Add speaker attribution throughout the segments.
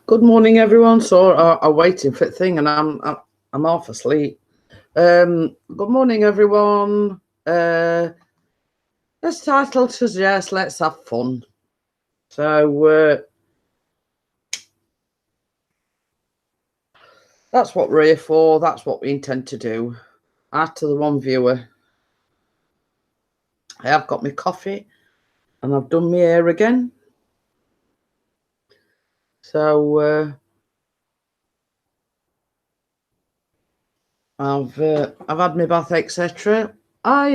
Speaker 1: Good morning, everyone. So I'm waiting for the thing, and I'm half asleep. Good morning, everyone. This title suggests let's have fun. So that's what we're here for. That's what we intend to do. Add to the one viewer. I have got my coffee, and I've done my hair again. So I've had my bath, etc. Hi,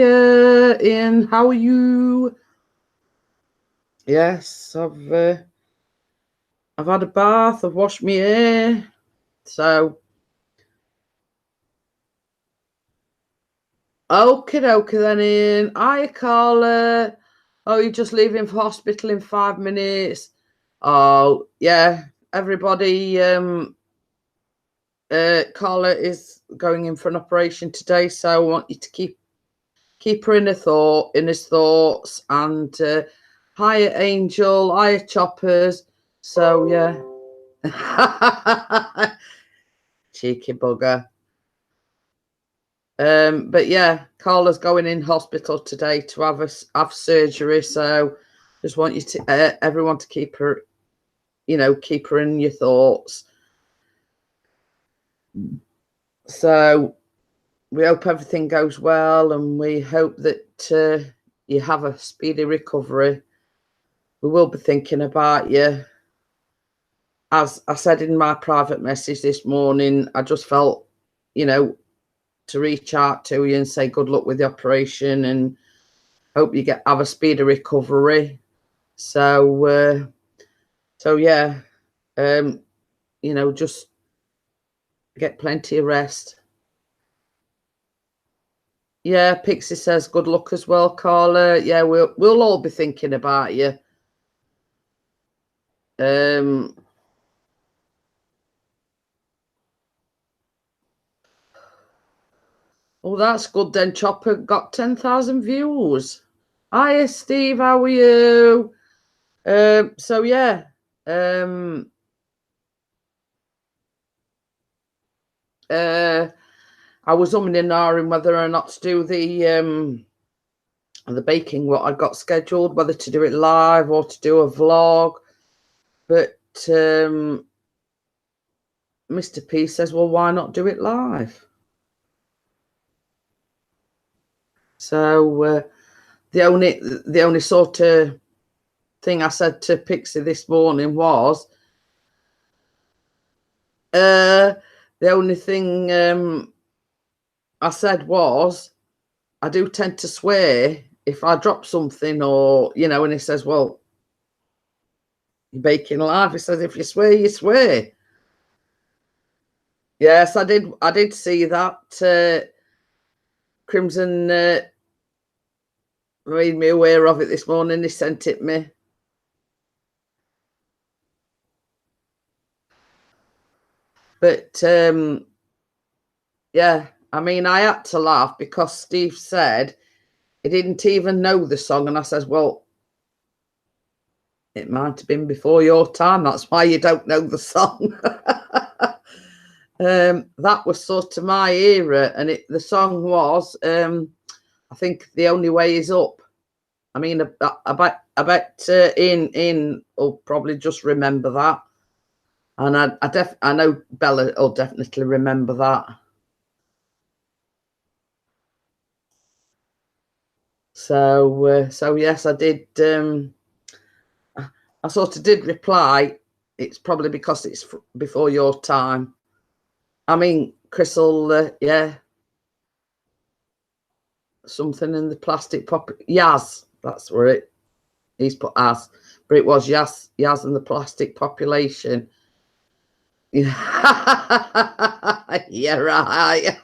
Speaker 1: Ian. How are you? Yes, I've had a bath. I've washed my hair. So, okie dokie then, Ian. Hi, Carla. Oh, you're just leaving for hospital in 5 minutes. Oh, yeah. Everybody, Carla is going in for an operation today, so I want you to keep her in his thoughts. And hiya, Angel. Hiya, Choppers. So, yeah. Cheeky bugger. But yeah, Carla's going in hospital today to have surgery. So just want you to everyone to keep her, keep her in your thoughts. So we hope everything goes well, and we hope that you have a speedy recovery. We will be thinking about you. As I said in my private message this morning, I just felt, to reach out to you and say good luck with the operation and hope you have a speedy recovery. So yeah, just get plenty of rest. Yeah, Pixie says good luck as well, Carla. Yeah, we'll all be thinking about you. Oh, that's good then. Chopper got 10,000 views. Hiya, Steve. How are you? So yeah. I was umming and ahhing whether or not to do the baking, what I got scheduled, whether to do it live or to do a vlog. But Mr. P says, well, why not do it live? So the only sort of thing I said to Pixie this morning was the only thing I said was I do tend to swear if I drop something, or and he says, well, you're baking live. He says, if you swear, you swear. Yes, I did see that. Crimson made me aware of it this morning. He sent it me. But yeah, I mean, I had to laugh because Steve said he didn't even know the song, and I says, well, it might have been before your time. That's why you don't know the song. That was sort of my era, and the song was, I think, The Only Way Is Up. I mean, I bet Ian will probably just remember that, and I know Bella will definitely remember that. So yes, I did. I sort of did reply. It's probably because it's before your time. I mean, Crystal, yeah. Something in the plastic pop. Yaz, that's where he's put as, but it was Yaz and the plastic population. Yeah, yeah, right.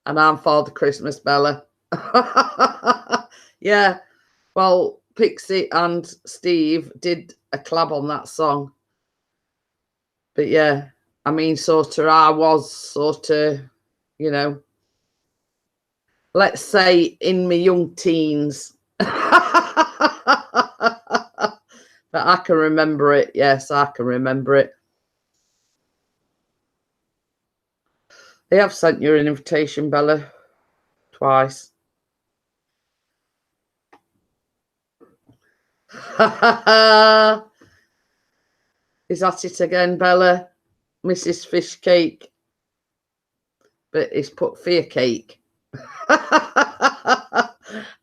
Speaker 1: And I'm Father Christmas, Bella. Yeah, well, Pixie and Steve did a collab on that song. But yeah, I mean, I was let's say in my young teens. But I can remember it. Yes, I can remember it. They have sent you an invitation, Bella, twice. Is that it again, Bella? Mrs. Fish Cake. But it's put fear cake. I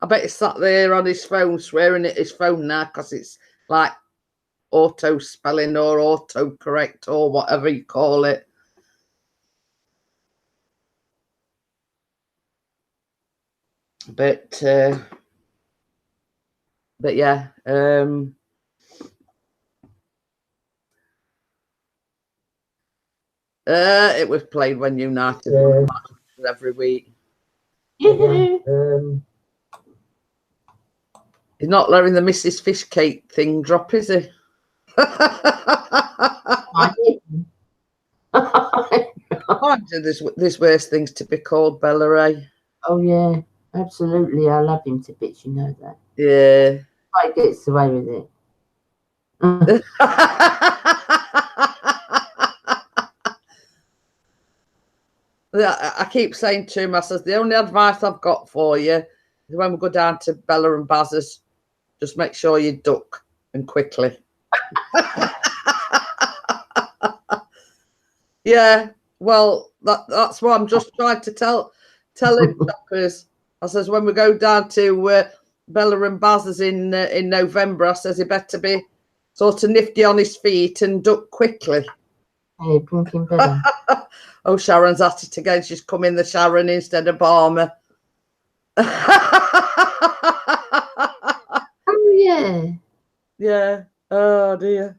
Speaker 1: bet he's sat there on his phone swearing at his phone now because it's like auto spelling or auto correct or whatever you call it. But yeah, it was played when United won every week. He's not letting the Mrs. Fish Cake thing drop, is he? There's worse things to be called, Bella, eh?
Speaker 2: Oh yeah, absolutely. I love him to bits, you know that.
Speaker 1: Yeah.
Speaker 2: He gets away with it.
Speaker 1: I keep saying to him, I says, the only advice I've got for you is when we go down to Bella and Baz's, just make sure you duck and quickly. Yeah, well, that's what I'm just trying to tell him, Choppers. I says, when we go down to Bella and Baz's in November, I says he better be sort of nifty on his feet and duck quickly.
Speaker 2: Hey, blinking Bella.
Speaker 1: Oh, Sharon's at it again. She's come in the Sharon instead of Barmer.
Speaker 2: Oh yeah.
Speaker 1: Yeah. Oh dear.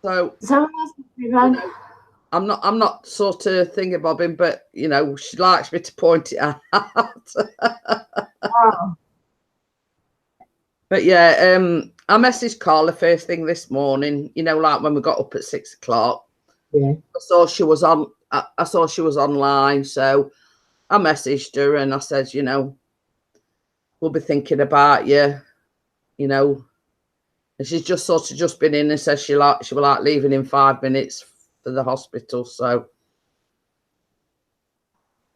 Speaker 1: So I'm not sort of thinking bobbing, but you know, she likes me to point it out.
Speaker 2: Wow.
Speaker 1: But yeah, I messaged Carla first thing this morning, you know, like when we got up at 6 o'clock.
Speaker 2: Yeah.
Speaker 1: I saw she was on I saw she was online, so I messaged her and I said, you know, we'll be thinking about you, you know. And she's just sort of just been in and says she will like leaving in 5 minutes for the hospital. So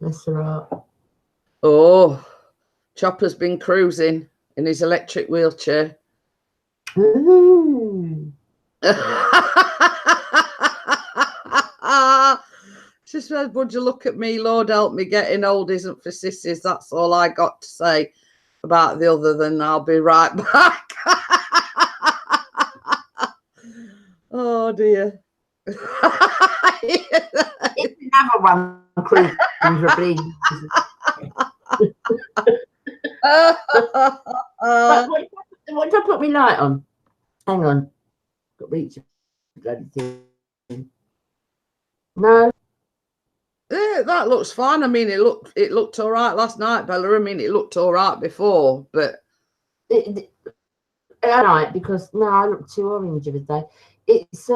Speaker 2: that's right.
Speaker 1: Oh, Chopper's been cruising in his electric wheelchair.
Speaker 2: Ooh.
Speaker 1: She said, would you look at me, Lord help me, getting old isn't for sissies. That's all I got to say about the other than I'll be right back. Oh dear.
Speaker 2: It's another one cruising for bleed. What did I put my light on? Hang on. Got reach the bloody thing. No.
Speaker 1: Yeah, that looks fine. I mean, it looked all right last night, Bella. I mean, it looked all right before, but
Speaker 2: all right, because no, I look too orange the other day. It's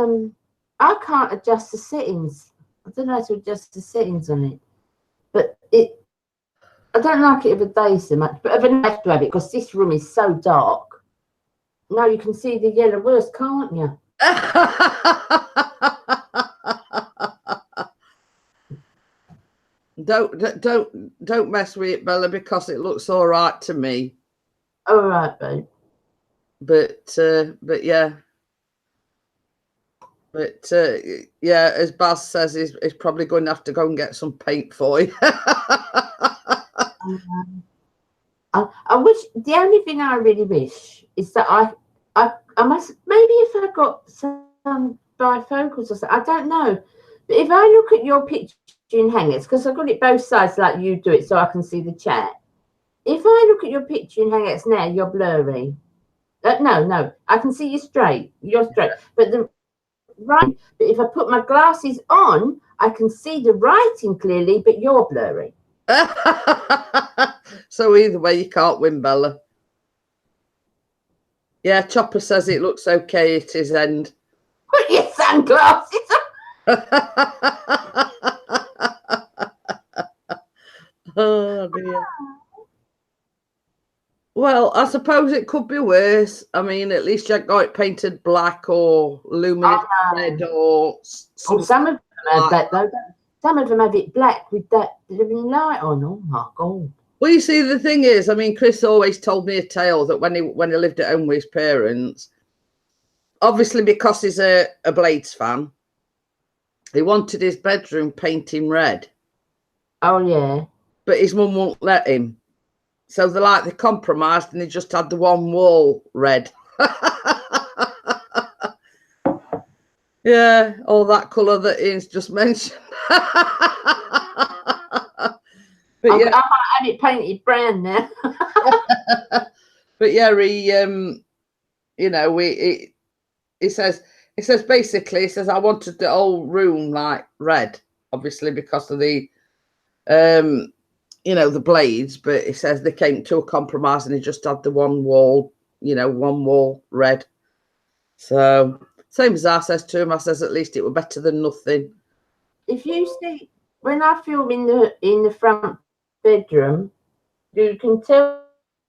Speaker 2: I can't adjust the settings. I don't know how to adjust the settings on it, but I don't like it of a day so much, but of a night I have to have it because this room is so dark. Now you can see the yellow worse, can't you?
Speaker 1: Don't mess with it, Bella, because it looks all right to me.
Speaker 2: All right, babe.
Speaker 1: But yeah. But yeah, as Baz says, he's probably going to have to go and get some paint for you.
Speaker 2: I wish, the only thing I really wish is that I must, maybe if I got some bifocals or something, I don't know. But if I look at your picture in Hangouts, because I've got it both sides like you do it so I can see the chat. If I look at your picture in Hangouts now, you're blurry. No, I can see you straight. You're straight. But but if I put my glasses on, I can see the writing clearly, but you're blurry.
Speaker 1: So either way, you can't win, Bella. Yeah, Chopper says it looks okay at his end.
Speaker 2: Put your sunglasses on.
Speaker 1: Oh dear. Well, I suppose it could be worse. I mean, at least you got it painted black or luminous red or
Speaker 2: some of them have that though. Some of them have it black with that living light on. Oh my god!
Speaker 1: Well, you see, the thing is, I mean, Chris always told me a tale that when he lived at home with his parents, obviously because he's a Blades fan, he wanted his bedroom painting red.
Speaker 2: Oh yeah.
Speaker 1: But his mum won't let him. So they compromised and he just had the one wall red. Yeah, all that colour that Ian's just mentioned. But
Speaker 2: yeah. I might have it painted brown now.
Speaker 1: But yeah, he says basically, he says I wanted the whole room like red, obviously because of the the Blades, but he says they came to a compromise and he just had the one wall red. So same as I says to him, I says at least it were better than nothing.
Speaker 2: If you see, when I film in the front bedroom, you can tell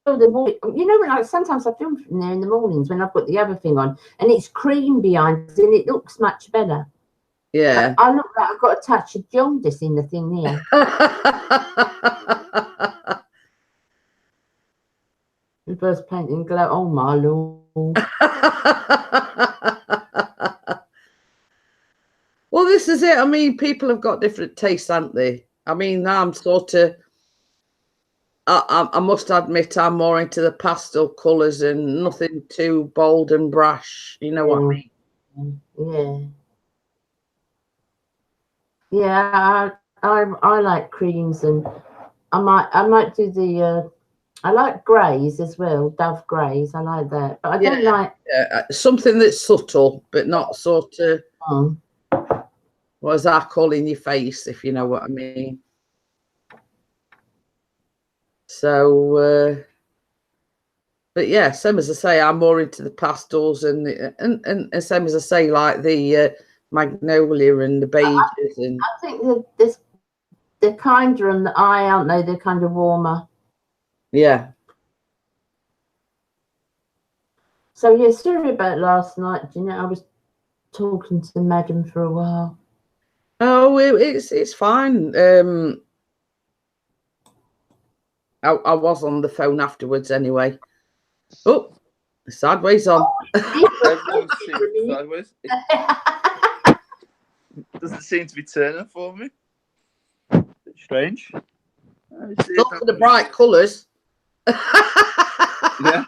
Speaker 2: when sometimes I film from there in the mornings when I've got the other thing on and it's cream behind and it looks much better.
Speaker 1: Yeah.
Speaker 2: I look like I've got a touch of jaundice in the thing here. Reverse painting glow. Oh my lord.
Speaker 1: Well, this is it. I mean, people have got different tastes, haven't they? I mean, I'm sort of, I must admit, I'm more into the pastel colours and nothing too bold and brash. You know what I mean?
Speaker 2: Yeah. Yeah, I like creams, and I might do the I like greys as well, dove greys. I like that, but I don't like
Speaker 1: something that's subtle, but not sort of what is that call in your face, if you know what I mean. So, but yeah, same as I say, I'm more into the pastels and same as I say, like the magnolia and the beiges. And
Speaker 2: I think they're kinder on the eye, aren't they? They're kind of warmer.
Speaker 1: Yeah.
Speaker 2: So yeah, sorry about last night. You know, I was talking to Madam for a while.
Speaker 1: Oh, it's fine. I was on the phone afterwards anyway. Oh, sideways on.
Speaker 3: Sideways. Doesn't seem to be turning for me. Bit strange.
Speaker 1: Look for the bright colours.
Speaker 3: Yeah.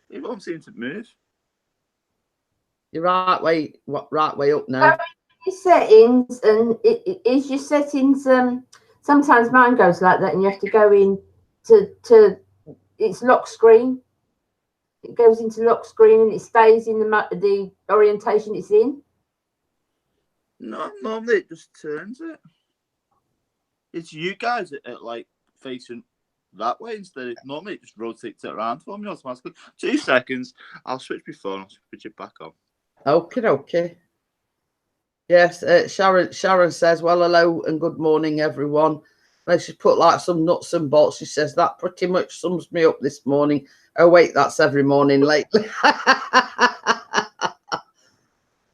Speaker 3: It won't seem to move.
Speaker 1: You're right way up now.
Speaker 2: Your settings, and it is your settings. Sometimes mine goes like that, and you have to go in to its lock screen. It goes into lock screen and it stays in the orientation it's in.
Speaker 3: No, normally it just turns it. It's you guys at like facing that way instead of normally it just rotates it around for me automatically. 2 seconds, I'll switch my phone, I'll switch it back on.
Speaker 1: Okay. Yes, Sharon says, well, hello and good morning, everyone. And she put like some nuts and bolts. She says, that pretty much sums me up this morning. Oh, wait, that's every morning lately.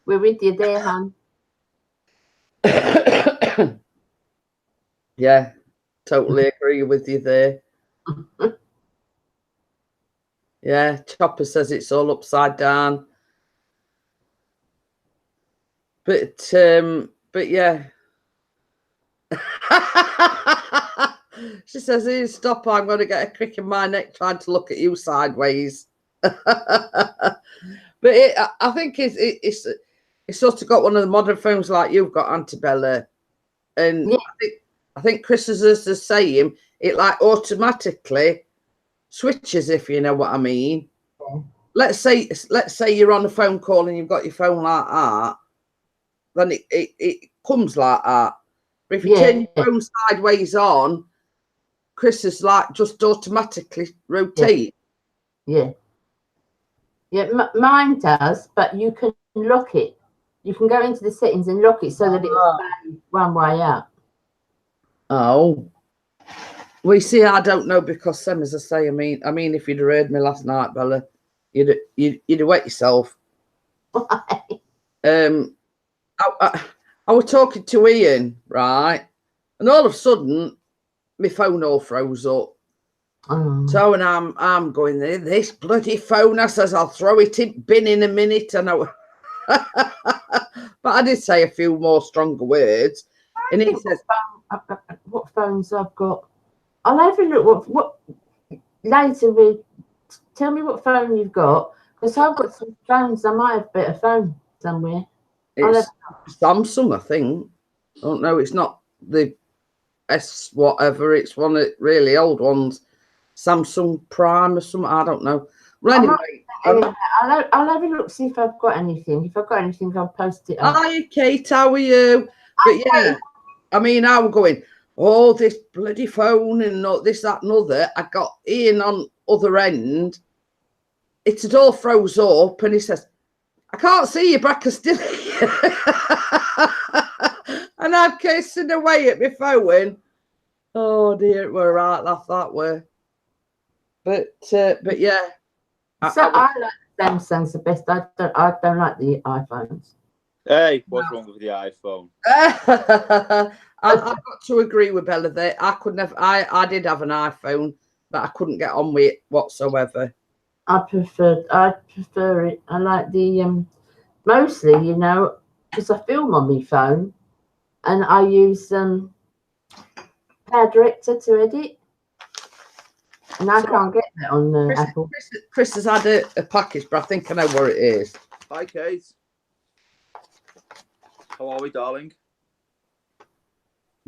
Speaker 2: We're with you there, hon.
Speaker 1: Yeah, totally agree with you there. Yeah, Chopper says it's all upside down. But yeah. She says, "Ian, stop, I'm going to get a crick in my neck trying to look at you sideways." But I think it's sort of got one of the modern phones like you've got, Antebella. And yeah. I think Chris is the same. It like automatically switches, if you know what I mean. Yeah. Let's say you're on a phone call and you've got your phone like that, then it comes like that. But if you turn your phone sideways on, Chris is like just automatically rotate.
Speaker 2: Yeah. Mine does, but you can lock it. You can go into the settings and lock it so that it's one way up.
Speaker 1: Oh. We see. I don't know because, same as I say, I mean, if you'd heard me last night, Bella, you'd have wet yourself.
Speaker 2: Why?
Speaker 1: I was talking to Ian, right, and all of a sudden, my phone all froze up. So, and I'm going there. This bloody phone. I says I'll throw it in bin in a minute. And but I did say a few more stronger words, and he says,
Speaker 2: "What phones I've got? I'll have a look. What later? Tell me what phone you've got, because I've got some phones. I might have a better phone somewhere.
Speaker 1: It's Samsung, I think. I don't know. It's not the S whatever. It's one of the really old ones. Samsung Prime or something. I don't know. Well, anyway,
Speaker 2: I'll have a look, see if I've got anything. If I've got anything, I'll post it up.
Speaker 1: Hi, Kate. How are you? But yeah, I mean, I was going, oh, this bloody phone and this, that, and other. I got Ian on other end. It had all froze up, and he says, I can't see you, but I can still hear you. And I'm kissing away at my phone. Oh dear, we're right, laugh that way. But yeah.
Speaker 2: So I like Samsung's the best. I don't like the iPhones.
Speaker 3: Hey, what's wrong with the iPhone?
Speaker 1: I've got to agree with Bella there. I could never. I did have an iPhone, but I couldn't get on with it whatsoever.
Speaker 2: I prefer it. I like the mostly, you know, because I film on my phone, and I use Power Director to edit. And I can't get that on Apple.
Speaker 1: Chris has had a package, but I think I know where it is.
Speaker 3: Hi, Kate. How are we, darling?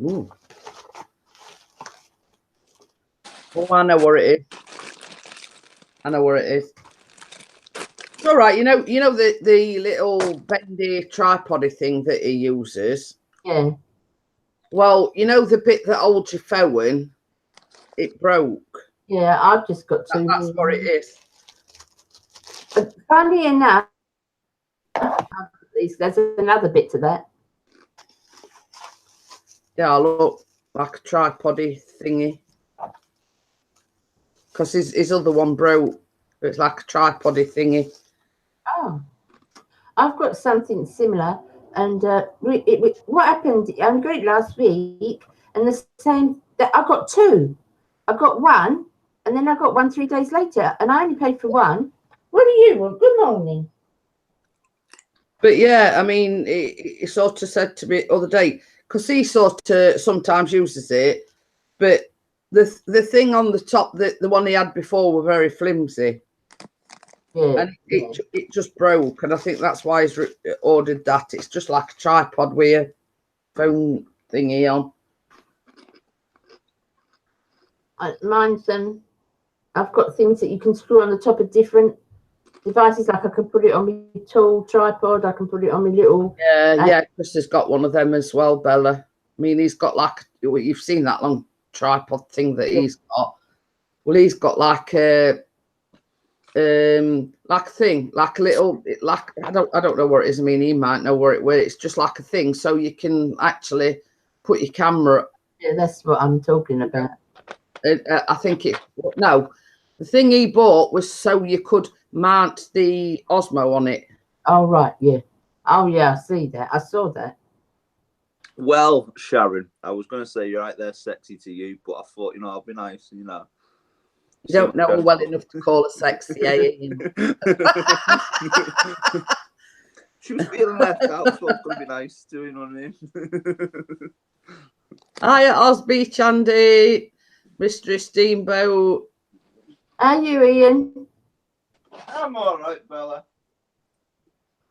Speaker 1: Ooh. Oh, I know where it is. I know where it is. It's all right. You know the little bendy tripody thing that he uses?
Speaker 2: Yeah.
Speaker 1: Well, you know the bit that holds your phone? It broke.
Speaker 2: Yeah, I've just got two.
Speaker 1: That's what it is.
Speaker 2: But funny enough, there's another bit to that.
Speaker 1: Yeah, look, like a tripody thingy. Because his other one broke. It's like a tripody thingy.
Speaker 2: Oh, I've got something similar. And what happened? I'm great last week, and the same. I got two. I got one. And then I got one 3 days later, and I only paid for one. What do you want? Good morning.
Speaker 1: But yeah, I mean, he sort of said to me the other day, because he sort of sometimes uses it, but the thing on the top, the one he had before, were very flimsy.
Speaker 2: Yeah.
Speaker 1: And it just broke, and I think that's why he's ordered that. It's just like a tripod with a phone thingy on.
Speaker 2: Mine's I've got things that you can screw on the top of different devices. Like I can put it on my tall tripod. I can put it on my little.
Speaker 1: Yeah. Chris has got one of them as well, Bella. I mean, he's got like, you've seen that long tripod thing that he's got. Well, he's got like a thing, like a little, like I don't know where it is. I mean, he might know where it's just like a thing, so you can actually put your camera.
Speaker 2: Yeah, that's what I'm talking about.
Speaker 1: I think the thing he bought was so you could mount the Osmo on it.
Speaker 2: Oh right, yeah. Oh yeah, I see that. I saw that.
Speaker 3: Well, Sharon, I was going to say you're right there, sexy to you, but I thought, I'll be nice,
Speaker 1: You don't know her well enough to call her sexy, Ian.
Speaker 3: She was feeling left out, so I was going to be nice to, you know what I mean?
Speaker 1: Hi, Osbeach, Andy, Mr. Steamboat.
Speaker 2: Are you, Ian?
Speaker 3: I'm all right, Bella.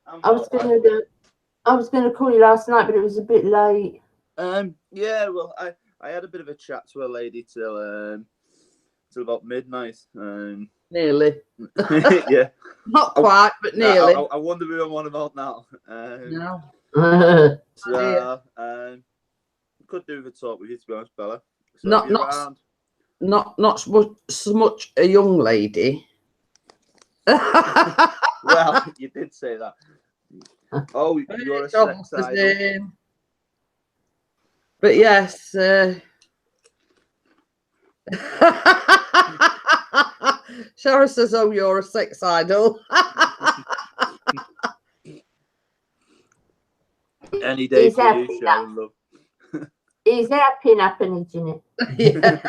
Speaker 2: I was going to call you last night, but it was a bit late.
Speaker 3: Yeah, well, I had a bit of a chat to a lady till about midnight.
Speaker 1: Nearly.
Speaker 3: Yeah.
Speaker 1: Not quite, but nearly.
Speaker 3: I wonder who I'm on about now.
Speaker 1: No.
Speaker 3: So, could do with a talk with you, to be honest, Bella. So
Speaker 1: not so much a young lady.
Speaker 3: Well, you did say that. Oh, you're a sex idol.
Speaker 1: But yes, Shara says, "Oh, you're a sex idol."
Speaker 3: Any day
Speaker 2: He's
Speaker 3: for
Speaker 2: happy
Speaker 3: you,
Speaker 2: now.
Speaker 3: Sharon, love.
Speaker 2: He's happy up and isn't it?
Speaker 1: Yeah.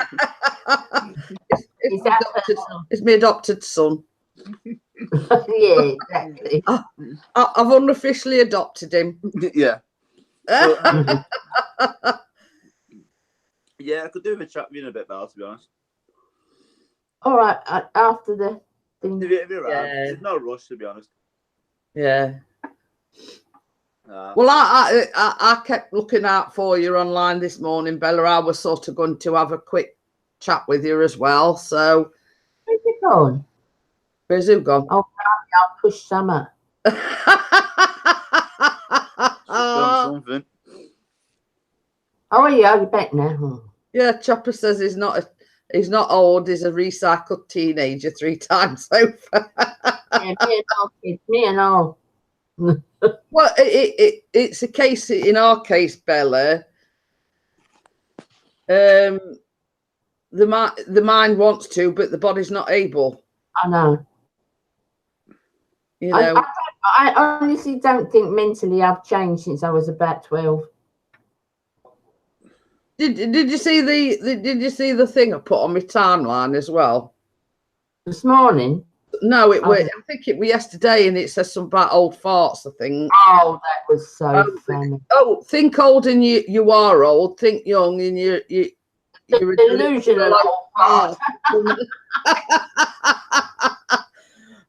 Speaker 2: He's happy.
Speaker 1: It's my adopted son.
Speaker 2: Yeah, exactly.
Speaker 1: I've unofficially adopted him.
Speaker 3: Yeah. So, yeah, I could do a chat with you in a bit, Belle, to be honest.
Speaker 2: All right, after the thing.
Speaker 3: If you're around,
Speaker 1: Yeah.
Speaker 3: there's no rush, to be honest.
Speaker 1: Yeah. Well, I kept looking out for you online this morning, Bella. I was sort of going to have a quick chat with you as well. So,
Speaker 2: Where's it gone?
Speaker 1: where's who gone?
Speaker 2: Oh, I'll push Summer.
Speaker 3: She's done something.
Speaker 2: Oh, yeah, you're back now.
Speaker 1: Yeah, Chopper says he's not old. He's a recycled teenager 3 times over.
Speaker 2: Yeah, me and all kids, me and all.
Speaker 1: Well, it's a case in our case, Bella. The mind wants to, but the body's not able.
Speaker 2: I know.
Speaker 1: You know.
Speaker 2: I honestly don't think mentally I've changed since I was about 12.
Speaker 1: Did you see the thing I put on my timeline as well?
Speaker 2: This morning?
Speaker 1: No, it was. I think it was yesterday, and it says something about old farts. I think.
Speaker 2: Oh, that was so funny.
Speaker 1: Oh, think old and you are old. Think young and you're
Speaker 2: delusional old fart.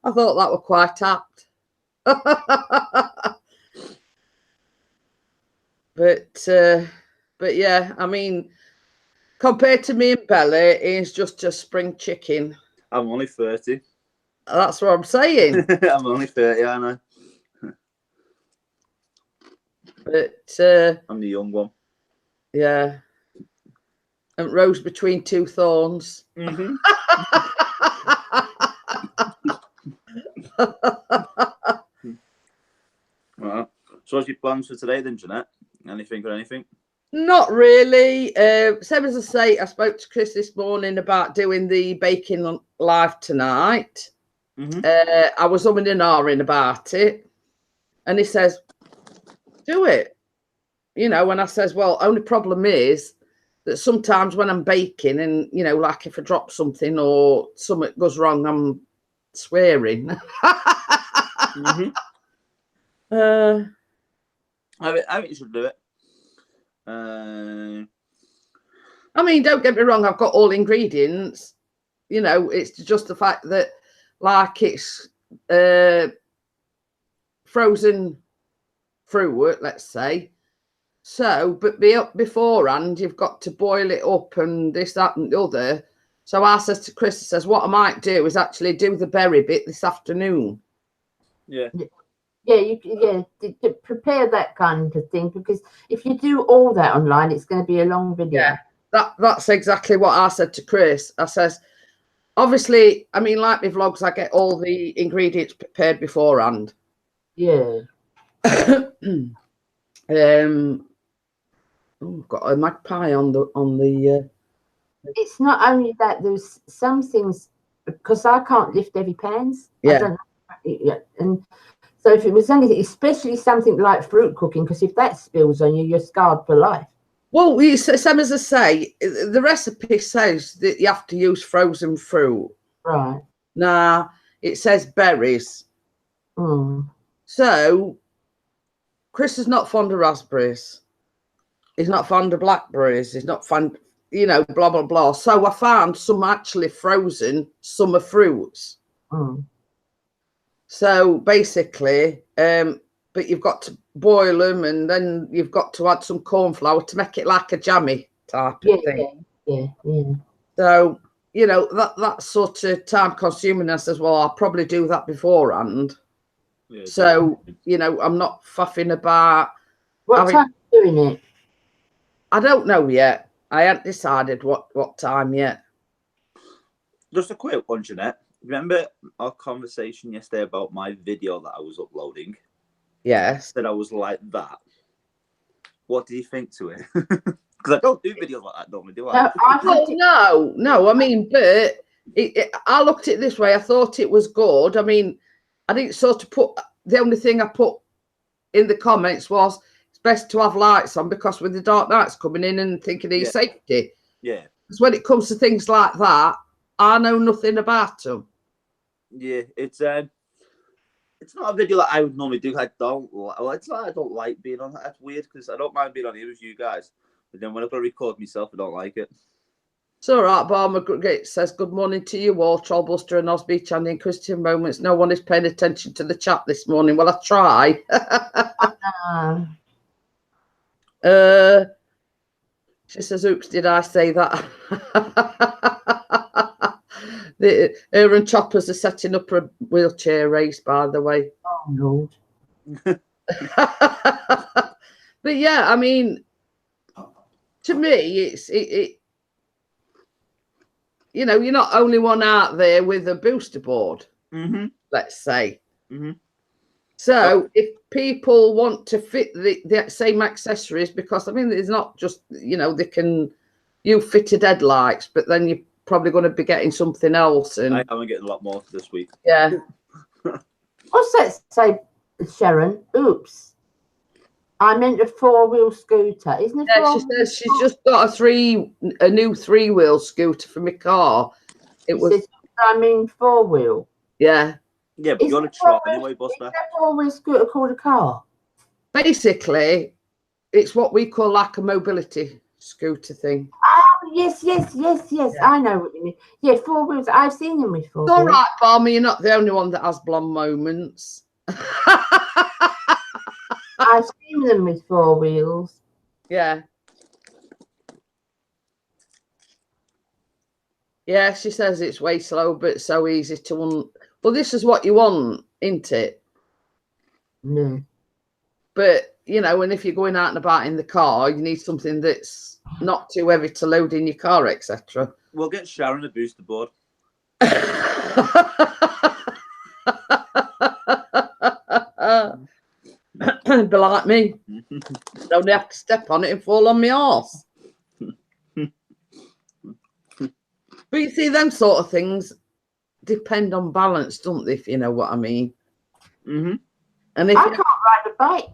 Speaker 1: I thought that were quite apt. But yeah, I mean, compared to me and Bella, he's just a spring chicken.
Speaker 3: I'm only 30.
Speaker 1: That's what I'm saying.
Speaker 3: I'm only 30, I know.
Speaker 1: But
Speaker 3: I'm the young one.
Speaker 1: Yeah. And rose between 2 thorns.
Speaker 3: Mm-hmm. Right. So what's your plans for today then, Jeanette? Anything or anything?
Speaker 1: Not really. Same as I say, I spoke to Chris this morning about doing the baking live tonight.
Speaker 3: Mm-hmm.
Speaker 1: I was umming and ahhing about it. And he says, do it. You know, when I says, well, only problem is that sometimes when I'm baking and, you know, like if I drop something or something goes wrong, I'm swearing.
Speaker 3: Mm-hmm. I think you should do it.
Speaker 1: I mean, don't get me wrong, I've got all ingredients. You know, it's just the fact that, like, it's frozen fruit, let's say. So, but beforehand, you've got to boil it up and this, that, and the other. So I says to Chris, I says, what I might do is actually do the berry bit this afternoon.
Speaker 3: Yeah.
Speaker 2: Yeah, to prepare that kind of thing, because if you do all that online, it's going to be a long video.
Speaker 1: Yeah, that's exactly what I said to Chris. I says, obviously, I mean, like my vlogs, I get all the ingredients prepared beforehand.
Speaker 2: Yeah.
Speaker 1: I've got a magpie on the.
Speaker 2: It's not only that. There's some things, because I can't lift heavy pans.
Speaker 1: Yeah.
Speaker 2: I don't, yeah, and. So if it was anything, especially something like fruit cooking, because if that spills on you, you're scarred for life.
Speaker 1: Well, same as I say, the recipe says that you have to use frozen fruit.
Speaker 2: Right.
Speaker 1: Now, it says berries.
Speaker 2: Mm.
Speaker 1: So, Chris is not fond of raspberries. He's not fond of blackberries. He's not fond, you know, blah, blah, blah. So I found some actually frozen summer fruits.
Speaker 2: Mm.
Speaker 1: So basically, but you've got to boil them and then you've got to add some corn flour to make it like a jammy type of thing.
Speaker 2: Yeah.
Speaker 1: So, you know, that's sort of time consuming. I says, well, I'll probably do that beforehand. Yeah, so, you know, I'm not faffing about.
Speaker 2: What time are you doing it?
Speaker 1: I don't know yet. I haven't decided what time yet.
Speaker 3: Just a quick one, Jeanette. Remember our conversation yesterday about my video that I was uploading?
Speaker 1: Yes.
Speaker 3: That I was like that. What do you think to it? Because Because I don't do videos like that normally, do I?
Speaker 2: No, I've had
Speaker 1: Well,
Speaker 2: to,
Speaker 1: no. I mean, but I looked at it this way. I thought it was good. I mean, I didn't sort of put. The only thing I put in the comments was it's best to have lights on because with the dark nights coming in and thinking of your safety.
Speaker 3: Yeah.
Speaker 1: Because when it comes to things like that, I know nothing about them.
Speaker 3: Yeah, it's not a video that I would normally do. I don't. Well, it's not. I don't like being on. That's weird because I don't mind being on here with you guys, but then whenever I record myself, I don't like it.
Speaker 1: It's all right, Barmer says, good morning to you all, Trollbuster and Osbeach and in Christian Moments. No one is paying attention to the chat this morning. Well, I try. She says, oops, did I say that? The Aaron Choppers are setting up a wheelchair race, by the way.
Speaker 2: oh, Lord.
Speaker 1: But yeah, I mean, to me, it's you know, you're not only one out there with a booster board, let's say. So if people want to fit the same accessories, because I mean, it's not just, you know, you fitted headlights, but then you're probably going to be getting something else. And
Speaker 3: I am getting a lot more this week.
Speaker 1: yeah.
Speaker 2: What's that say, Sharon? Oops. I meant a 4-wheel scooter. Isn't it?
Speaker 1: Yeah, she says she's just got a new 3-wheel scooter for my car. It was.
Speaker 2: I mean 4-wheel.
Speaker 1: Yeah.
Speaker 3: Yeah, but you're on a trot anyway, Buster.
Speaker 2: Is that 4-wheel scooter called a car?
Speaker 1: Basically, it's what we call like a mobility scooter thing.
Speaker 2: Oh, yes. I know what you mean. Yeah, 4 wheels. I've seen them before.
Speaker 1: It's all right, Barmy. You're not the only one that has blonde moments.
Speaker 2: I've seen them with 4 wheels.
Speaker 1: Yeah. Yeah, she says it's way slow, but so easy to well, this is what you want, isn't it?
Speaker 2: No.
Speaker 1: But, you know, and if you're going out and about in the car, you need something that's not too heavy to load in your car, etc.
Speaker 3: We'll get Sharon a booster board.
Speaker 1: Be like me. Only have to step on it and fall on my arse. But you see, them sort of things depend on balance, don't they? If you know what I mean. And if
Speaker 2: I can't ride a bike.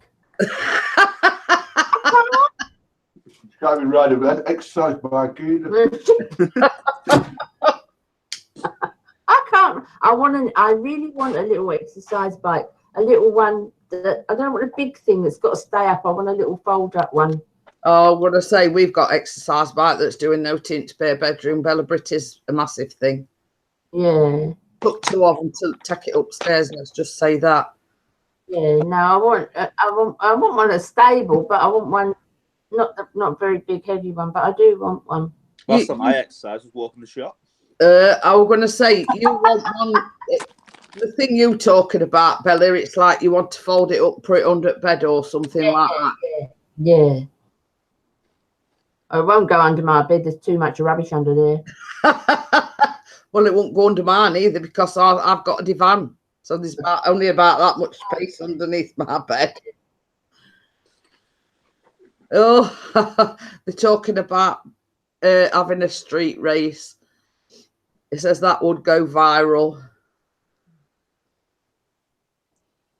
Speaker 4: Can't even ride an exercise bike either.
Speaker 2: I can't. I really want a little exercise bike. A little one that I don't want a big thing that's got to stay up. I want a little fold-up one.
Speaker 1: Oh, what I say, we've got exercise bike that's doing no tint spare bedroom. Bella Britt is a massive thing.
Speaker 2: Yeah.
Speaker 1: Took 2 of them to take it upstairs. Let's just say that.
Speaker 2: Yeah. No, I want one that's stable, but I want one not very big, heavy one. But I do want one.
Speaker 3: Last time I exercised was walking the shop.
Speaker 1: I was going to say, you want one. The thing you talking about, Bella, it's like you want to fold it up, put it under bed or something like that.
Speaker 2: Yeah. I won't go under my bed. There's too much rubbish under there.
Speaker 1: Well, it won't go under mine either because I've got a divan. So there's only about that much space underneath my bed. Oh, they're talking about having a street race. It says that would go viral.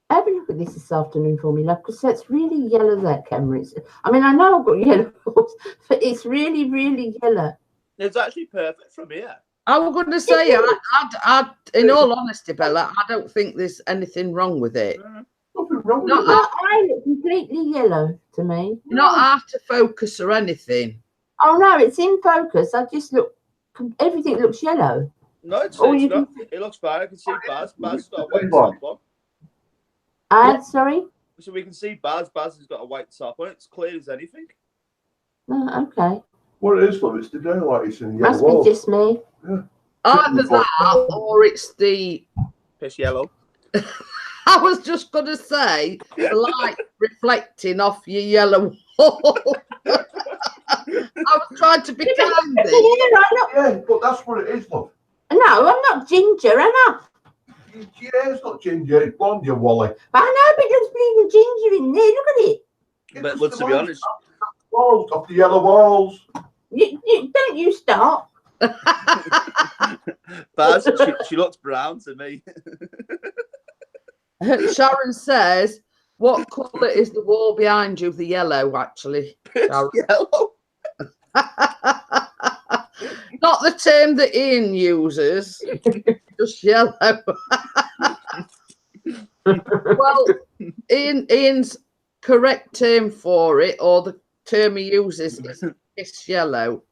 Speaker 2: Have a look at this afternoon for me, love, because that's really yellow, that camera. I mean, I know I've got yellow, but it's really, really yellow.
Speaker 3: It's actually perfect from here.
Speaker 1: I was going to say, in all honesty, Bella, I don't think there's anything wrong with it.
Speaker 4: Nothing wrong with
Speaker 2: I look completely yellow to me.
Speaker 1: Not out of focus or anything.
Speaker 2: Oh, no, it's in focus. I just look, everything looks yellow.
Speaker 3: No, it's
Speaker 2: Oh,
Speaker 3: not. It looks fine. I can see Baz. Baz has got a white top on.
Speaker 2: Sorry?
Speaker 3: So we can see Baz. Baz has got a white top on. It's clear as anything.
Speaker 2: Oh, okay.
Speaker 4: What it is, love, it's the daylight in the
Speaker 2: Must
Speaker 4: yellow
Speaker 2: be just me.
Speaker 4: Yeah.
Speaker 1: Either that or it's the...
Speaker 3: Piss yellow.
Speaker 1: I was just going to say, the light reflecting off your yellow wall. I was trying to be kind.
Speaker 4: Yeah, but that's what it is, love.
Speaker 2: No, I'm not ginger, am I?
Speaker 4: Yeah, it's not ginger, it's blonde, you Wally.
Speaker 2: I know, but it looks bleeding ginger in there. Look at it.
Speaker 3: But to be honest,
Speaker 4: Walls, off the yellow walls.
Speaker 2: Don't you stop.
Speaker 3: Baz, she looks brown to me.
Speaker 1: Sharon says, what colour is the wall behind you? The yellow, actually. Sharon.
Speaker 3: Yellow.
Speaker 1: Not the term that Ian uses, just yellow. Well, Ian's correct term for it, or the term he uses, is piss yellow.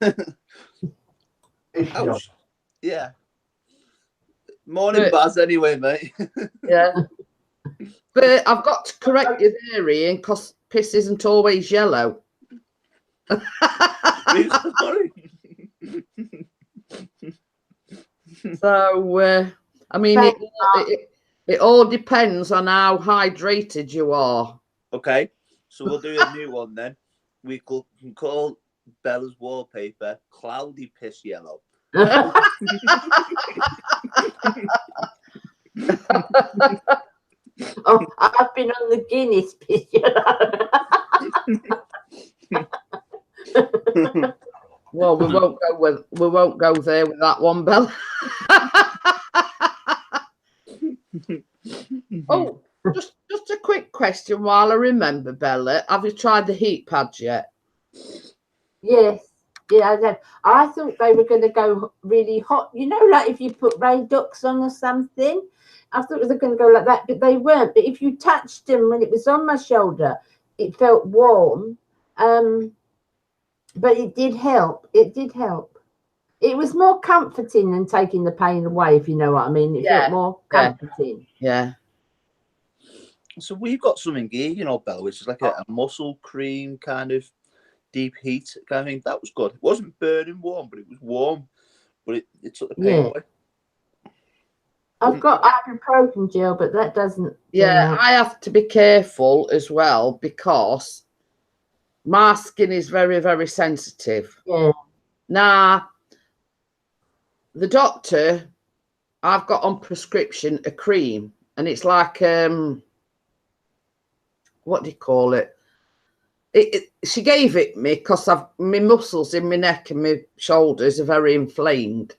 Speaker 4: It's yellow.
Speaker 3: Ouch. Yeah. Morning, Baz, anyway, mate.
Speaker 1: Yeah. But I've got to correct you there, Ian, because piss isn't always yellow.
Speaker 3: Sorry.
Speaker 1: So, I mean, it all depends on how hydrated you are.
Speaker 3: Okay, so we'll do a new one then. We can call Bella's wallpaper Cloudy Piss Yellow.
Speaker 2: Oh, I've been on the Guinness picture.
Speaker 1: Well, we won't go there with that one, Bella. Oh, just a quick question while I remember, Bella. Have you tried the heat pads yet?
Speaker 2: Yes. Yeah, I thought they were going to go really hot. You know, like if you put Ray Ducks on or something. I thought they were going to go like that, but they weren't. But if you touched them when it was on my shoulder, it felt warm. But it did help. It did help. It was more comforting than taking the pain away, if you know what I mean. It felt more comforting.
Speaker 1: Yeah.
Speaker 3: So we've got something here, you know, Bella, which is like a muscle cream kind of deep heat kind of thing. That was good. It wasn't burning warm, but it was warm. But it took the pain away.
Speaker 2: I've got ibuprofen gel, but that doesn't.
Speaker 1: Yeah, I have to be careful as well because my skin is very, very sensitive.
Speaker 2: Yeah.
Speaker 1: Now, the doctor, I've got on prescription a cream, and it's like what do you call it? She gave it me because my muscles in my neck and my shoulders are very inflamed.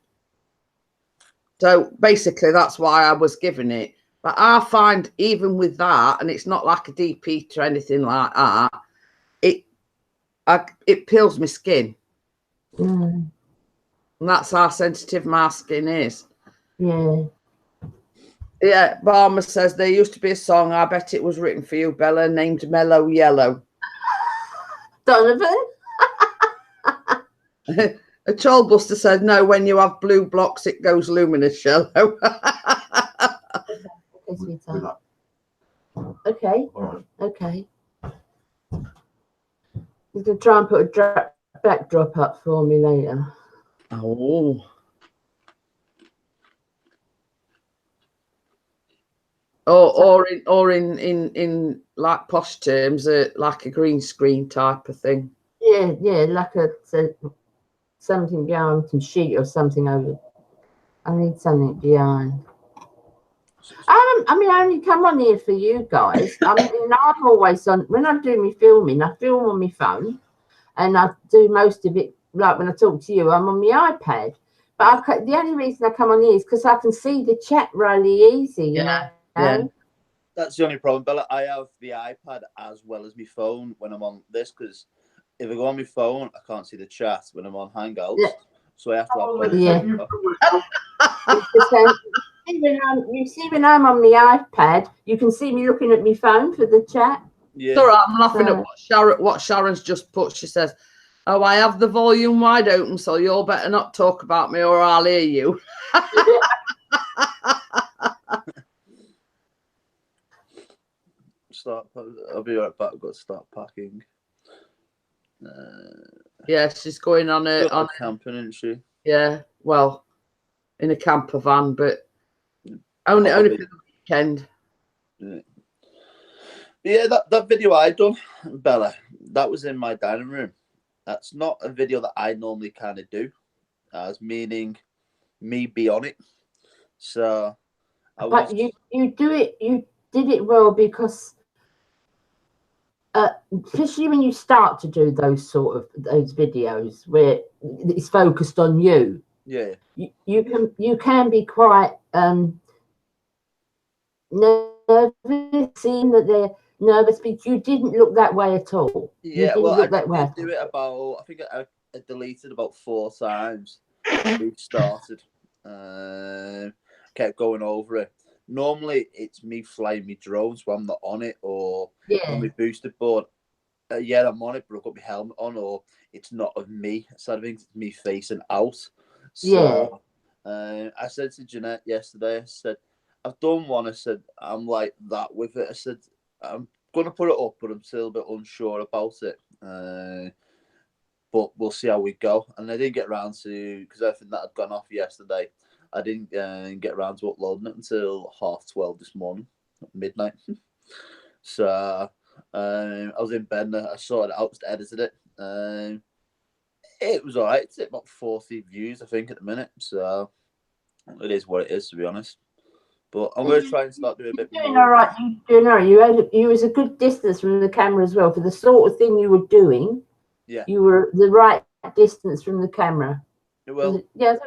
Speaker 1: So basically, that's why I was given it. But I find even with that, and it's not like a deep heat or anything like that, it peels my skin.
Speaker 2: Mm.
Speaker 1: And that's how sensitive my skin is.
Speaker 2: Yeah.
Speaker 1: Yeah, Barmer says there used to be a song, I bet it was written for you, Bella, named Mellow Yellow.
Speaker 2: Donovan?
Speaker 1: A Trollbuster said, no, when you have blue blocks, it goes luminous yellow.
Speaker 2: Okay.
Speaker 4: All right.
Speaker 2: Okay. He's going to try and put a backdrop up for me later.
Speaker 1: Oh. Or in like posh terms, like a green screen type of thing.
Speaker 2: Yeah, like something behind some sheet or something over. I need something behind. I only come on here for you guys. I mean, I'm always on, when I do my filming, I film on my phone and I do most of it, like when I talk to you, I'm on my iPad. But the only reason I come on here is because I can see the chat really easy, you know?
Speaker 1: Yeah.
Speaker 3: That's the only problem, Bella. I have the iPad as well as my phone when I'm on this, because if I go on my phone, I can't see the chat when I'm on Hangouts. Yeah. So I have to have
Speaker 2: You see when I'm on the iPad, you can see me looking at my phone for the chat.
Speaker 3: Yeah.
Speaker 1: It's all right, I'm laughing at what Sharon's just put. She says, oh, I have the volume wide open, so you'll better not talk about me or I'll hear you.
Speaker 3: I'll be right back. I've got to start packing.
Speaker 1: Yeah, she's going on a
Speaker 3: camping, isn't she?
Speaker 1: Yeah, well, in a camper van, but only for the weekend.
Speaker 3: Yeah, that video I done, Bella, that was in my dining room. That's not a video that I normally kind of do, as meaning me be on it. So,
Speaker 2: but you did it well because especially when you start to do those videos where it's focused on you.
Speaker 3: Yeah.
Speaker 2: You can be quite nervous, seeing that they're nervous, but you didn't look that way at all.
Speaker 3: Yeah, well, I did do it about, I think I deleted about 4 times. We started, kept going over it. Normally, it's me flying my drones when I'm not on it, or on my booster board. Yeah, I'm on it, but I've got my helmet on, or it's not of me. So I think it's me facing out. So, I said to Jeanette yesterday, I said, I've done one. I said, I'm like that with it. I said, I'm going to put it up, but I'm still a bit unsure about it. But we'll see how we go. And I didn't get around to, because everything that had gone off yesterday, I didn't get around to uploading it until 12:30 this morning, midnight. So I was in bed and I sorted it out, just edited it. It was all right. It's at about 40 views, I think, at the minute. So it is what it is, to be honest. But I'm going to try and start doing a bit more.
Speaker 2: Doing all right. You're doing all right. You was a good distance from the camera as well for the sort of thing you were doing.
Speaker 3: Yeah.
Speaker 2: You were the right distance from the camera.
Speaker 3: Well,
Speaker 2: yeah.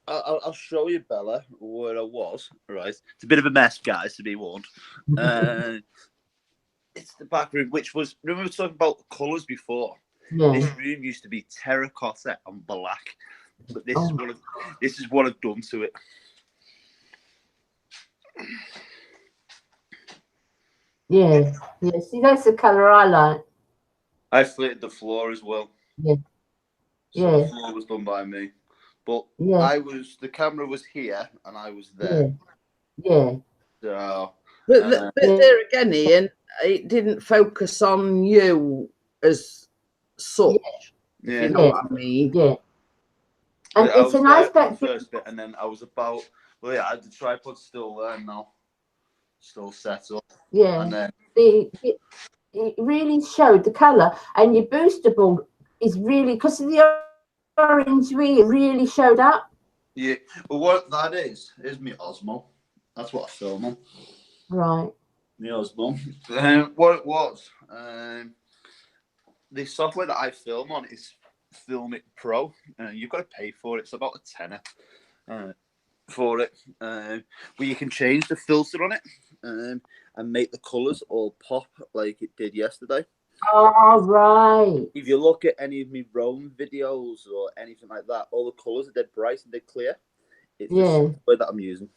Speaker 3: I'll show you, Bella, where I was. Right, it's a bit of a mess, guys, to be warned. It's the back room, which was, remember we were talking about colours before?
Speaker 2: Yeah.
Speaker 3: This room used to be terracotta and black, but this is what I've done to it.
Speaker 2: Yeah. See, that's the colour I like.
Speaker 3: I fitted the floor as well.
Speaker 2: Yeah.
Speaker 3: So the floor was done by me. But the camera was here and I was there.
Speaker 2: Yeah.
Speaker 3: So,
Speaker 1: but there again, Ian, it didn't focus on you as such.
Speaker 3: Yeah.
Speaker 1: You know what I mean?
Speaker 2: Yeah. And it's a nice back
Speaker 3: first bit, and then I was about. Well, yeah, the tripod's still there now, still set up.
Speaker 2: Yeah.
Speaker 3: And then
Speaker 2: it really showed the colour, and your booster board is really, because of the orange really showed up.
Speaker 3: Yeah, well, what that is my Osmo. That's what I film on.
Speaker 2: Right.
Speaker 3: My Osmo. What it was, the software that I film on is Filmic Pro. You've got to pay for it. It's about £10 for it. Where you can change the filter on it and make the colours all pop like it did yesterday.
Speaker 2: Oh, right.
Speaker 3: If you look at any of my Rome videos or anything like that, all the colours are dead bright and dead clear. It's the software that I'm using.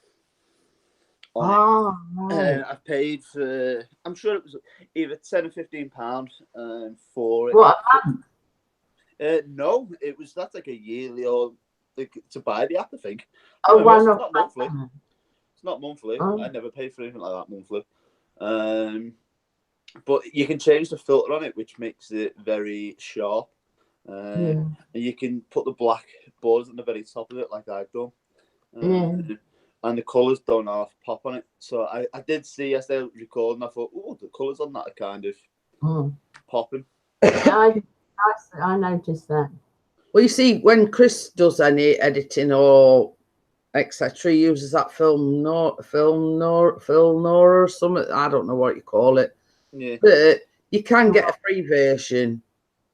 Speaker 2: Right.
Speaker 3: I've paid for, I'm sure it was either £10 or £15 for it.
Speaker 2: What, a month?
Speaker 3: No, that's like a yearly or like, to buy the app, I think.
Speaker 2: Oh,
Speaker 3: no,
Speaker 2: one
Speaker 3: it's
Speaker 2: of
Speaker 3: not monthly. It's not monthly.
Speaker 2: Oh.
Speaker 3: I never paid for anything like that monthly. But you can change the filter on it, which makes it very sharp. And you can put the black borders on the very top of it, like I've done. And the colours don't have pop on it. So I did see yesterday recording, I thought, oh, the colours on that are kind of popping.
Speaker 2: I noticed that.
Speaker 1: Well, you see, when Chris does any editing or etc., he uses that Film Nora or something. I don't know what you call it.
Speaker 3: Yeah.
Speaker 1: But you can get a free version,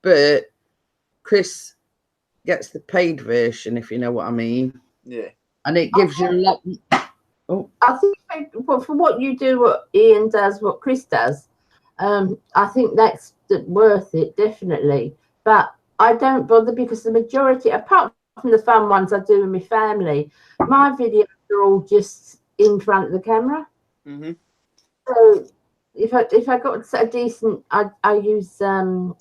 Speaker 1: but Chris gets the paid version, if you know what I mean.
Speaker 3: Yeah.
Speaker 1: And it gives you a lot. Oh.
Speaker 2: I think for what you do, what Ian does, what Chris does, I think that's worth it, definitely. But I don't bother because the majority, apart from the fun ones I do with my family, my videos are all just in front of the camera.
Speaker 3: Mm-hmm.
Speaker 2: So if I got a decent, I use Film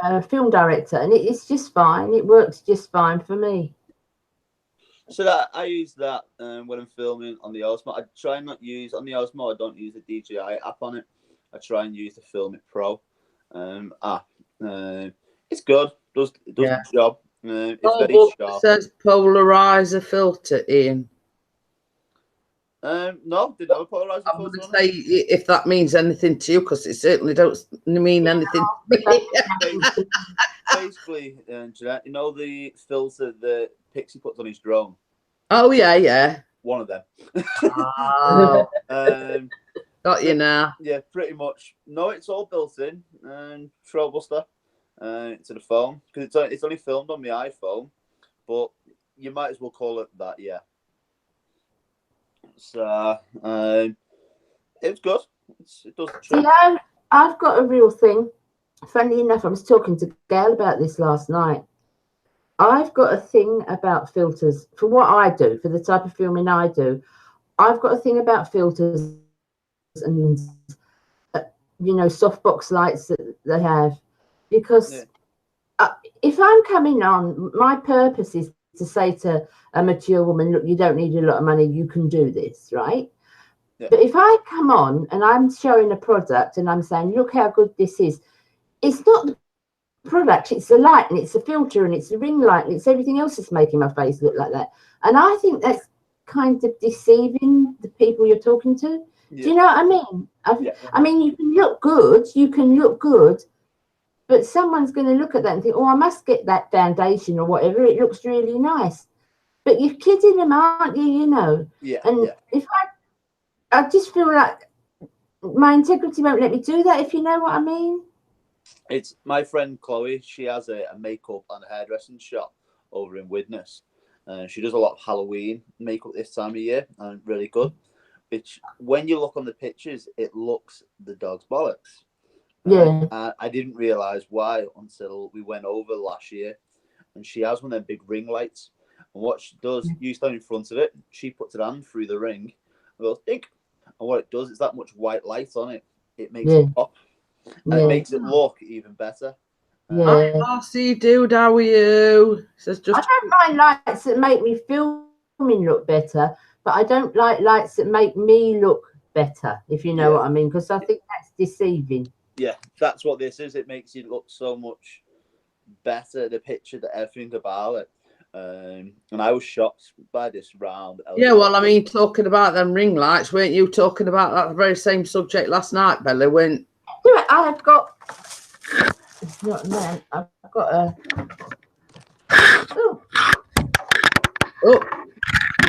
Speaker 2: Director, and it's just fine. It works just fine for me.
Speaker 3: So that I use that when I'm filming on the Osmo. I try and not use on the Osmo. I don't use the DJI app on it. I try and use the Filmic Pro app. It's good. It does the job. It's very sharp.
Speaker 1: It says polarizer filter, Ian.
Speaker 3: No, didn't have a polarizer filter.
Speaker 1: I wouldn't say if that means anything to you, because it certainly don't mean anything to me.
Speaker 3: Basically, Jeanette, you know the filter that Pixie puts on his drone?
Speaker 1: Oh, yeah.
Speaker 3: One of them.
Speaker 1: Got you now.
Speaker 3: Yeah, pretty much. No, it's all built in and Trollbuster into the phone because it's only filmed on my iPhone, but you might as well call it that. Yeah. So it's good. It does the
Speaker 2: See,
Speaker 3: trick.
Speaker 2: I've got a real thing. Funny enough, I was talking to Gail about this last night. I've got a thing about filters for what I do, for the type of filming I do. I've got a thing about filters and softbox lights that they have, because if I'm coming on, my purpose is to say to a mature woman, look, you don't need a lot of money, you can do this, right?
Speaker 3: Yeah.
Speaker 2: But if I come on and I'm showing a product and I'm saying, look how good this is, it's not the product, it's the light and it's the filter and it's the ring light and it's everything else that's making my face look like that. And I think that's kind of deceiving the people you're talking to.
Speaker 3: Yeah.
Speaker 2: Do you know what I mean?
Speaker 3: Yeah.
Speaker 2: I mean, you can look good, but someone's going to look at that and think, oh, I must get that foundation or whatever. It looks really nice. But you're kidding them, aren't you?
Speaker 3: Yeah.
Speaker 2: And if I just feel like my integrity won't let me do that, if you know what I mean.
Speaker 3: It's my friend Chloe. She has a makeup and hairdressing shop over in Widnes. She does a lot of Halloween makeup this time of year, and really good. Which, when you look on the pictures, it looks the dog's bollocks.
Speaker 2: Yeah.
Speaker 3: I didn't realise why until we went over last year. And she has one of them big ring lights. And what she does, you stand in front of it, she puts her hand through the ring, and goes, dink. And what it does is that much white light on it, it makes it pop. And it makes it look even better.
Speaker 2: Yeah.
Speaker 1: Marcy, dude, how are you? Says just.
Speaker 2: I don't mind lights that make me filming look better, but I don't like lights that make me look better, if you know what I mean, because I think that's deceiving.
Speaker 3: Yeah, that's what this is. It makes you look so much better, the picture, the everything about it. And I was shocked by this round.
Speaker 1: Yeah, well, I mean, talking about them ring lights, weren't you talking about that very same subject last night, Bella? When
Speaker 2: I've got, it's not man, I've got a.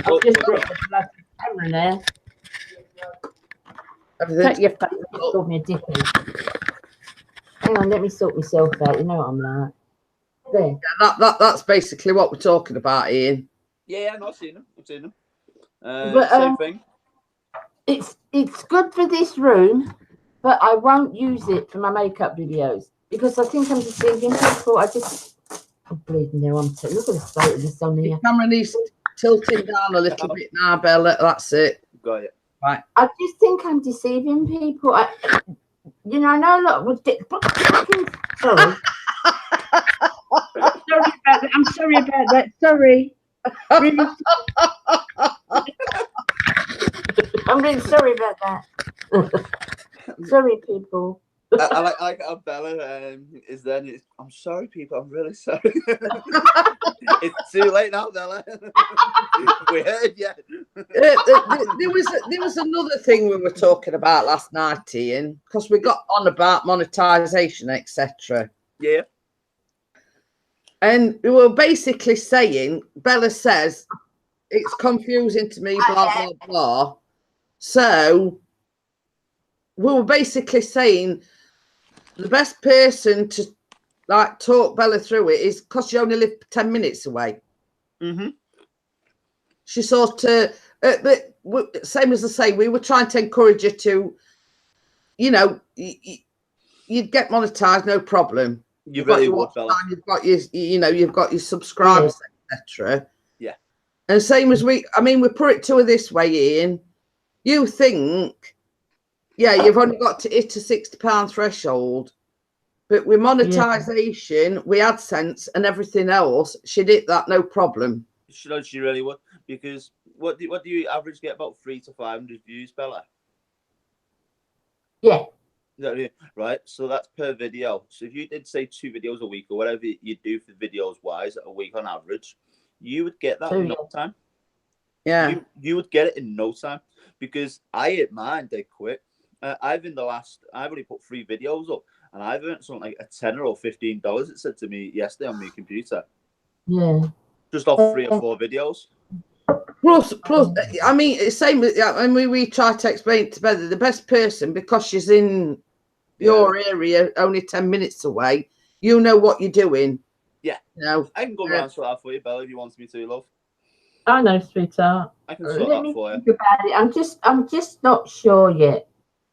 Speaker 2: I've just dropped the bloody camera there. Take your face, you called me a dickhead. Hang on, let me sort myself out. You know what I'm like. There.
Speaker 1: Yeah, that's basically what we're talking about, Ian.
Speaker 3: Yeah, I've seen them.
Speaker 2: But,
Speaker 3: Same thing.
Speaker 2: It's good for this room, but I won't use it for my makeup videos because I think I'm deceiving people. I'm bleeding now. Look at the state of this on here.
Speaker 1: The camera needs tilting down a little bit now, Bella. That's it.
Speaker 3: Got it.
Speaker 1: Right.
Speaker 2: I just think I'm deceiving people. I know a lot would sorry. I'm sorry about that. Sorry. Really I'm really sorry about that. Sorry, people.
Speaker 3: I like how Bella is then. I'm sorry, people. I'm really sorry. It's too late now, Bella. We heard you.
Speaker 1: There was another thing we were talking about last night, Ian, because we got on about monetization, etc.
Speaker 3: Yeah.
Speaker 1: And we were basically saying, Bella says, it's confusing to me, blah, blah, blah. So we were basically saying the best person to like talk Bella through it is because you only live 10 minutes away.
Speaker 3: Mm-hmm.
Speaker 1: She sort of, same as I say, we were trying to encourage her to, you'd get monetized, no problem.
Speaker 3: You've really would, Bella.
Speaker 1: You've got your, you've got your subscribers, etc.
Speaker 3: Yeah.
Speaker 1: And same as we put it to her this way, Ian. You think, you've only got to hit a £60 threshold, but with monetization, with AdSense and everything else, she'd hit that no problem.
Speaker 3: She really would, because what do you average get about 300 to 500 views, Bella?
Speaker 2: Yeah.
Speaker 3: Right, so that's per video. So if you did say 2 videos a week or whatever you do for videos wise a week on average, you would get that in no time.
Speaker 1: Yeah,
Speaker 3: you would get it in no time, because I hit mine dead quick. I've only put 3 videos up, and I've earned something like a $10 or $15. It said to me yesterday on my computer.
Speaker 2: Yeah.
Speaker 3: Just off 3 or 4 videos.
Speaker 1: Plus, I mean, it's same. I mean, we try to explain to Better the best person because she's in your area, only 10 minutes away. You know what you're doing.
Speaker 3: Yeah.
Speaker 1: No,
Speaker 3: I can go round and sort that for you, Bella, if you want me to, love.
Speaker 2: I know, sweetheart.
Speaker 3: I can sort
Speaker 2: Let
Speaker 3: that
Speaker 2: me
Speaker 3: for you.
Speaker 2: think about it. I'm just not sure yet.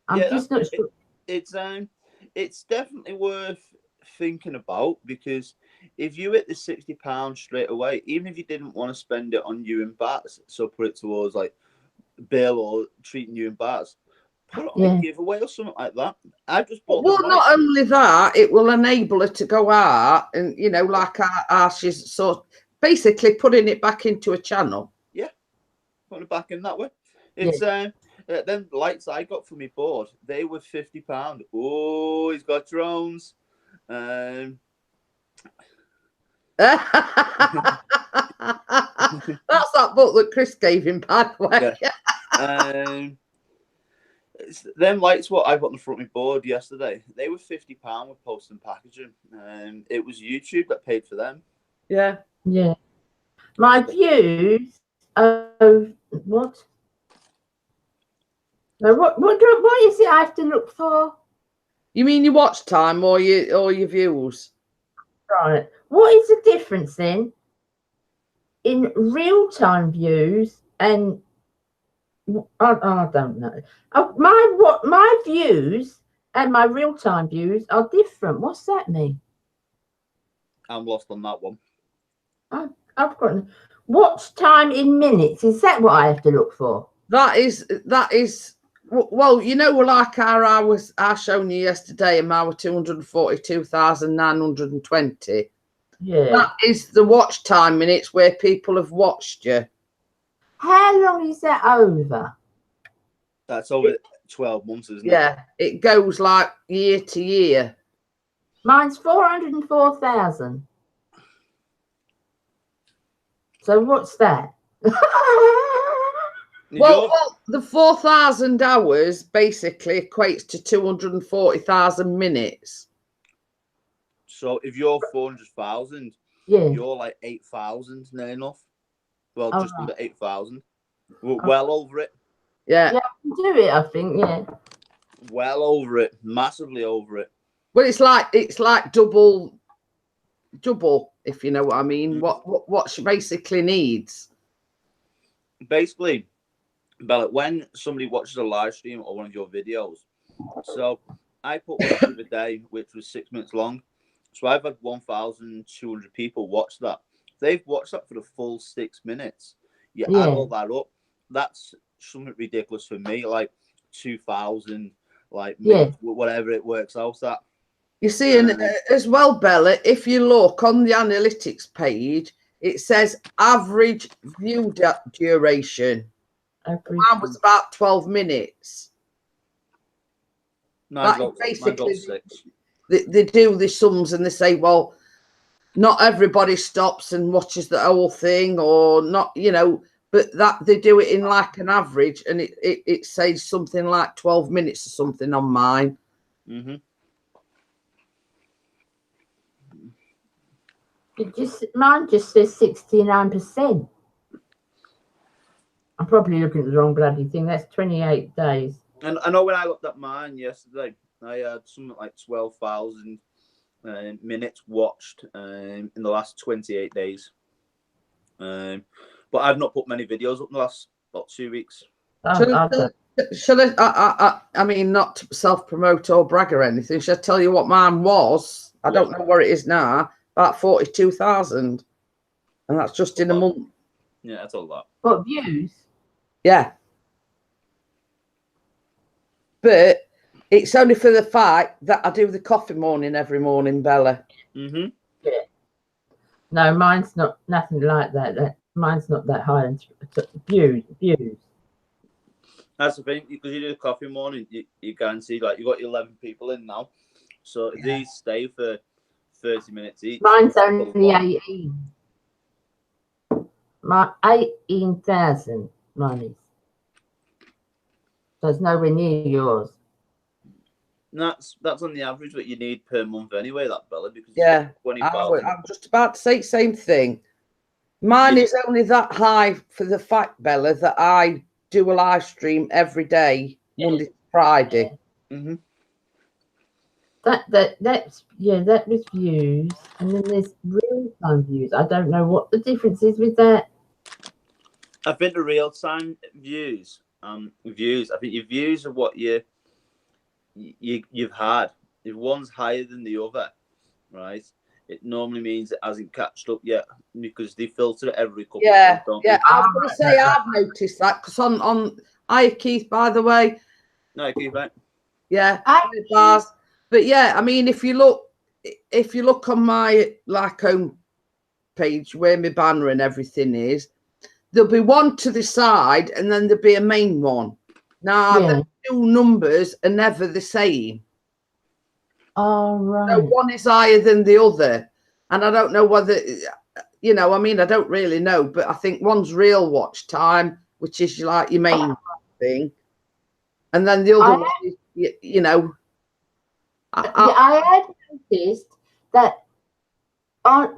Speaker 2: I'm
Speaker 3: Yeah,
Speaker 2: just not sure.
Speaker 3: It's definitely worth thinking about, because if you hit the £60 straight away, even if you didn't want to spend it on you and Bats, so put it towards like Bill or treating you and Bats, put it on a giveaway or something like that. I just bought
Speaker 1: well, not only that, it will enable her to go out and, you know, like she's sort basically putting it back into a channel.
Speaker 3: Yeah, putting it back in that way. It's them lights I got for my board, they were £50. Oh, he's got drones. That's
Speaker 1: that book that Chris gave him, by the way.
Speaker 3: Yeah. Them lights what I put on the front of my board yesterday, they were £50 with post and packaging. It was YouTube that paid for them.
Speaker 1: Yeah.
Speaker 2: Yeah. My views of what? No, what is it I have to look for?
Speaker 1: You mean your watch time or your views?
Speaker 2: Right. What is the difference then in real time views and I don't know. My views and my real time views are different. What's that mean?
Speaker 3: I'm lost on that one.
Speaker 2: I've got watch time in minutes. Is that what I have to look for?
Speaker 1: That is. Well, you know, like I shown you yesterday, a hour 242,920.
Speaker 2: Yeah.
Speaker 1: That is the watch time minutes where people have watched you.
Speaker 2: How long is that over?
Speaker 3: That's over 12 months, isn't it?
Speaker 1: Yeah, it goes like year to year.
Speaker 2: Mine's 404,000. So what's that?
Speaker 1: Well, the 4,000 hours basically equates to 240,000 minutes.
Speaker 3: So if you're 400,000, you're like 8,000 near enough. Well, just under 8,000. We're well over it.
Speaker 1: Yeah.
Speaker 2: Yeah, I can do it, I think, yeah.
Speaker 3: Well over it. Massively over it.
Speaker 1: Well, it's like double, if you know what I mean. What she basically needs.
Speaker 3: Basically, Bella, when somebody watches a live stream or one of your videos, so I put one the other day, which was 6 minutes long. So I've had 1,200 people watch that. They've watched that for the full 6 minutes. You add all that up, that's something ridiculous for me, like 2,000, like whatever it works out at.
Speaker 1: You see, and as well, Bella, if you look on the analytics page, it says average view duration. Mine was about 12 minutes.
Speaker 3: Mine got 6.
Speaker 1: They do the sums and they say, well, not everybody stops and watches the whole thing, or not, you know, but that they do it in like an average, and it says something like 12 minutes or something on mine.
Speaker 3: Mm-hmm.
Speaker 2: Mine just says 69%. I'm probably looking at the wrong bloody thing. That's 28 days.
Speaker 3: And I know when I looked at mine yesterday, I had something like 12,000 minutes watched in the last 28 days. But I've not put many videos up in the last, 2 weeks.
Speaker 1: Shall I mean, not to self-promote or brag or anything, shall I tell you what mine was? I don't know where it is now. About 42,000. And that's just in a month.
Speaker 3: Yeah, that's a lot.
Speaker 2: What, views?
Speaker 1: Yeah. But it's only for the fact that I do the coffee morning every morning, Bella.
Speaker 3: Mm-hmm.
Speaker 2: Yeah. No, mine's not nothing like that. Mine's not that high. Views.
Speaker 3: That's the thing, because you do the coffee morning, you guarantee, like, you got 11 people in now. So if these stay for 30 minutes each.
Speaker 2: Mine's only 18. My 18,000 mine is. So it's nowhere near yours.
Speaker 3: That's on the average what you need per month anyway, that, Bella, because
Speaker 1: yeah,
Speaker 3: 20,000.
Speaker 1: I'm just about to say the same thing. Mine
Speaker 3: Yeah.
Speaker 1: is only that high for the fact, Bella, that I do a live stream every day, Monday to Friday.
Speaker 3: Mm-hmm.
Speaker 2: That's that was views, and then there's real time views. I don't know what the difference is with that.
Speaker 3: I think the real time views. I think your views are what you've had. If one's higher than the other, right? It normally means it hasn't catched up yet because they filter it every couple of days, don't
Speaker 1: Yeah.
Speaker 3: they?
Speaker 1: I was going to say I've noticed that because on hi Keith, by the way.
Speaker 3: No, keep it.
Speaker 1: Yeah,
Speaker 2: Hi,
Speaker 1: bars. But yeah, I mean, if you look on my home page where my banner and everything is, there'll be one to the side and then there'll be a main one. Now the two numbers are never the same.
Speaker 2: All right.
Speaker 1: So one is higher than the other, and I don't know whether I mean, I don't really know, but I think one's real watch time, which is like your main thing, and then the other one is,
Speaker 2: I had noticed that on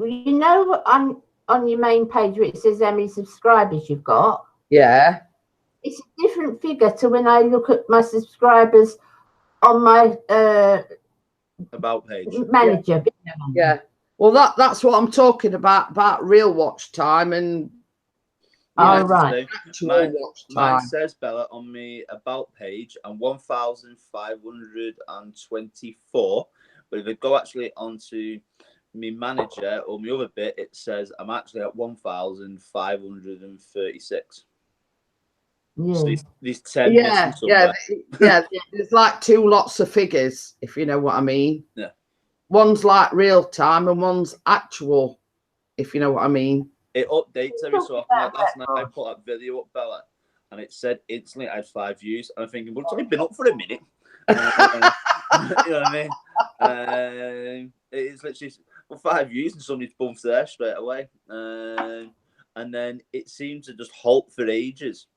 Speaker 2: your main page where it says how many subscribers you've got.
Speaker 1: Yeah.
Speaker 2: It's a different figure to when I look at my subscribers on my
Speaker 3: About page
Speaker 2: manager.
Speaker 1: Yeah. Well, that's what I'm talking about real watch time and
Speaker 2: right.
Speaker 3: Mine says, Bella, on me about page and 1,524. But if I go actually onto me manager or my other bit, it says I'm actually at 1,536.
Speaker 2: Yeah.
Speaker 3: So these 10 missing somewhere.
Speaker 1: There's like two lots of figures, if you know what I mean.
Speaker 3: Yeah.
Speaker 1: One's like real time and one's actual, if you know what I mean.
Speaker 3: It updates every so often. Like last night, I put that video up, Bella, and it said instantly I had 5 views. And I'm thinking, well, it's only been up for a minute. You know what I mean? It's literally 5 views and somebody's bumped there straight away. And then it seemed to just halt for ages.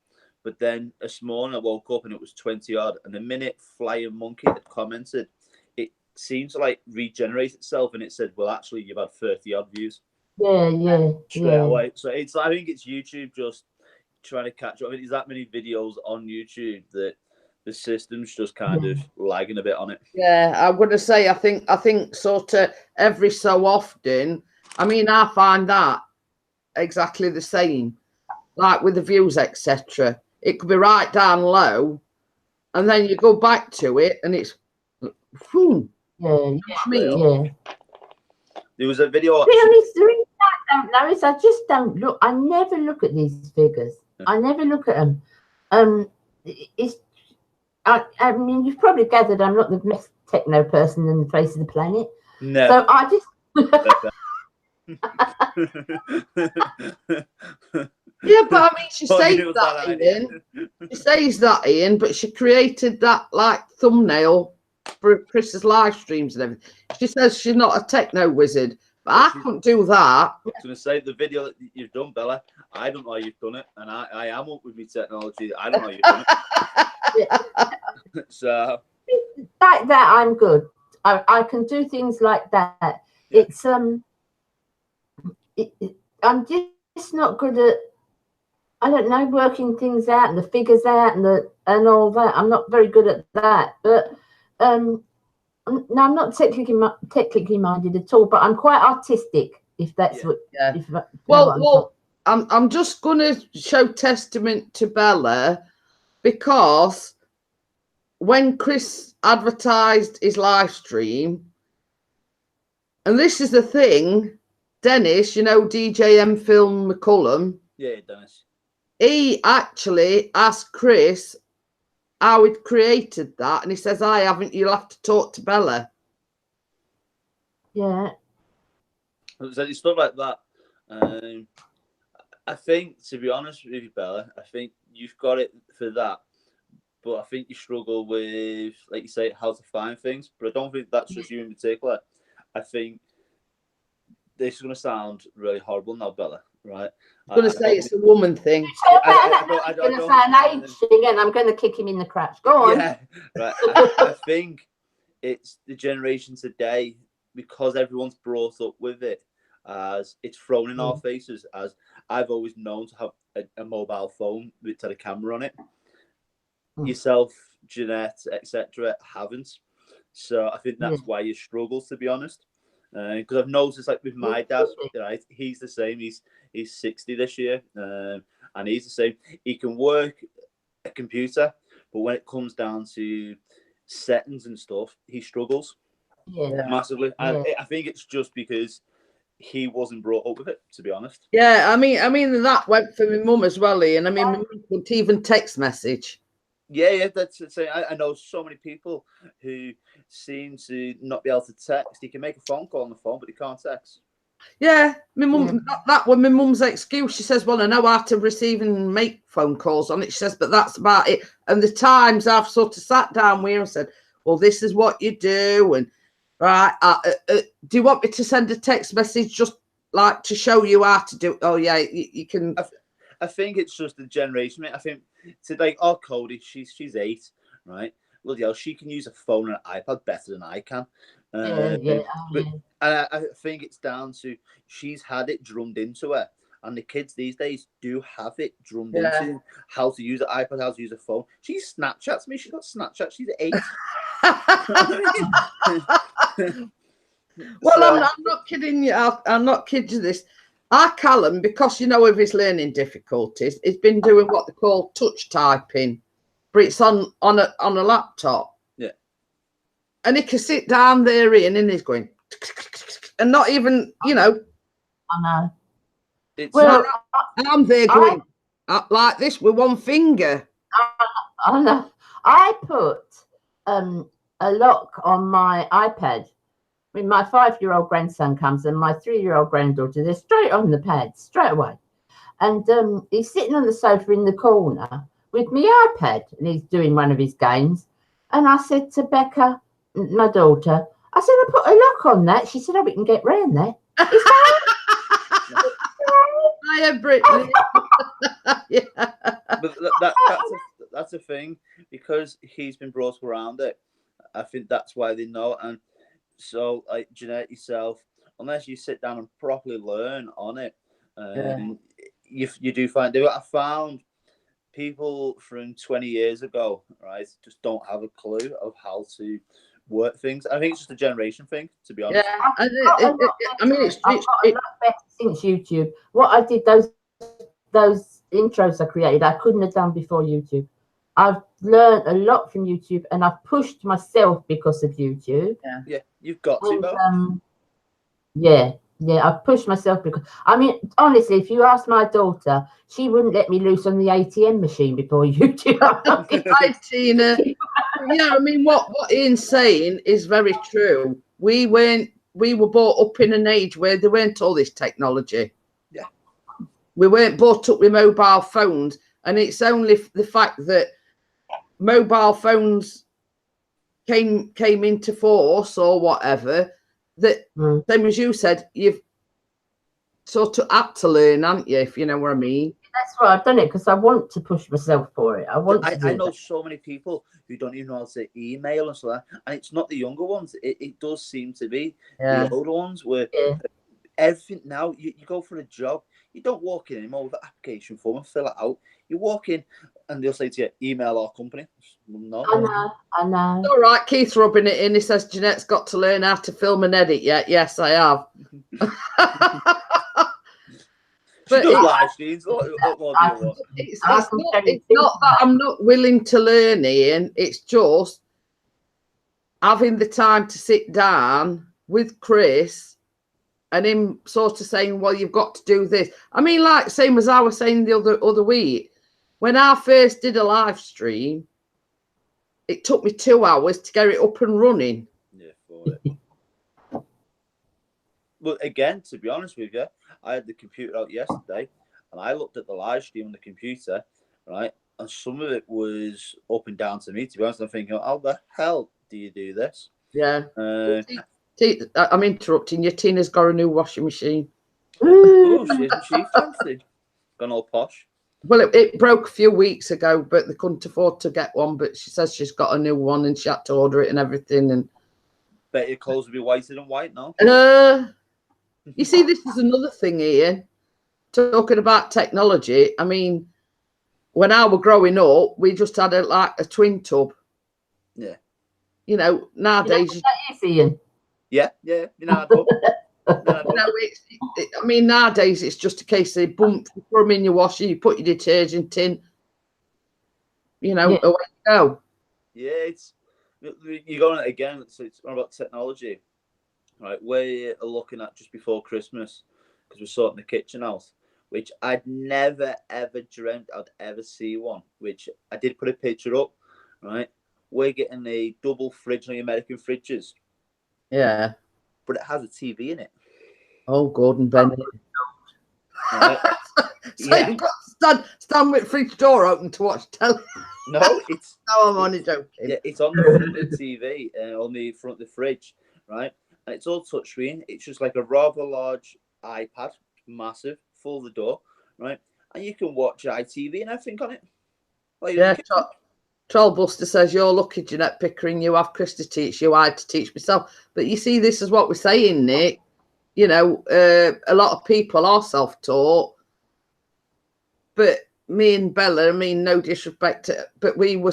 Speaker 3: But then this morning I woke up and it was 20 odd. And the minute Flying Monkey had commented, it seemed to regenerate itself. And it said, well, actually, you've had 30 odd views.
Speaker 2: Yeah.
Speaker 3: Straight away. So I think it's YouTube just trying to catch up. I mean, there's that many videos on YouTube that the system's just kind of lagging a bit on it.
Speaker 1: Yeah, I'm going to say I think sort of every so often. I mean, I find that exactly the same, like with the views, etc. It could be right down low, and then you go back to it, and it's boom.
Speaker 2: Yeah.
Speaker 3: There was a video.
Speaker 2: To be honest, the reason I don't know is I just don't look. I never look at these figures. I never look at them. I mean, you've probably gathered I'm not the best techno person in the face of the planet.
Speaker 3: No.
Speaker 2: So I just.
Speaker 1: Yeah, but I mean, she says that, Ian. She says that, Ian, but she created that thumbnail for Chris's live streams and everything. She says she's not a techno wizard, but I couldn't do that.
Speaker 3: I was going to say the video that you've done, Bella. I don't know how you've done it, and I am up with me technology. I don't know how you've done it. So
Speaker 2: like that, I'm good. I can do things like that. It's I'm just not good at. I don't know, working things out and the figures out and all that. I'm not very good at that. But no, I'm not technically minded at all. But I'm quite artistic, if that's what.
Speaker 1: Yeah.
Speaker 2: Well,
Speaker 1: I'm just going to show testament to Bella because when Chris advertised his live stream, and this is the thing, Dennis, DJ M Film McCullum.
Speaker 3: Yeah, Dennis.
Speaker 1: He actually asked Chris how he'd created that, and he says, I haven't, you'll have to talk to Bella.
Speaker 2: Yeah.
Speaker 3: So it's stuff like that. I think, to be honest with you, Bella, I think you've got it for that. But I think you struggle with, like you say, how to find things. But I don't think that's just you in particular. I think this is going to sound really horrible now, Bella, right?
Speaker 1: I'm going to say it's a woman thing.
Speaker 2: I'm going to say an age thing, and I'm going to kick him in the crotch. Go on.
Speaker 3: Yeah, right. I think it's the generation today, because everyone's brought up with it. as it's thrown in our faces. As I've always known to have a mobile phone with a camera on it. Yourself, Jeanette, etc., haven't. So I think that's why you struggle, to be honest. Because I've noticed, like with my dad, right, he's the same. He's 60 this year, and he's the same. He can work a computer, but when it comes down to settings and stuff, he struggles massively. And I think it's just because he wasn't brought up with it, to be honest.
Speaker 1: Yeah, I mean that went for my mum as well, Ian. I mean, my mum couldn't even text message.
Speaker 3: Yeah, that's it. I know so many people who seem to not be able to text. You can make a phone call on the phone, but you can't text.
Speaker 1: Yeah, my mum. That was my mum's excuse. She says, "Well, I know how to receive and make phone calls on it." She says, "But that's about it." And the times I've sort of sat down with her and said, "Well, this is what you do," and right, do you want me to send a text message just like to show you how to do it? Oh yeah, you can.
Speaker 3: I think it's just the generation, mate. I think to like our Cody, she's 8, right? Bloody hell, she can use a phone and an iPad better than I can. But I think it's down to she's had it drummed into her, and the kids these days do have it drummed into how to use an iPad, how to use a phone. She Snapchats me. She's got Snapchat. She's 8.
Speaker 1: Well, so, I'm not kidding you. I'm not kidding you this. Our Callum, because you know of his learning difficulties, he's been doing what they call touch typing, but it's on a laptop.
Speaker 3: Yeah.
Speaker 1: And he can sit down there, Ian, and he's going, and not even, you know.
Speaker 2: I know.
Speaker 3: It's
Speaker 1: well, I'm there going like this with one finger.
Speaker 2: I know. I put a lock on my iPad. When my 5-year-old grandson comes and my 3-year-old granddaughter, they're straight on the pad, straight away. And he's sitting on the sofa in the corner with my iPad, and he's doing one of his games. And I said to Becca, my daughter, I said, I put a lock on that. She said, oh, we can get round there.
Speaker 1: Hiya, Brittany.
Speaker 3: Yeah. But that's a thing, because he's been brought up around it. I think that's why they know. And so, like Jeanette, yourself, unless you sit down and properly learn on it, you do find it. I found people from 20 years ago, right, just don't have a clue of how to work things. I think it's just a generation thing, to be honest.
Speaker 2: Yeah, I mean, it's got a lot better since YouTube. What I did, those intros I created, I couldn't have done before YouTube. I've learned a lot from YouTube, and I've pushed myself because of YouTube.
Speaker 3: Yeah, you've got to.
Speaker 2: I've pushed myself because, I mean, honestly, if you ask my daughter, she wouldn't let me loose on the ATM machine before YouTube.
Speaker 1: Hi, Tina. Yeah, I mean, what Ian's saying is very true. We were brought up in an age where there weren't all this technology.
Speaker 3: Yeah.
Speaker 1: We weren't brought up with mobile phones, and it's only the fact that mobile phones came into force or whatever that same as you said, you've sort of had to learn, haven't you, if you know what I mean?
Speaker 2: That's why I've done it, because I want to push myself for it. I
Speaker 3: know so many people who don't even know how to email and stuff, and it's not the younger ones. It does seem to be the older ones where everything now, you go for a job, you don't walk in anymore with an application form and fill it out. You walk in and they'll say to you, email our company. No.
Speaker 2: I know.
Speaker 1: All right, Keith's rubbing it in. He says, Jeanette's got to learn how to film and edit yet. Yes, I have.
Speaker 3: She does live streams.
Speaker 1: It's not that I'm not willing to learn, Ian. It's just having the time to sit down with Chris and him sort of saying, well, you've got to do this. I mean, like, same as I was saying the other week, when I first did a live stream, it took me 2 hours to get it up and running.
Speaker 3: Yeah, for it. Well, again, to be honest with you, I had the computer out yesterday, and I looked at the live stream on the computer, right? And some of it was up and down to me, to be honest. I'm thinking, how the hell do you do this?
Speaker 1: Yeah. I'm interrupting you. Tina's got a new washing machine.
Speaker 3: Oh, she fancy. Gone all posh.
Speaker 1: Well, it broke a few weeks ago, but they couldn't afford to get one. But she says she's got a new one, and she had to order it and everything. And
Speaker 3: bet your clothes will be whiter than white now.
Speaker 1: You see, this is another thing, Ian. Talking about technology. I mean, when I were growing up, we just had a twin tub.
Speaker 3: Yeah.
Speaker 1: You know, nowadays.
Speaker 2: You know what that is, Ian?
Speaker 3: Yeah. You know,
Speaker 1: I mean, nowadays it's just a case of bump, you put them in your washer, you put your detergent in, you know, away you go.
Speaker 3: Yeah, you're going again. So it's all about technology, right? We're looking at just before Christmas because we're sorting the kitchen out, which I'd never ever dreamt I'd ever see one. Which I did put a picture up, right? We're getting a double fridge, like American fridges.
Speaker 1: Yeah.
Speaker 3: But it has a TV in it.
Speaker 1: Oh, Gordon Bennett.
Speaker 3: Right?
Speaker 1: So you've got to stand with fridge door open to watch telly.
Speaker 3: No, it's
Speaker 1: no, I'm only joking.
Speaker 3: Yeah, it's on the front of the TV, on the front of the fridge, right? And it's all touchscreen. It's just like a rather large iPad, massive, full of the door, right? And you can watch ITV and everything on it. Like,
Speaker 1: yeah, Trollbuster says, you're lucky, Jeanette Pickering, you have Chris to teach you, I had to teach myself. But you see, this is what we're saying, Nick. You know, a lot of people are self-taught. But me and Bella, I mean, no disrespect, but we were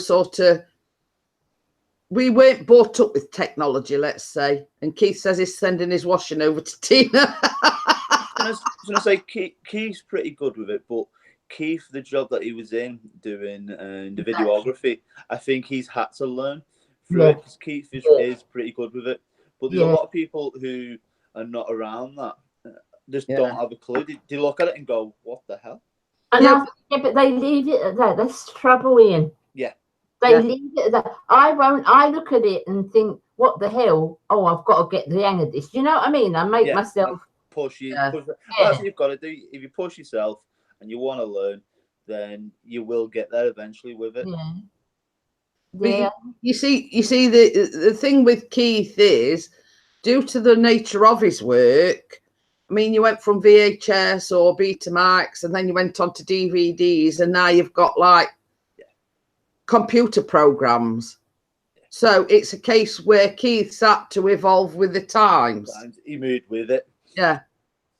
Speaker 1: we weren't brought up with technology, let's say. And Keith says he's sending his washing over to Tina.
Speaker 3: I was going to say, Keith's pretty good with it, but Keith, the job that he was in doing the videography, I think he's had to learn through it because Keith is pretty good with it. But there's a lot of people who are not around that, just don't have a clue. They look at it and go, what the hell?
Speaker 2: And but they leave it at that. That's trouble, Ian.
Speaker 3: Yeah.
Speaker 2: They leave it at that. I look at it and think, what the hell? Oh, I've got to get the hang of this. You know what I mean? I make myself
Speaker 3: push you. That's what you've got to do. If you push yourself and you want to learn, then you will get there eventually with it.
Speaker 2: Yeah.
Speaker 1: You see, the thing with Keith is, due to the nature of his work, I mean, you went from VHS or Betamax, and then you went on to DVDs, and now you've got like computer programs. So it's a case where Keith's had to evolve with the times.
Speaker 3: He moved with it.
Speaker 1: Yeah.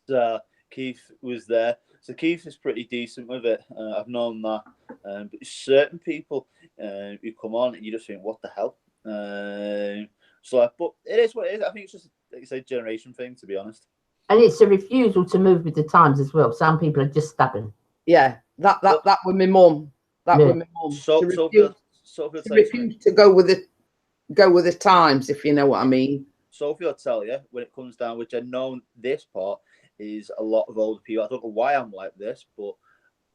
Speaker 3: So Keith was there. So Keith is pretty decent with it. I've known that. But certain people who come on and you just think, what the hell? But it is what it is. I think it's just, like you say, generation thing, to be honest.
Speaker 2: And it's a refusal to move with the times as well. Some people are just stubborn.
Speaker 1: Yeah, that with my mum. That with my mum.
Speaker 3: So
Speaker 1: refuse to go with the times, if you know what I mean.
Speaker 3: Sophie will tell you when it comes down, which I know this part is a lot of older people. I don't know why I'm like this, but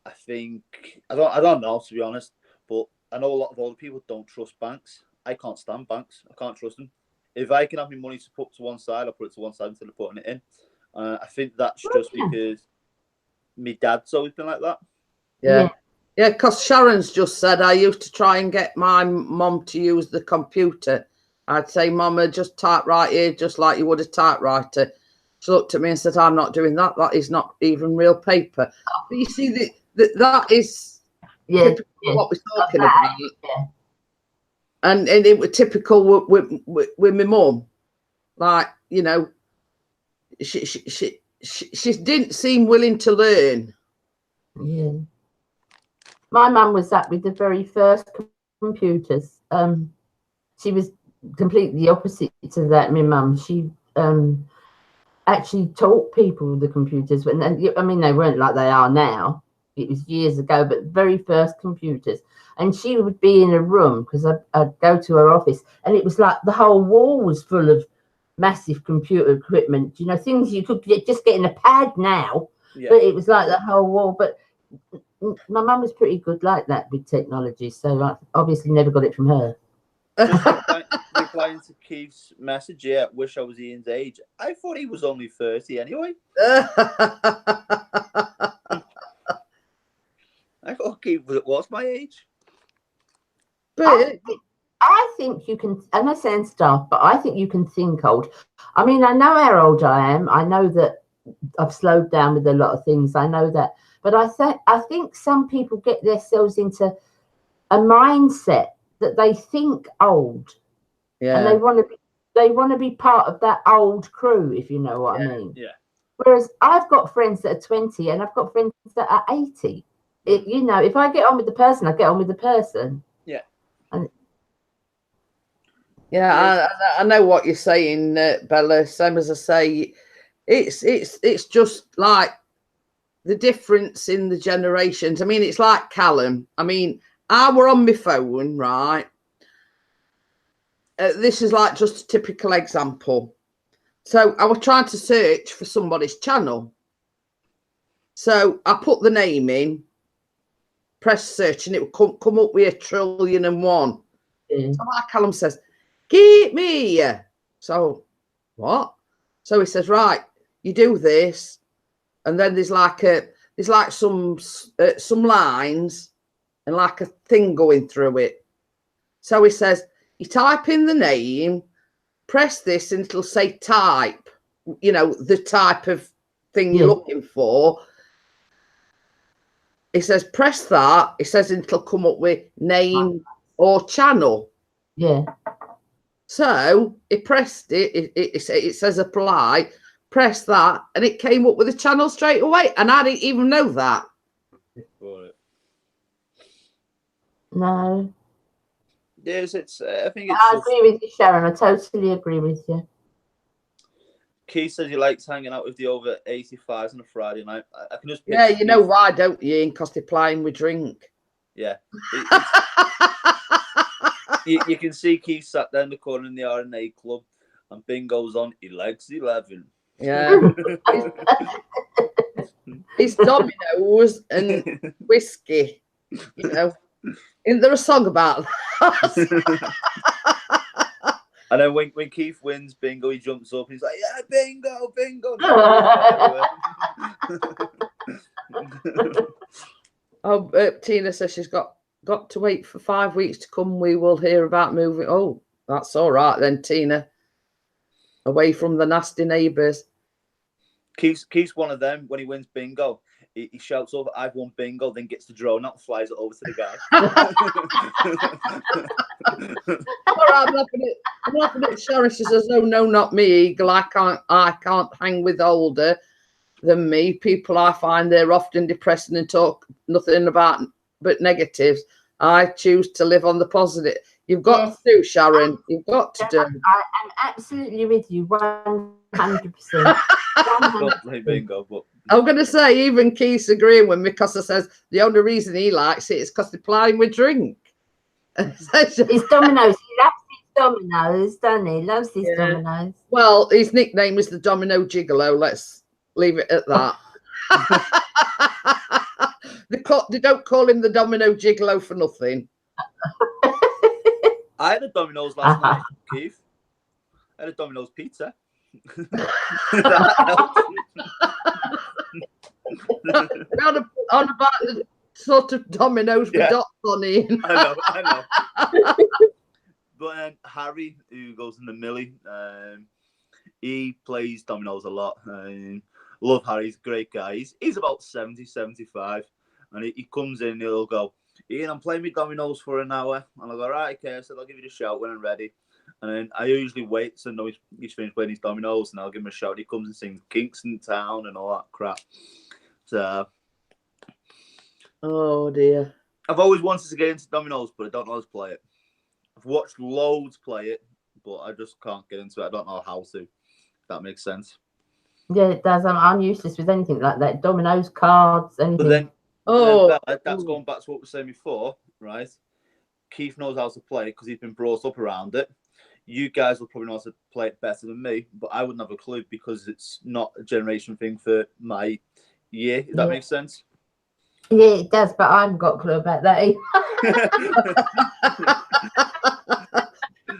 Speaker 3: I think I don't know, to be honest. But I know a lot of older people don't trust banks. I can't stand banks. I can't trust them. If I can have my money to put to one side, I'll put it to one side instead of putting it in. I think that's just because my dad's always been like that.
Speaker 1: Yeah, because Sharon's just said, I used to try and get my mum to use the computer. I'd say, Mama, just type right here, just like you would a typewriter. She looked at me and said, I'm not doing that. That is not even real paper. But you see, that is typical what we're talking about.
Speaker 2: Yeah.
Speaker 1: And it was typical with my mum. Like, you know, she didn't seem willing to learn.
Speaker 2: Yeah. My mum was that with the very first computers. She was completely opposite to that. My mum, she actually taught people the computers. I mean, they weren't like they are now. It was years ago, but very first computers. And she would be in a room because I'd go to her office, and it was like the whole wall was full of massive computer equipment. You know, things you could just get in a pad now, but it was like the whole wall. But my mum was pretty good like that with technology, so I obviously never got it from her.
Speaker 3: Replying to Keith's message, wish I was Ian's age. I thought he was only 30 anyway. I thought Keith was my age.
Speaker 1: But
Speaker 2: I think you can, and I sound stuff, but I think you can think old. I mean, I know how old I am. I know that I've slowed down with a lot of things. I know that. But I think some people get themselves into a mindset that they think old. Yeah. And they want to be part of that old crew, if you know what I mean.
Speaker 3: Yeah.
Speaker 2: Whereas I've got friends that are 20 and I've got friends that are 80. You know, if I get on with the person, I get on with the person.
Speaker 3: Yeah.
Speaker 2: And
Speaker 1: Yeah, I know what you're saying, Bella. Same as I say, it's just like the difference in the generations. I mean, it's like Callum. I mean, I were on my phone, right? This is like just a typical example. So I was trying to search for somebody's channel. So I put the name in, press search, and it would come up with 1,000,000,001.
Speaker 2: yeah.
Speaker 1: So like Callum says, keep me. So what? So he says, right, you do this, and then there's like some lines and like a thing going through it. So he says, you type in the name, press this, and it'll say type, you know, the type of thing you're looking for. It says press that. It says it'll come up with name or channel.
Speaker 2: Yeah.
Speaker 1: So he pressed it. It says apply. Press that, and it came up with a channel straight away. And I didn't even know that.
Speaker 2: No.
Speaker 3: Yes, it's. I think it's.
Speaker 2: I agree with you, Sharon. I totally agree with you.
Speaker 3: Keith says he likes hanging out with the over 85s on a Friday night. I can just.
Speaker 1: Yeah, you know why, don't you? Because they're playing with drink.
Speaker 3: Yeah. You can see Keith sat there in the corner in the R&A club, and Bingo's on. He likes 11.
Speaker 1: Yeah. It's Dominoes and whiskey. You know, isn't there a song about that?
Speaker 3: And then when Keith wins bingo, he jumps up. He's like, "Yeah, bingo, bingo!"
Speaker 1: Tina says she's got to wait for 5 weeks to come. We will hear about moving. Oh, that's all right then, Tina. Away from the nasty neighbours.
Speaker 3: Keith's one of them. When he wins bingo, he shouts over, "I've won bingo," then gets the drone out and flies it over to the guy.
Speaker 1: All right, I'm laughing at Sharon. She says, "Oh no, not me, Eagle. I can't hang with older than me. People I find they're often depressing and talk nothing about but negatives. I choose to live on the positive." You've got to do, Sharon. You've got to do.
Speaker 2: I am absolutely with you, 100%.
Speaker 3: Don't play bingo, but
Speaker 1: I'm going to say even Keith's agreeing with me because I says the only reason he likes it is because they're playing with drink.
Speaker 2: It's Dominoes. He loves his Dominoes, doesn't he? Loves his Dominoes.
Speaker 1: Well, his nickname is the Domino Gigolo. Let's leave it at that. They don't call him the Domino Gigolo for nothing.
Speaker 3: I had a Domino's last night, Keith. I had a Domino's pizza.
Speaker 1: on about the sort of Dominoes with dots on it.
Speaker 3: I know. But Harry, who goes in the Millie, he plays Dominoes a lot. Love Harry, he's a great guy. He's about 70, 75. And he comes in, he'll go, "Ian, I'm playing with Dominoes for an hour." And I'll go, "Right, okay." I said, "I'll give you the shout when I'm ready." And then I usually wait to know he's finished playing his Dominoes, and I'll give him a shout. He comes and sings Kingston Town and all that crap. So,
Speaker 1: oh dear.
Speaker 3: I've always wanted to get into Dominoes, but I don't know how to play it. I've watched loads play it, but I just can't get into it. I don't know how to. If that makes sense.
Speaker 2: Yeah, it does. I'm useless with anything like that. Dominoes, cards, anything.
Speaker 3: But then,
Speaker 1: Oh,
Speaker 3: that's going back to what we were saying before, right? Keith knows how to play it because he's been brought up around it. You guys will probably know how to play it better than me, but I wouldn't have a clue because it's not a generation thing for my year. If that makes sense?
Speaker 2: Yeah, it does, but I haven't got a clue about that either.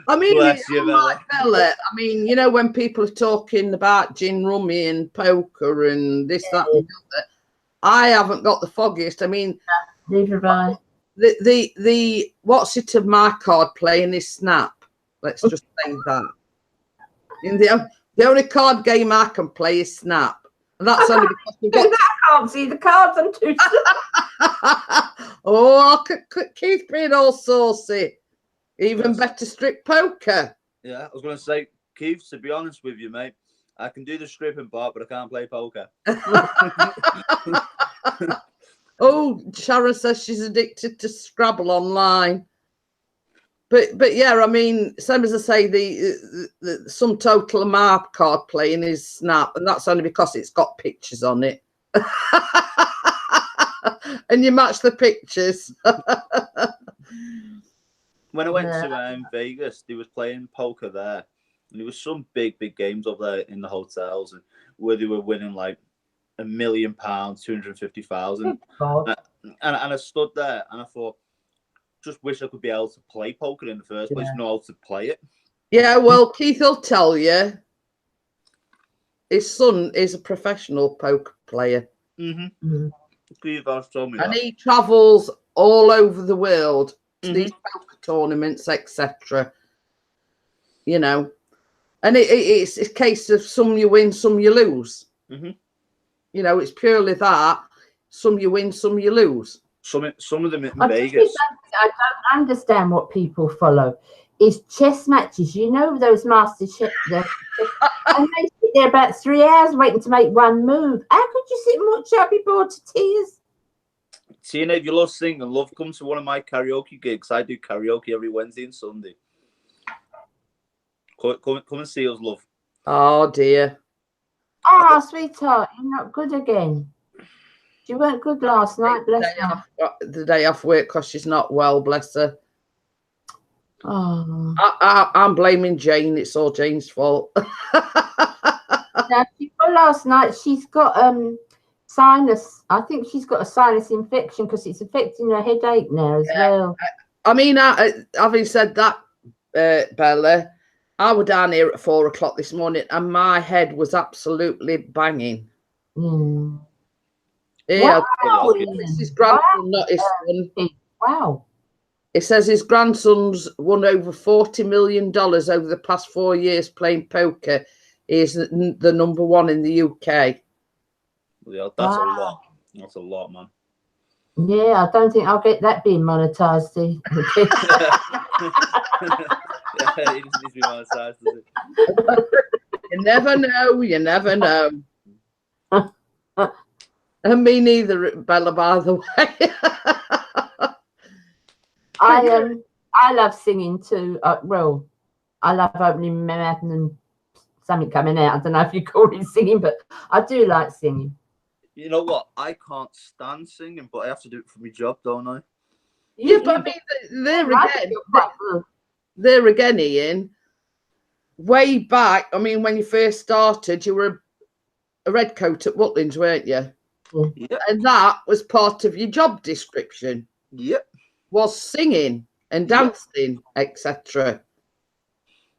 Speaker 1: I mean,
Speaker 3: Bless you, Bella.
Speaker 1: Bella. I mean, you know, when people are talking about gin rummy and poker and this, that, and the other, I haven't got the foggiest. I mean,
Speaker 2: Neither have I.
Speaker 1: the what's it of my card playing is Snap. Let's just say that. In the only card game I can play is Snap, and that's only because we've got.
Speaker 2: I can't see the cards. I'm too.
Speaker 1: Oh, Keith being all saucy. Even better strip poker.
Speaker 3: Yeah, I was going to say, Keith, to be honest with you, mate, I can do the stripping part, but I can't play poker.
Speaker 1: Oh, Sharon says she's addicted to Scrabble online. But yeah, I mean, same as I say, the sum total of my card playing is Snap, and that's only because it's got pictures on it. And you match the pictures.
Speaker 3: When I went to Vegas, they was playing poker there, and there was some big games up there in the hotels, and where they were winning like £1 million, 250,000. And I stood there and I thought, just wish I could be able to play poker in the first place, know how to play it.
Speaker 1: Yeah, well, Keith will tell you his son is a professional poker player.
Speaker 3: Mm-hmm. Keith has told me
Speaker 1: and
Speaker 3: that.
Speaker 1: he travels all over the world to these poker tournaments, etc. You know, and it's a case of some you win, some you lose.
Speaker 3: Mm-hmm.
Speaker 1: You know, it's purely that. Some you win, some you lose.
Speaker 3: Some of them in Vegas.
Speaker 2: I don't understand what people follow. Is chess matches. You know those master chess. And they sit there about 3 hours waiting to make one move. How could you sit and watch that? Be bored to tears.
Speaker 3: Tina, if you love singing, love, come to one of my karaoke gigs. I do karaoke every Wednesday and Sunday. Come and see us, love.
Speaker 1: Oh dear.
Speaker 2: Oh, sweetheart, you're not good again. You weren't good last night, bless her.
Speaker 1: The day off work because she's not well, bless her.
Speaker 2: Oh.
Speaker 1: I'm blaming Jane. It's all Jane's fault.
Speaker 2: Now, last night she's got sinus. I think she's got a sinus infection because it's affecting her headache now as well.
Speaker 1: I mean, having said that, Bella, I was down here at 4 o'clock this morning and my head was absolutely banging.
Speaker 2: Mm.
Speaker 1: Yeah,
Speaker 2: wow.
Speaker 1: It's his grandson, not his son.
Speaker 2: Wow.
Speaker 1: It says his grandson's won over $40 million over the past 4 years playing poker. He is the #1 in the UK.
Speaker 3: Yeah, that's a lot. That's a lot, man.
Speaker 2: Yeah, I don't think I'll get that being monetized.
Speaker 3: Yeah, it needs to be monetized, does it?
Speaker 1: You never know. You never know. And me neither, Bella, by the way.
Speaker 2: I love singing too. Well, I love opening my mouth and something coming out. I don't know if you call it singing, but I do like singing.
Speaker 3: You know what? I can't stand singing, but I have to do it for my job, don't I?
Speaker 1: Yeah, but I mean, there again, Ian. Way back, I mean, when you first started, you were a redcoat at Woodlands, weren't you?
Speaker 3: Yeah.
Speaker 1: And that was part of your job description.
Speaker 3: Yep.
Speaker 1: Was singing and dancing, etc.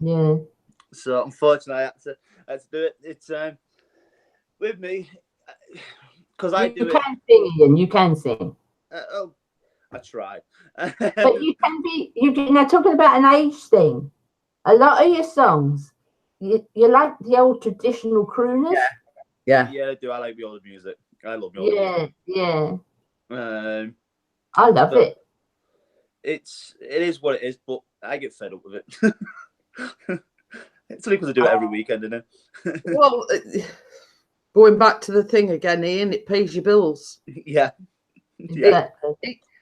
Speaker 2: Yeah.
Speaker 3: So unfortunately, I had to do it. It's with me because I do it.
Speaker 2: You can sing, Ian. You can sing.
Speaker 3: Oh, I try.
Speaker 2: But you can be. Now talking about an age thing. A lot of your songs, you like the old traditional crooners.
Speaker 1: Yeah.
Speaker 3: Yeah, I do. I like the old music. I love the old music.
Speaker 2: Yeah.
Speaker 3: I
Speaker 2: love it.
Speaker 3: It is what it is, but I get fed up with it. It's only because I do it every weekend, isn't it?
Speaker 1: Well, going back to the thing again, Ian, it pays your bills.
Speaker 3: Yeah.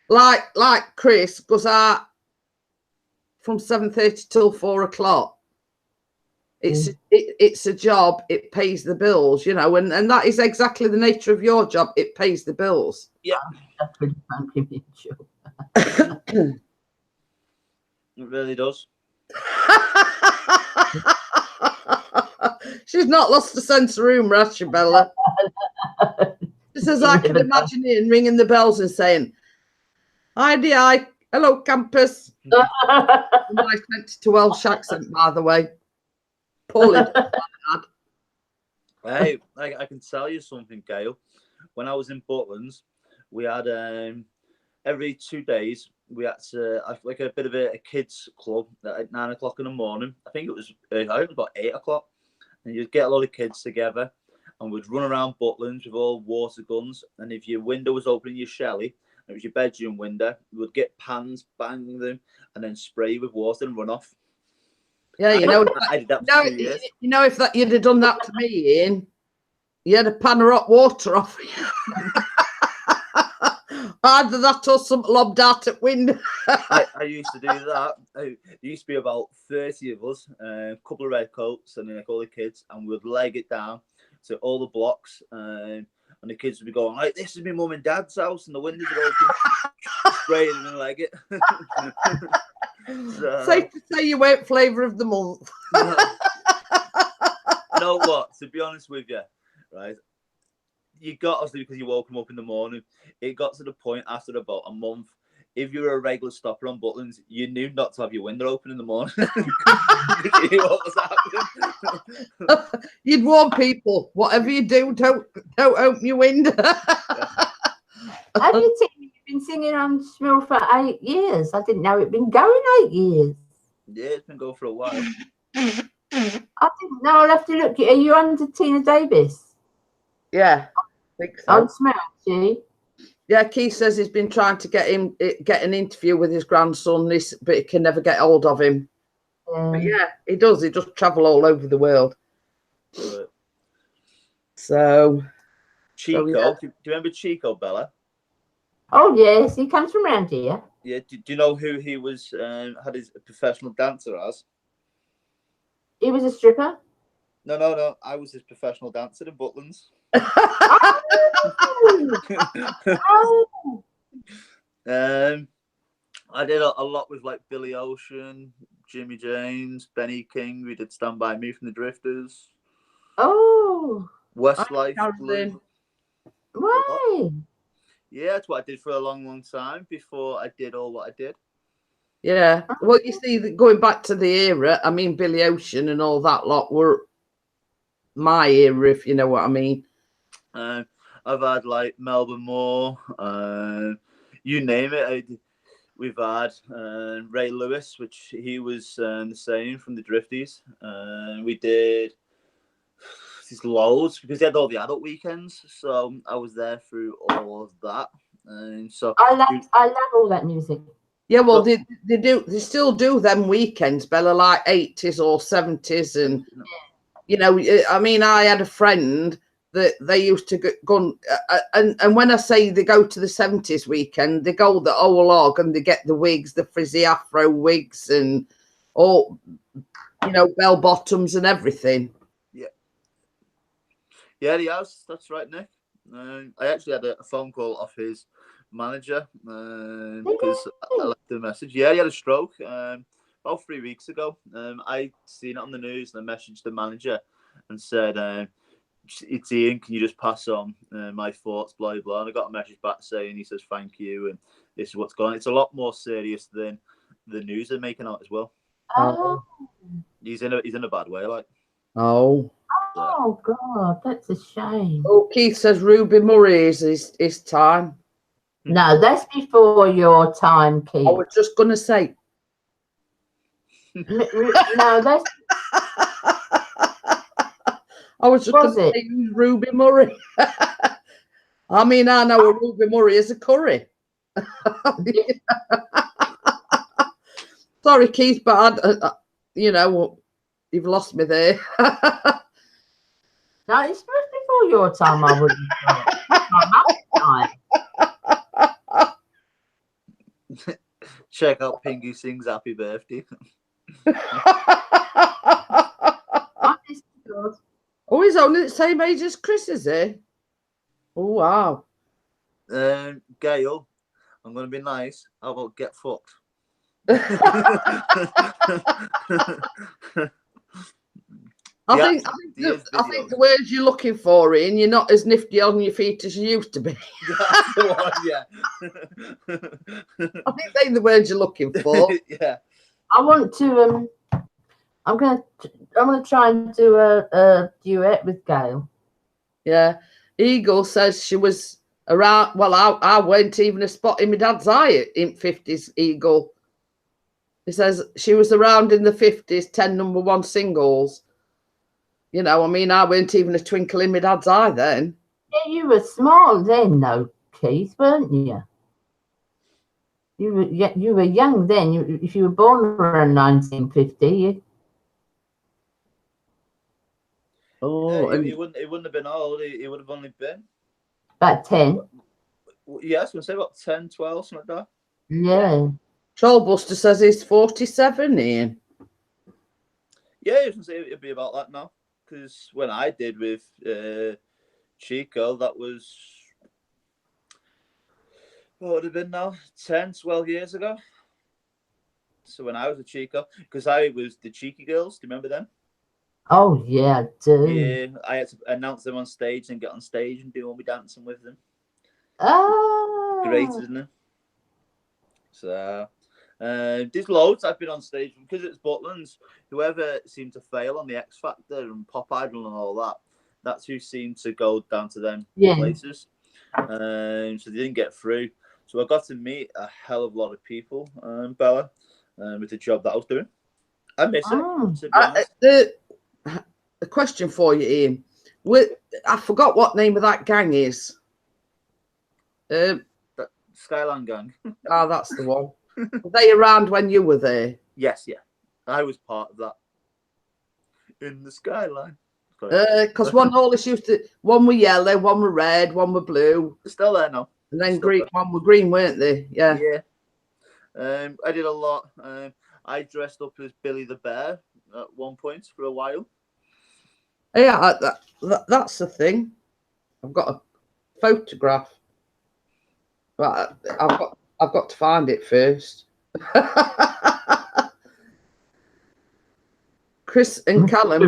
Speaker 1: Like Chris goes out from 7:30 till 4 o'clock. It's a job. It pays the bills, you know, and that is exactly the nature of your job. It pays the bills.
Speaker 3: Yeah.
Speaker 2: That's pretty funky,
Speaker 3: It really does.
Speaker 1: She's not lost a sense of humour, has she, Bella? Just as I can imagine Ian ringing the bells and saying, "Hi, hello, campus." Nice 22 Welsh accent, by the way. Poorly done.
Speaker 3: Hey, I can tell you something, Gail. When I was in Butlins, we had every 2 days we had to like a bit of a kids club at 9 o'clock in the morning. I think it was about 8 o'clock, and you'd get a lot of kids together, and we'd run around Butlins with all water guns. And if your window was open in your shelly, and it was your bedroom window, we would get pans, bang them, and then spray with water and run off.
Speaker 1: Yeah, you know,
Speaker 3: I did that
Speaker 1: no,
Speaker 3: for 2 years.
Speaker 1: you know, if that you'd have done that to me, Ian, you had a pan of hot water off you. Either that or something lobbed out at window.
Speaker 3: I used to do that. There used to be about 30 of us, a couple of red coats, and then like all the kids, and we'd leg it down to all the blocks, and the kids would be going like, "This is my mum and dad's house," and the windows are open, spraying them and leg it. So,
Speaker 1: Safe to say you weren't flavour of the month.
Speaker 3: know what? To be honest with you, right? You got us because you woke them up in the morning. It got to the point after about a month. If you were a regular stopper on Butlins, you knew not to have your window open in the morning. You knew what was happening.
Speaker 1: You'd warn people, whatever you do, don't open your window.
Speaker 2: Have you you've been singing on Shmill for 8 years? I didn't know it'd been going 8 years.
Speaker 3: Yeah, it's been going for a while.
Speaker 2: I didn't know. I'll have to look. Are you under Tina Davis?
Speaker 1: Yeah, I think so.
Speaker 2: On Shmill, she?
Speaker 1: Yeah, Keith says he's been trying to get an interview with his grandson, but he can never get hold of him. But yeah, he does. He just travel all over the world.
Speaker 3: Right.
Speaker 1: So,
Speaker 3: Chico,
Speaker 1: yeah.
Speaker 3: do you remember Chico, Bella?
Speaker 2: Oh yes, he comes from around here.
Speaker 3: Yeah. Do you know who he was? Had his professional dancer as?
Speaker 2: He was a stripper.
Speaker 3: No. I was his professional dancer in Butlins.
Speaker 2: Oh.
Speaker 3: I did a lot with like Billy Ocean, Jimmy James, Benny King. We did Stand By Me from the Drifters.
Speaker 2: Oh.
Speaker 3: Westlife.
Speaker 1: Carolyn.
Speaker 2: Why?
Speaker 3: Yeah, that's what I did for a long, long time before I did all what I did.
Speaker 1: Yeah. Well, you see, going back to the era, I mean, Billy Ocean and all that lot were my era, if you know what I mean.
Speaker 3: I've had like Melbourne Moore, you name it. We've had Ray Lewis, which he was the same from the Drifties. We did these loads because they had all the adult weekends, so I was there through all of that. And so
Speaker 2: I love all that music.
Speaker 1: Yeah, well, they still do them weekends, Bella, like 80s or 70s, and you know, I mean, I had a friend that they used to go and when I say they go to the 70s weekend, they go the whole log and they get the wigs, the frizzy afro wigs, and all, you know, bell bottoms and everything.
Speaker 3: Yeah, he has. That's right, Nick. I actually had a phone call off his manager because I left a message. Yeah, he had a stroke about 3 weeks ago. I seen it on the news and I messaged the manager and said, "It's Ian. Can you just pass on my thoughts?" Blah blah. And I got a message back saying he says thank you and this is what's going on. It's a lot more serious than the news they're making out as well.
Speaker 2: Oh.
Speaker 3: He's in a bad way, like.
Speaker 2: Oh God, that's a shame.
Speaker 1: Oh, Keith says Ruby Murray is his time.
Speaker 2: No, that's before your time, Keith.
Speaker 1: I was just gonna say.
Speaker 2: No, that's.
Speaker 1: I was just going to say Ruby Murray. I mean, I know a Ruby Murray is a curry. Sorry, Keith, but you know, you've lost me there.
Speaker 2: No, it's just before your time. I wouldn't. My time.
Speaker 3: Check out Pingu Sings Happy Birthday.
Speaker 1: Oh, he's only the same age as Chris, is he? Oh, wow.
Speaker 3: Gail, I'm going to be nice. How about get fucked?
Speaker 1: I think the words you're looking for, Ian, you're not as nifty on your feet as you used to be.
Speaker 3: That's the one, yeah.
Speaker 1: I think they're the words you're looking for.
Speaker 3: Yeah.
Speaker 2: I want to. I'm gonna try and do a duet with Gail.
Speaker 1: Yeah. Eagle says she was around. Well, I weren't even a spot in my dad's eye in 50s. Eagle. He says she was around in the 50s, 10 #1 singles. You know, I mean, I weren't even a twinkle in my dad's eye then.
Speaker 2: Yeah, you were small then, though, Keith, weren't you? You were young then. If you were born around 1950,
Speaker 1: Oh,
Speaker 3: he wouldn't have been old. He would have only been.
Speaker 2: About 10.
Speaker 3: Yeah, I was going to say about 10, 12, something like that.
Speaker 2: Yeah.
Speaker 1: Trollbuster says he's 47, Ian.
Speaker 3: Yeah, I was going to say it'd be about that now. Because when I did with Chico, that was, what would have been now? 10, 12 years ago. So when I was a Chico, because I was the Cheeky Girls, do you remember them?
Speaker 2: Oh, yeah, I do.
Speaker 3: Yeah, I had to announce them on stage and get on stage and do all my dancing with them.
Speaker 2: Oh.
Speaker 3: Great, isn't it? So there's loads I've been on stage because it's Butlins. Whoever seemed to fail on the X Factor and Pop Idol and all that, that's who seemed to go down to them places. So they didn't get through. So I got to meet a hell of a lot of people, Bella, with the job that I was doing. I miss it, to be honest.
Speaker 1: The question for you, Ian. I forgot what name of that gang is.
Speaker 3: Skyline Gang.
Speaker 1: That's the one. Were they around when you were there?
Speaker 3: Yes, yeah. I was part of that. In the Skyline.
Speaker 1: Because one always used to, one were yellow, one were red, one were blue.
Speaker 3: They're still there now.
Speaker 1: And then green, one were green, weren't they? Yeah.
Speaker 3: Yeah. I did a lot. I dressed up as Billy the Bear at one point for a while.
Speaker 1: Yeah, that's the thing. I've got a photograph. But I've got to find it first. Chris and Callum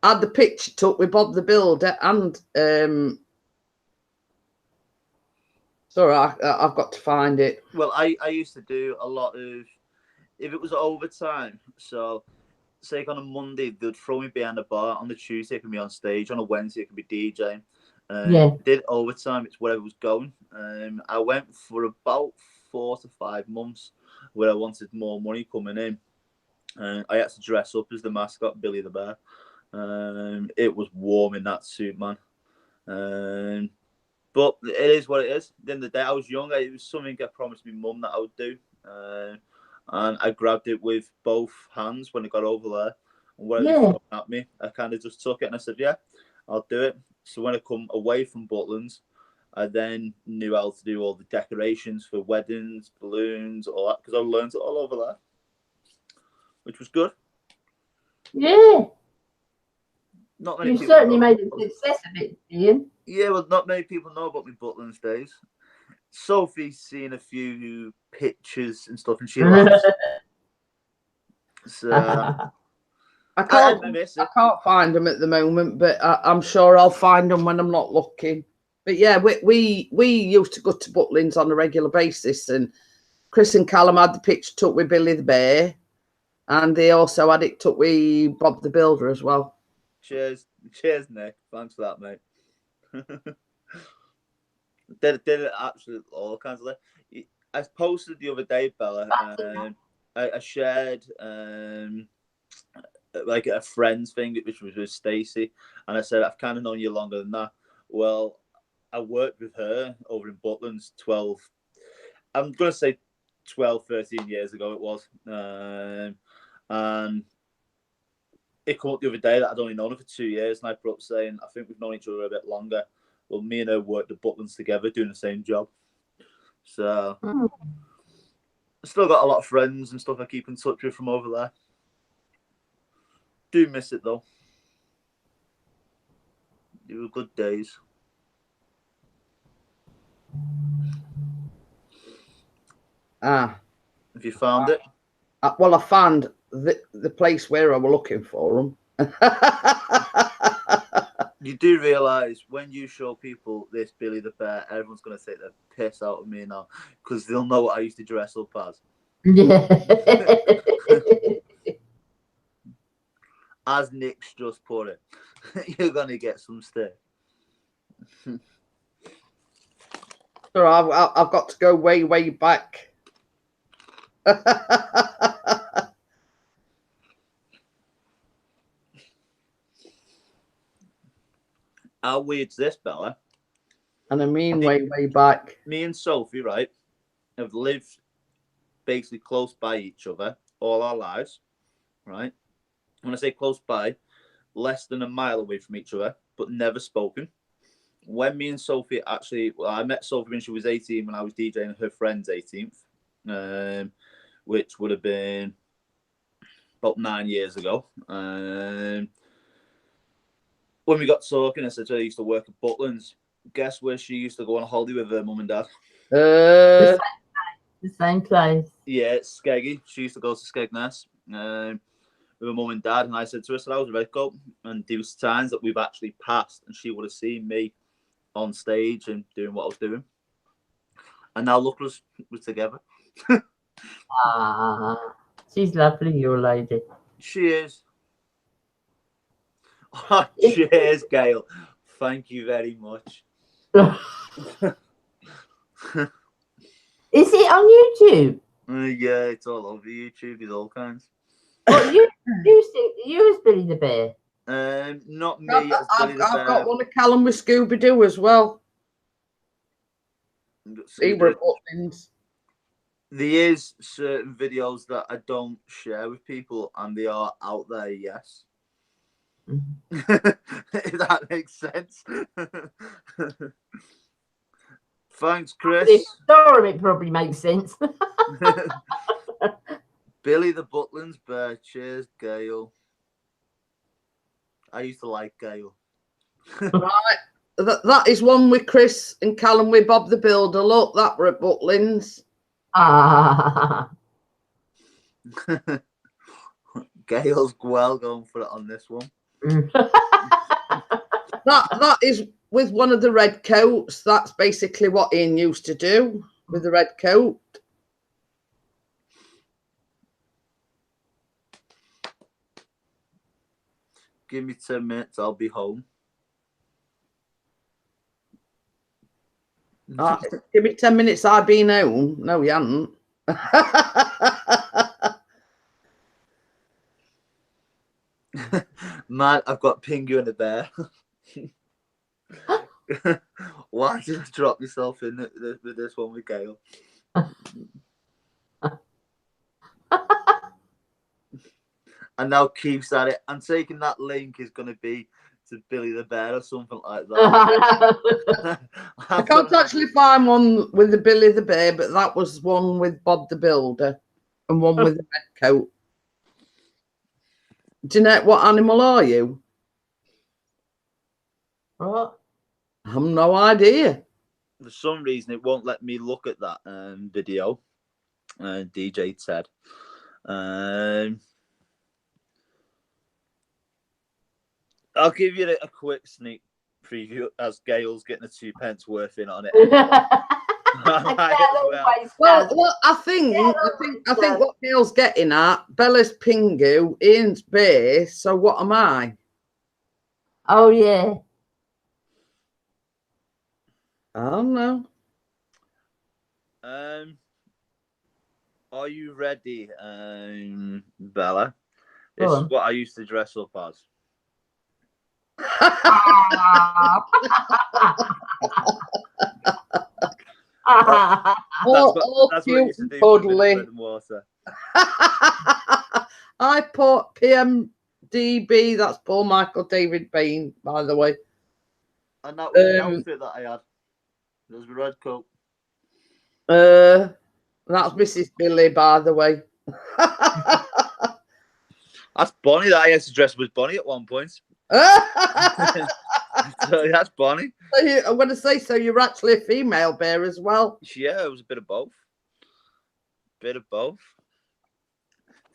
Speaker 1: had the picture took with Bob the Builder and sorry, I've got to find it.
Speaker 3: Well, I used to do a lot of, if it was overtime, so say on a Monday they'd throw me behind a bar, on the Tuesday it could be on stage, on a Wednesday it could be DJing. Did overtime, it's wherever was going. I went for about 4 to 5 months where I wanted more money coming in. I had to dress up as the mascot, Billy the Bear. It was warm in that suit, man. But it is what it is. At the end of the day, I was young. It was something I promised my mum that I would do. And I grabbed it with both hands when I got over there. And when it was thrown at me, I kind of just took it and I said, yeah, I'll do it. So when I come away from Butlins, I then knew how to do all the decorations for weddings, balloons, all that, because I learned it all over there, which was good.
Speaker 2: Yeah.
Speaker 3: Not many
Speaker 2: you
Speaker 3: people
Speaker 2: certainly
Speaker 3: know.
Speaker 2: made a success of it, Ian.
Speaker 3: Yeah, well, not many people know about my Butlins days. Sophie's seen a few pictures and stuff, and she laughs. So
Speaker 1: I can't find them at the moment, but I'm sure I'll find them when I'm not looking. But yeah, we used to go to Butlins on a regular basis, and Chris and Callum had the picture took with Billy the Bear, and they also had it took with Bob the Builder as well.
Speaker 3: Cheers, Nick. Thanks for that, mate. did it absolutely all kinds of. I posted the other day, Bella. I shared like a friends thing, which was with Stacey, and I said I've kind of known you longer than that. Well, I worked with her over in Butlins 12. I'm gonna say 12, 13 years ago it was, and it came up the other day that I'd only known her for 2 years, and I put up saying I think we've known each other a bit longer. Well, me and her worked at Butlins together, doing the same job. So I still got a lot of friends and stuff I keep in touch with from over there. Do miss it though. They were good days. Have you found it?
Speaker 1: Well, I found the place where I was looking for them.
Speaker 3: You do realise when you show people this Billy the Bear, everyone's going to take the piss out of me now because they'll know what I used to dress up as.
Speaker 2: Yeah.
Speaker 3: As Nick's just put it, you're going to get some stick.
Speaker 1: So I've got to go way, way back.
Speaker 3: How weird's this, Bella?
Speaker 1: And I mean way, way back.
Speaker 3: Me and Sophie, right, have lived basically close by each other all our lives, right? When I say close by, less than a mile away from each other, but never spoken. When me and Sophie I met Sophie when she was 18 when I was DJing her friend's 18th, which would have been about 9 years ago. When we got talking, I said to her I used to work at Butlins. Guess where she used to go on a holiday with her mum and dad?
Speaker 2: The same place.
Speaker 3: Yeah, Skeggy. She used to go to Skegness with her mum and dad. And I said to her, I was ready to go. And there was times that we've actually passed and she would have seen me on stage and doing what I was doing. And now look, we're together.
Speaker 2: She's lovely, your lady.
Speaker 3: She is. Oh, cheers, Gail. Thank you very much.
Speaker 2: Is it on YouTube?
Speaker 3: Yeah, it's all over YouTube. There's all kinds.
Speaker 2: What you as Billy the Bear?
Speaker 3: Not me.
Speaker 1: I've
Speaker 3: as Billy the Bear.
Speaker 1: got one of Callum with Scooby Doo as well. He were at Butlins.
Speaker 3: There is certain videos that I don't share with people, and they are out there. Yes. If that makes sense. Thanks, Chris.
Speaker 2: It probably makes sense.
Speaker 3: Billy the Butlins Bear. Cheers, Gail. I used to like Gail.
Speaker 1: Right. That is one with Chris and Callum with Bob the Builder. Look, that were at Butlins.
Speaker 3: Gail's well going for it on this one.
Speaker 1: That is with one of the red coats. That's basically what Ian used to do with the red coat.
Speaker 3: Give me 10 minutes, I'll be home.
Speaker 1: Give me 10 minutes, I've been home. No, you haven't.
Speaker 3: Man, I've got Pingu and a bear. Why did I drop myself in with this one with Gail? And now keeps at it. I'm taking that link is going to be to Billy the Bear or something like that.
Speaker 1: I can't actually find one with the Billy the Bear, but that was one with Bob the Builder and one with the red coat. Jeanette, what animal are you?
Speaker 2: What?
Speaker 1: I have no idea.
Speaker 3: For some reason, it won't let me look at that video. DJ Ted. I'll give you a quick sneak preview as Gail's getting a 2 pence worth in on it.
Speaker 1: Well, I think what Gail's getting at, Bella's Pingu, Ian's Bear, so what am I?
Speaker 2: Oh, yeah.
Speaker 1: I don't know.
Speaker 3: Are you ready, Bella? This is what I used to dress up as.
Speaker 1: That's
Speaker 3: what you used to do for bread and water.
Speaker 1: I put PMDB, that's Paul Michael David Bain, by the way.
Speaker 3: And that was the outfit that I had. There's the red coat.
Speaker 1: That's Mrs. Billy, by the way.
Speaker 3: That's Bonnie that I had to dress with Bonnie at one point. So that's Bonnie.
Speaker 1: I'm going to say, so you're actually a female bear as well.
Speaker 3: Yeah, it was a bit of both. Bit of both.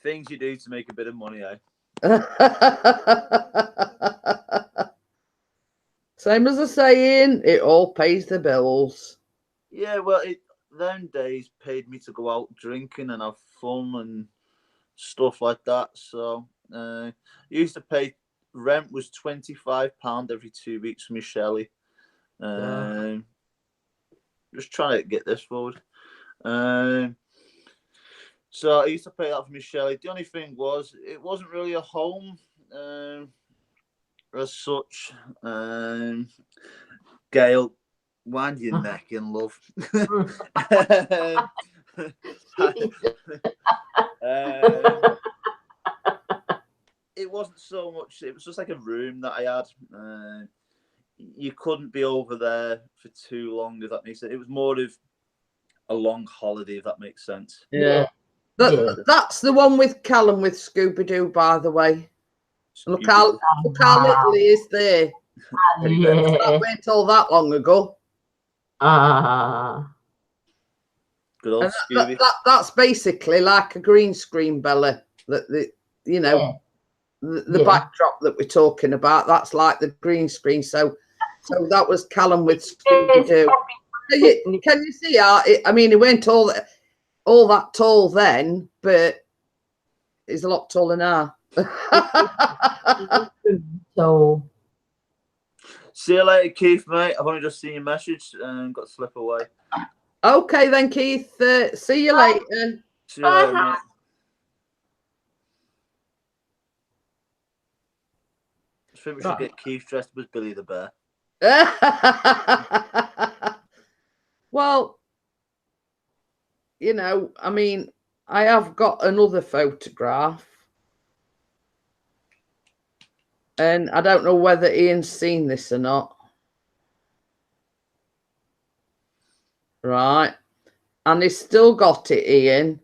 Speaker 3: Things you do to make a bit of money, eh?
Speaker 1: Same as the saying, it all pays the bills.
Speaker 3: Yeah, well, them days paid me to go out drinking and have fun and stuff like that. So used to pay. Rent was £25 every 2 weeks for me, Shelley. Just trying to get this forward. So I used to pay that for me, Shelley. The only thing was, it wasn't really a home as such. Gail, wind your neck in, love. it wasn't so much. It was just like a room that I had. You couldn't be over there for too long, if that makes sense. It was more of a long holiday, if that makes sense.
Speaker 1: Yeah.
Speaker 2: Yeah.
Speaker 1: That's the one with Callum with Scooby Doo, by the way. Look how little he is there.
Speaker 2: Yeah.
Speaker 1: That went all that long ago.
Speaker 3: Good old
Speaker 1: And
Speaker 3: Scooby.
Speaker 1: that's basically like a green screen, Bella. The backdrop that we're talking about. That's like the green screen. So that was Callum with Scooby Doo. Can you see how? I mean, he went all that tall then, but he's a lot taller now.
Speaker 2: So
Speaker 3: See you later, Keith, mate. I've only just seen your message and got to slip away.
Speaker 1: Okay then, Keith. See you later.
Speaker 3: See you later, mate. I think we should get Keith dressed up as Billy the Bear.
Speaker 1: Well, you know, I mean, I have got another photograph. And I don't know whether Ian's seen this or not. Right. And he's still got it, Ian.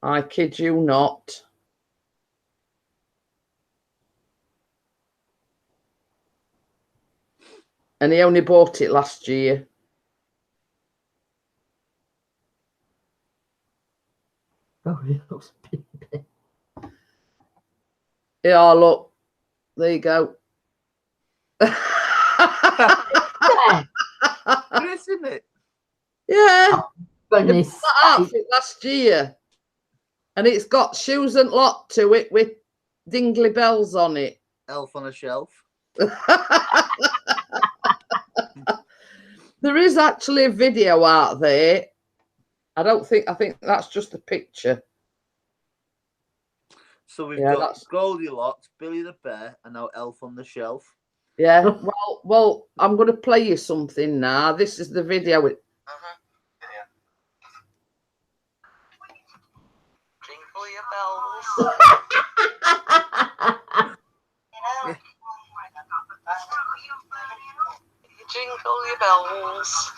Speaker 1: I kid you not. And he only bought it last year.
Speaker 2: oh, it looks big.
Speaker 1: Yeah, look. There you go.
Speaker 3: It is, isn't it?
Speaker 1: Yeah.
Speaker 2: Goodness.
Speaker 1: That outfit last year. And it's got shoes and lot to it with dingly bells on it.
Speaker 3: Elf on a Shelf.
Speaker 1: There is actually a video out there. I think that's just a picture.
Speaker 3: So we've got Goldilocks, Billy the Bear, and now Elf on the Shelf.
Speaker 1: Yeah. Well, I'm going to play you something now. This is the video.
Speaker 5: Jingle your bells. Jingle your bells.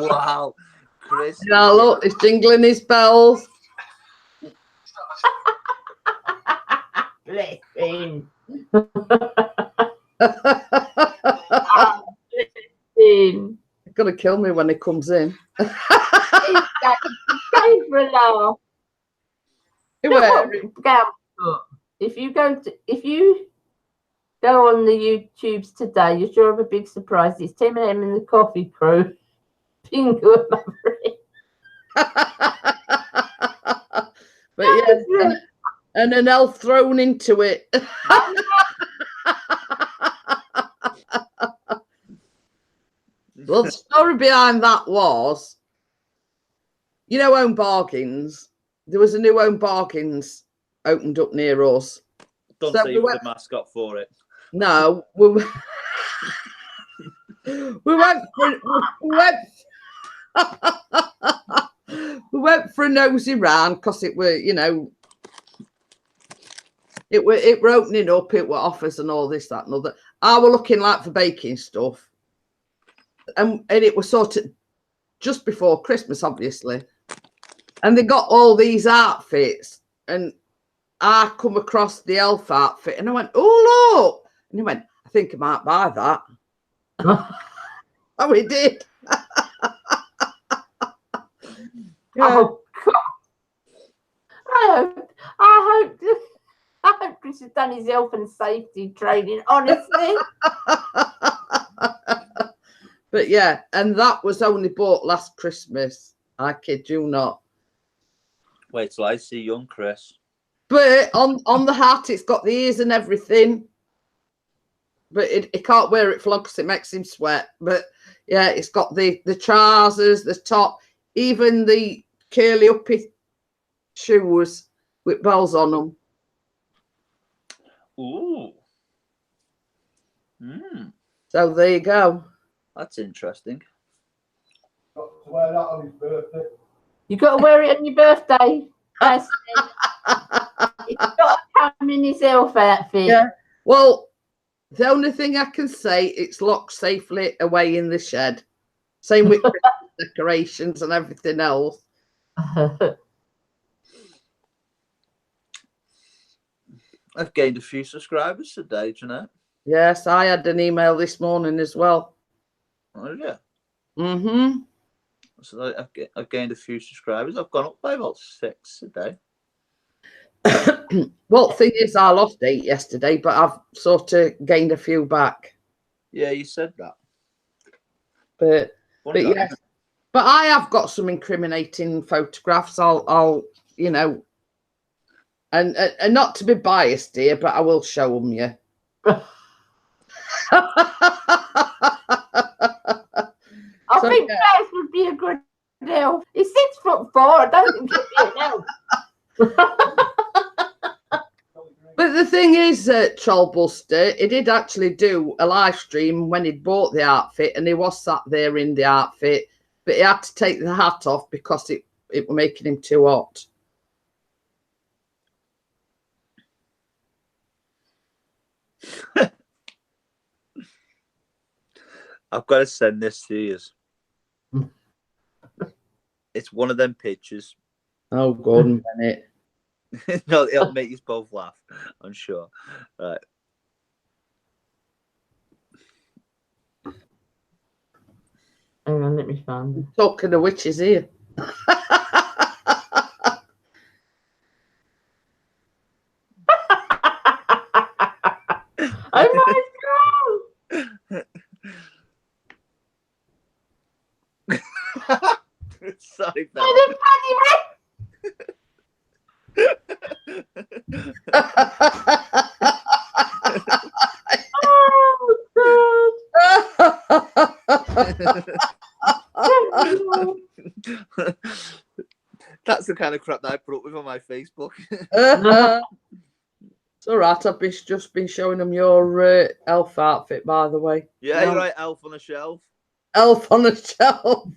Speaker 3: Wow. Chris.
Speaker 1: Yeah, look, he's jingling his bells.
Speaker 2: Bless him.
Speaker 1: He's going to kill me when he comes in.
Speaker 2: He's going for a laugh. If you go on the YouTubes today, you're sure of a big surprise. It's Tim and Em and the Coffee Crew. Bingo and Maverick.
Speaker 1: But yeah, and an elf thrown into it. Well, the story behind that was, you know, Home Bargains. There was a new Home Bargains opened up near us.
Speaker 3: Don't say the mascot for it.
Speaker 1: No, we went for a nosy round because it were, you know, it were opening up, it were offers and all this, that and other. I were looking like for baking stuff. And it was sort of just before Christmas, obviously. And they got all these outfits. And I come across the elf outfit and I went, oh, look. And he went, I think I might buy that. Oh, he did. Yeah.
Speaker 2: Oh, God. I hope Chris has done his health and safety training, honestly.
Speaker 1: But yeah, and that was only bought last Christmas. I kid you not.
Speaker 3: Wait till I see young Chris.
Speaker 1: But on the hat, it's got the ears and everything. But it can't wear it for long because it makes him sweat. But yeah, it's got the trousers, the top, even the curly uppy shoes with bells on them.
Speaker 3: Ooh.
Speaker 1: So there you go.
Speaker 3: That's interesting.
Speaker 4: Got to wear that on his birthday.
Speaker 2: You got to wear it on your birthday. He's got to come in his elf outfit.
Speaker 1: Yeah. Well, the only thing I can say, it's locked safely away in the shed. Same with Christmas decorations and everything else.
Speaker 3: I've gained a few subscribers today, Jeanette.
Speaker 1: Yes, I had an email this morning as well.
Speaker 3: Oh, yeah.
Speaker 1: Mm-hmm.
Speaker 3: So I've gained a few subscribers. I've gone up by about 6 today.
Speaker 1: Well, the thing is, I lost 8 yesterday, but I've sort of gained a few back.
Speaker 3: Yeah, you said that.
Speaker 1: But
Speaker 3: Funny that,
Speaker 1: yes, but I have got some incriminating photographs. I'll you know, and not to be biased here, but I will show them you.
Speaker 2: I think Baz would be a good elf. He's 6'4". I don't think he'd be an elf.
Speaker 1: But the thing is, Trollbuster, he did actually do a live stream when he'd bought the outfit, and he was sat there in the outfit, but he had to take the hat off because it was making him too hot.
Speaker 3: I've got to send this to you. It's one of them pictures.
Speaker 1: Oh, God, a minute.
Speaker 3: No, it'll make you both laugh, I'm sure. Right.
Speaker 2: Hang on, let me find it.
Speaker 1: Talking of witches here.
Speaker 2: Oh my God!
Speaker 3: Sorry,
Speaker 2: Oh,
Speaker 3: Bella.
Speaker 2: the funny Oh,
Speaker 3: That's the kind of crap that I put up with on my Facebook.
Speaker 1: It's all right. I've just been showing them your elf outfit, by the way.
Speaker 3: Yeah, you're right. Elf on a shelf.
Speaker 1: Elf on a shelf.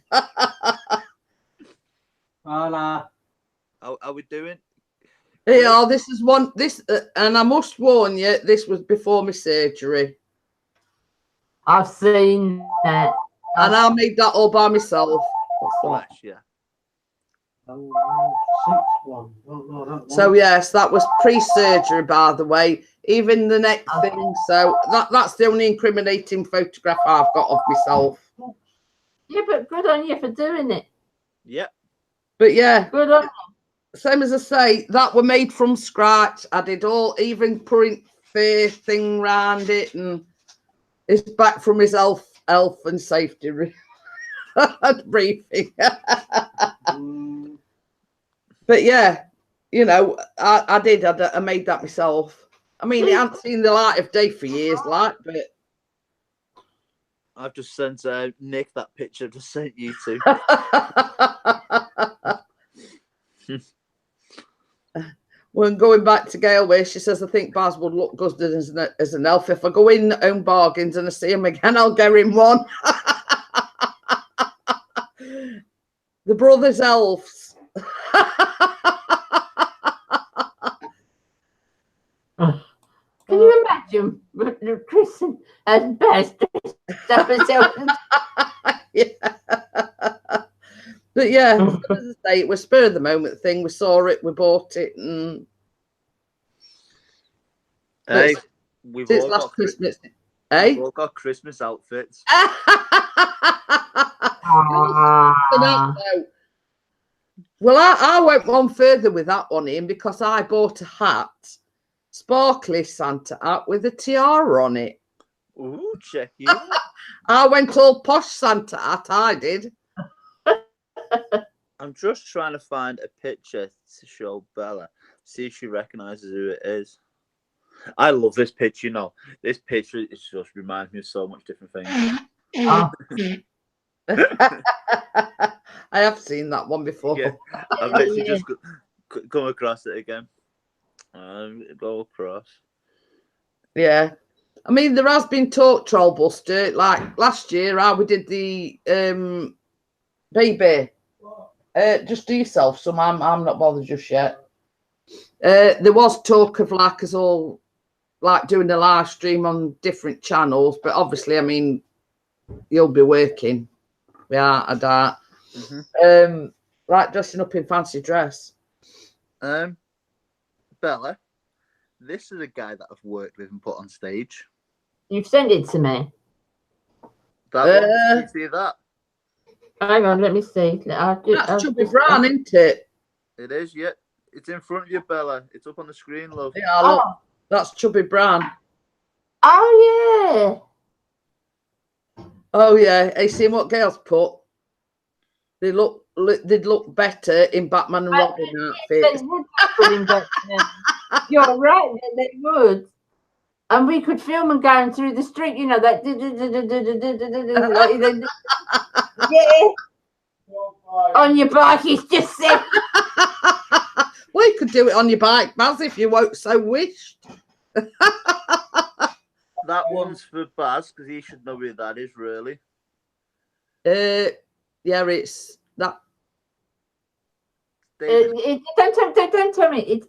Speaker 6: Hola.
Speaker 3: How are we doing?
Speaker 1: Yeah, this is one. And I must warn you, this was before my surgery,
Speaker 2: I've seen that.
Speaker 1: and I made that all by myself. What's that?
Speaker 3: Flash, yeah.
Speaker 6: Oh, 6-1. Oh, no, that one.
Speaker 1: So yes, that was pre-surgery, by the way. Even the neck thing. So that's the only incriminating photograph I've got of myself.
Speaker 2: Yeah, but good on you for doing it.
Speaker 3: Yep.
Speaker 1: But yeah,
Speaker 2: Good on you.
Speaker 1: same as I say, that were made from scratch. I did all, even putting fur thing round it, and it's back from his health and safety briefing. But yeah, you know, I did. I made that myself. I mean, it hasn't seen the light of day for years, like, but
Speaker 3: I've just sent Nick that picture to send you to.
Speaker 1: when going back to Gail, where she says, I think Baz would look good as an elf. If I go in Own Bargains and I see him again, I'll get him one. The brothers elves.
Speaker 2: Can you imagine Chris and Baz dressed up as elves?
Speaker 1: Yeah. But yeah, as I say, it was spur of the moment thing. We saw it, we bought it, and
Speaker 3: Hey, we've
Speaker 1: since
Speaker 3: all
Speaker 1: last
Speaker 3: got
Speaker 1: Christmas,
Speaker 3: we've all got Christmas outfits.
Speaker 2: Ah.
Speaker 1: Well, I went one further with that one, Ian, because I bought a hat, sparkly Santa hat with a tiara on it.
Speaker 3: Ooh, check you out.
Speaker 1: I went all posh Santa hat, I did.
Speaker 3: I'm just trying to find a picture to show Bella, see if she recognizes who it is. I love this picture, you know. This picture, it just reminds me of so much different things.
Speaker 2: Oh.
Speaker 1: I have seen that one before.
Speaker 3: Yeah, I've literally just come across it again. Go across.
Speaker 1: Yeah. I mean, there has been talk, Trollbuster, like last year, how we did the baby. Just do yourself some. I'm not bothered just yet. There was talk of like us all like doing a live stream on different channels, but obviously, I mean, you'll be working. Yeah, I doubt. Like dressing up in fancy dress.
Speaker 3: Bella, this is a guy that I've worked with and put on stage.
Speaker 2: You've sent it to me.
Speaker 3: That one, did you see that?
Speaker 2: Hang on, let me see.
Speaker 1: That's Chubby Brown, isn't it?
Speaker 3: It is, yeah. It's in front of you, Bella. It's up on the screen, love.
Speaker 1: Yeah, look, that's Chubby Brown.
Speaker 2: Oh, yeah.
Speaker 1: Oh yeah, hey, see what Gail's put? They'd look better in Batman and Robin outfits.
Speaker 2: You're right, they would. And we could film them going through the street, you know, that. Yeah. On your bike, he's just said.
Speaker 1: Well, you could do it on your bike, Baz, if you won't so wished.
Speaker 3: That one's for Baz, because he should know who that is, really.
Speaker 1: Yeah, it's that.
Speaker 2: Don't tell me. It's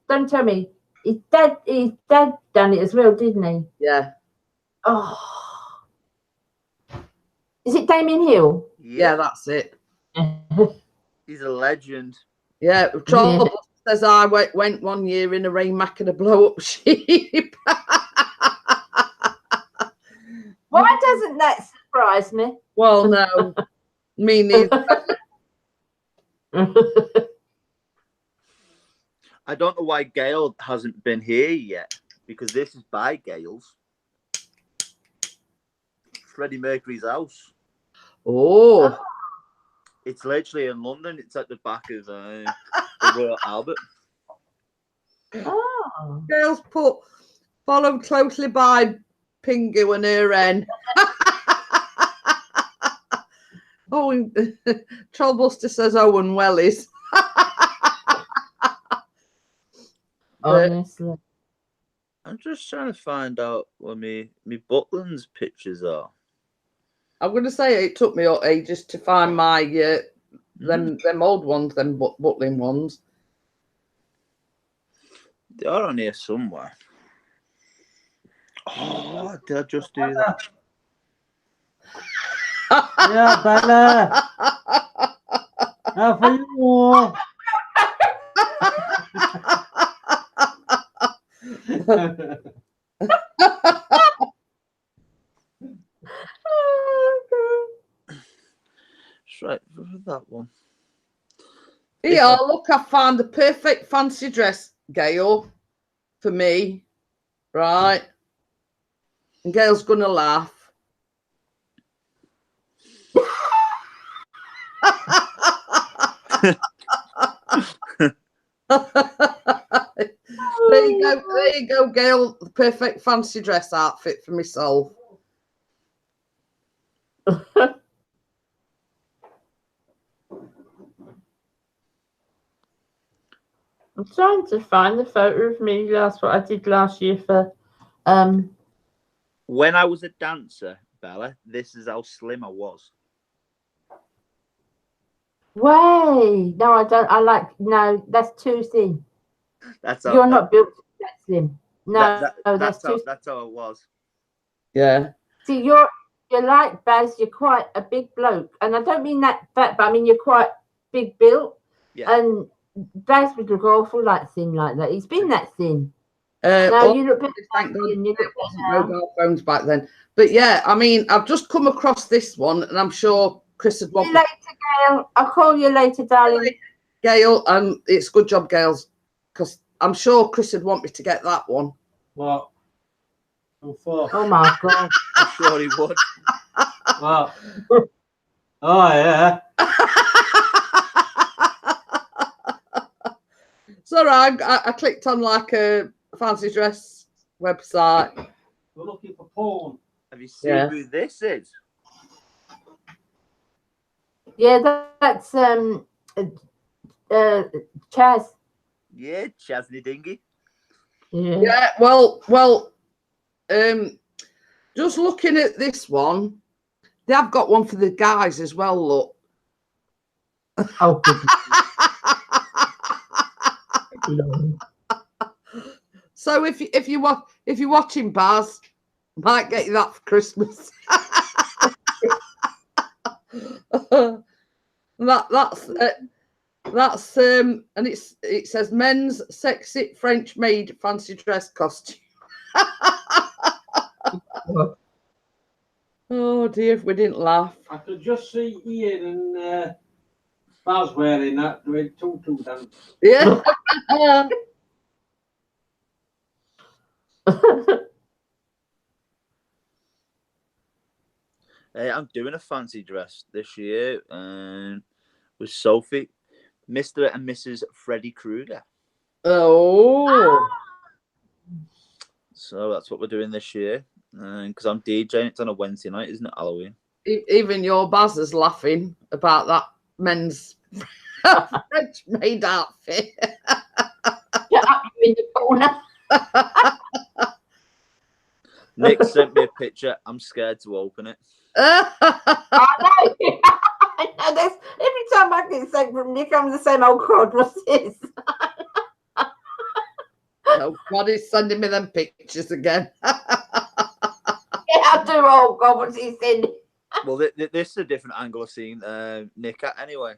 Speaker 2: don't tell me. His dad done it as well, didn't he?
Speaker 1: Yeah.
Speaker 2: Oh. Is it Damien Hill?
Speaker 1: Yeah, that's it.
Speaker 3: He's a legend.
Speaker 1: Yeah, Charles says I went 1 year in a Rainmack and a blow-up sheep.
Speaker 2: Why doesn't that surprise me?
Speaker 1: Well, no, me neither.
Speaker 3: I don't know why Gail hasn't been here yet, because this is by Gail's. Freddie Mercury's house.
Speaker 1: Oh.
Speaker 3: It's literally in London. It's at the back of the Royal Albert.
Speaker 2: Oh.
Speaker 1: Gail's put followed closely by Pingu and her hen. Oh, Trollbuster says Owen Wellies.
Speaker 2: Honestly.
Speaker 3: I'm just trying to find out what me Butland's pictures are.
Speaker 1: I'm going to say it took me ages to find my them old ones, them Butling ones.
Speaker 3: They are on here somewhere. Oh, did I just do that?
Speaker 6: Yeah, Bella. How for you?
Speaker 3: Right, that one.
Speaker 1: Yeah, look, I found the perfect fancy dress, Gail, for me. Right. And Gail's going to laugh. There you go, Gail. The perfect fancy dress outfit for myself.
Speaker 2: I'm trying to find the photo of me what I did last year for
Speaker 3: When I was a dancer, Bella, this is how slim I was.
Speaker 2: way. No, I don't. No, that's too thin.
Speaker 3: That's how,
Speaker 2: You're not built that slim. No,
Speaker 3: that's
Speaker 2: too.
Speaker 3: how it was.
Speaker 1: Yeah.
Speaker 2: See, you're like Baz. You're quite a big bloke, and I don't mean that fat, but I mean you're quite big built.
Speaker 3: Yeah.
Speaker 2: And Baz would look awful like thin like that. He's been that thin.
Speaker 1: No,
Speaker 2: you look better.
Speaker 1: Thank God there wasn't mobile phones back then. But yeah, I mean, I've just come across this one, and I'm sure Chris would want
Speaker 2: later, Gail. I'll call you later, darling.
Speaker 1: Gail, and it's good job, Gail's, because I'm sure Chris would want me to get that one.
Speaker 6: What?
Speaker 2: Oh my God.
Speaker 3: I'm sure he would.
Speaker 6: What? Oh, yeah.
Speaker 1: Sorry, I clicked on like a fancy dress website.
Speaker 6: We're looking for porn.
Speaker 3: Have you seen who this is?
Speaker 2: Yeah, that's Chaz.
Speaker 3: Yeah, Chasney Dingy.
Speaker 1: Yeah, well, just looking at this one, they have got one for the guys as well. Look.
Speaker 2: Oh, goodness. No.
Speaker 1: So if you're watching Baz, might get you that for Christmas. That's and it says men's sexy French maid fancy dress costume. Oh dear, if we didn't laugh.
Speaker 6: I could just see Ian and Baz wearing that doing tutu dance.
Speaker 1: Yeah.
Speaker 3: Hey, I'm doing a fancy dress this year with Sophie, Mr. and Mrs. Freddy Krueger.
Speaker 1: Oh.
Speaker 3: So that's what we're doing this year. Because I'm DJing, it's on a Wednesday night, isn't it? Halloween.
Speaker 1: Even your Baz is laughing about that men's French maid outfit.
Speaker 2: Shut up, you in the corner.
Speaker 3: Nick sent me a picture. I'm scared to open it.
Speaker 2: I know. I know. Every time I get something from Nick, I'm the same old crowd. What's this?
Speaker 1: Oh, God, he's sending me them pictures again.
Speaker 2: Yeah, I do. Oh God, what's he sending?
Speaker 3: Well, this is a different angle of seeing Nick at anyway.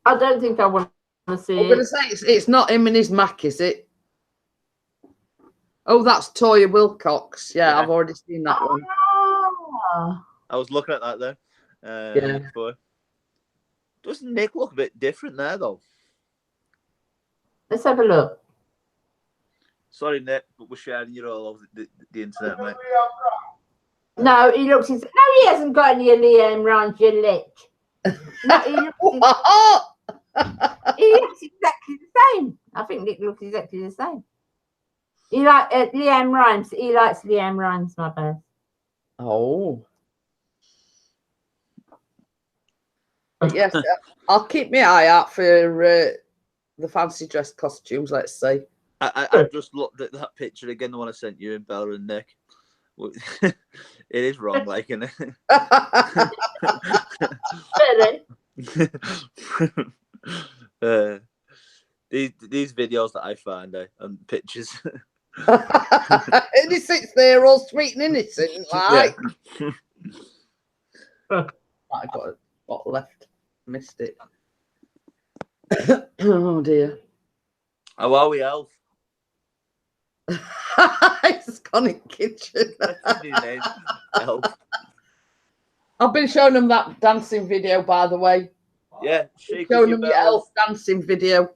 Speaker 2: I don't think I want to see
Speaker 1: I'm going to
Speaker 2: it.
Speaker 1: say it's not him and his Mac, is it? Oh, that's Toya Wilcox. Yeah, I've already seen that one.
Speaker 2: Ah.
Speaker 3: I was looking at that then.
Speaker 1: Yeah.
Speaker 3: Before. Doesn't Nick look a bit different there, though?
Speaker 2: Let's have a look.
Speaker 3: Sorry, Nick, but we're sharing you all over the internet, mate.
Speaker 2: No, he looks. No, he hasn't got any Liam Ryan's your lich. No, he looks exactly the same. I think Nick looks exactly the same. He like Liam Rhymes. He likes Liam Rhymes, my best.
Speaker 1: Oh. But yes, I'll keep my eye out for the fancy dress costumes, let's say.
Speaker 3: I just looked at that picture again, the one I sent you, and Bella and Nick. It is wrong, like, isn't
Speaker 2: Really?
Speaker 3: These videos that I find and pictures.
Speaker 1: And he sits there all sweet and innocent, like.
Speaker 3: Yeah.
Speaker 1: I got left. Missed it. Oh dear.
Speaker 3: How are we, Elf?
Speaker 1: It's gone in kitchen.
Speaker 3: That's his new name, Elf.
Speaker 1: I've been showing them that dancing video, by the way.
Speaker 3: Yeah, shake
Speaker 1: Showing
Speaker 3: your
Speaker 1: them the
Speaker 3: bells.
Speaker 1: elf dancing video.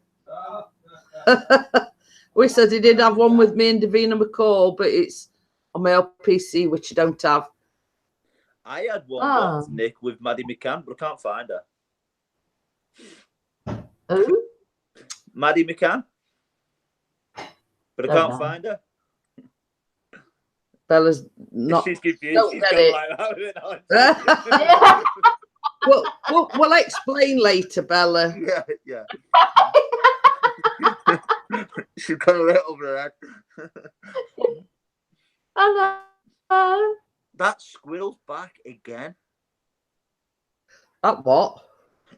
Speaker 1: We said he did have one with me and Davina McCall, but it's on my LPC, which you don't have.
Speaker 3: I had one once, Nick, with Maddie McCann, but I can't find her.
Speaker 2: Who?
Speaker 3: Maddie McCann, but I
Speaker 2: Don't
Speaker 3: can't
Speaker 2: know.
Speaker 3: find her.
Speaker 1: Bella's not.
Speaker 3: She's confused.
Speaker 1: Don't
Speaker 3: She's
Speaker 1: get
Speaker 3: going
Speaker 1: it.
Speaker 3: like that.
Speaker 1: We'll explain later, Bella.
Speaker 3: Yeah. She's got a little bit.
Speaker 2: Hello.
Speaker 3: That squirrel's back again.
Speaker 1: That what?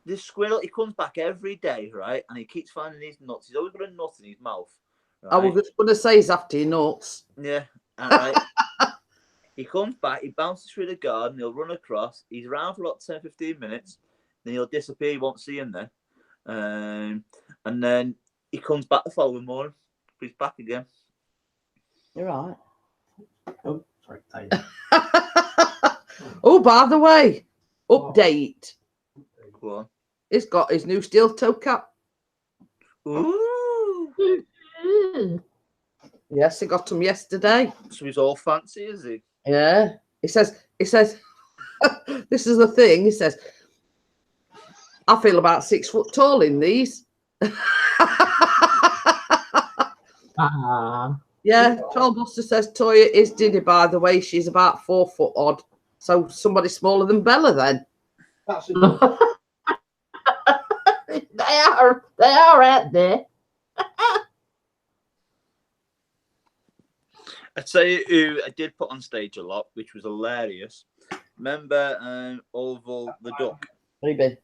Speaker 3: This squirrel, he comes back every day, right? And he keeps finding these nuts. He's always got a nut in his mouth. Right?
Speaker 1: I was just going to say he's after your nuts.
Speaker 3: Yeah. And, right, he comes back, he bounces through the garden, he'll run across. He's around for about 10, 15 minutes. Then he'll disappear. You won't see him then. And then he comes back the following morning. He's back again.
Speaker 1: You're right.
Speaker 6: Oh, sorry, Dave.
Speaker 1: Oh, by the way, update.
Speaker 3: Go on.
Speaker 1: He's got his new steel toe cap.
Speaker 3: Ooh.
Speaker 1: Yes, he got them yesterday.
Speaker 3: So he's all fancy, is he?
Speaker 1: Yeah. He says, this is the thing. He says, I feel about 6 foot tall in these. Yeah, Trollbuster says Toya is Diddy, by the way. She's about 4 foot odd. So somebody smaller than Bella then.
Speaker 6: That's enough.
Speaker 2: They are out there.
Speaker 3: I'd say who I did put on stage a lot, which was hilarious. Remember Orville the duck?
Speaker 1: Maybe.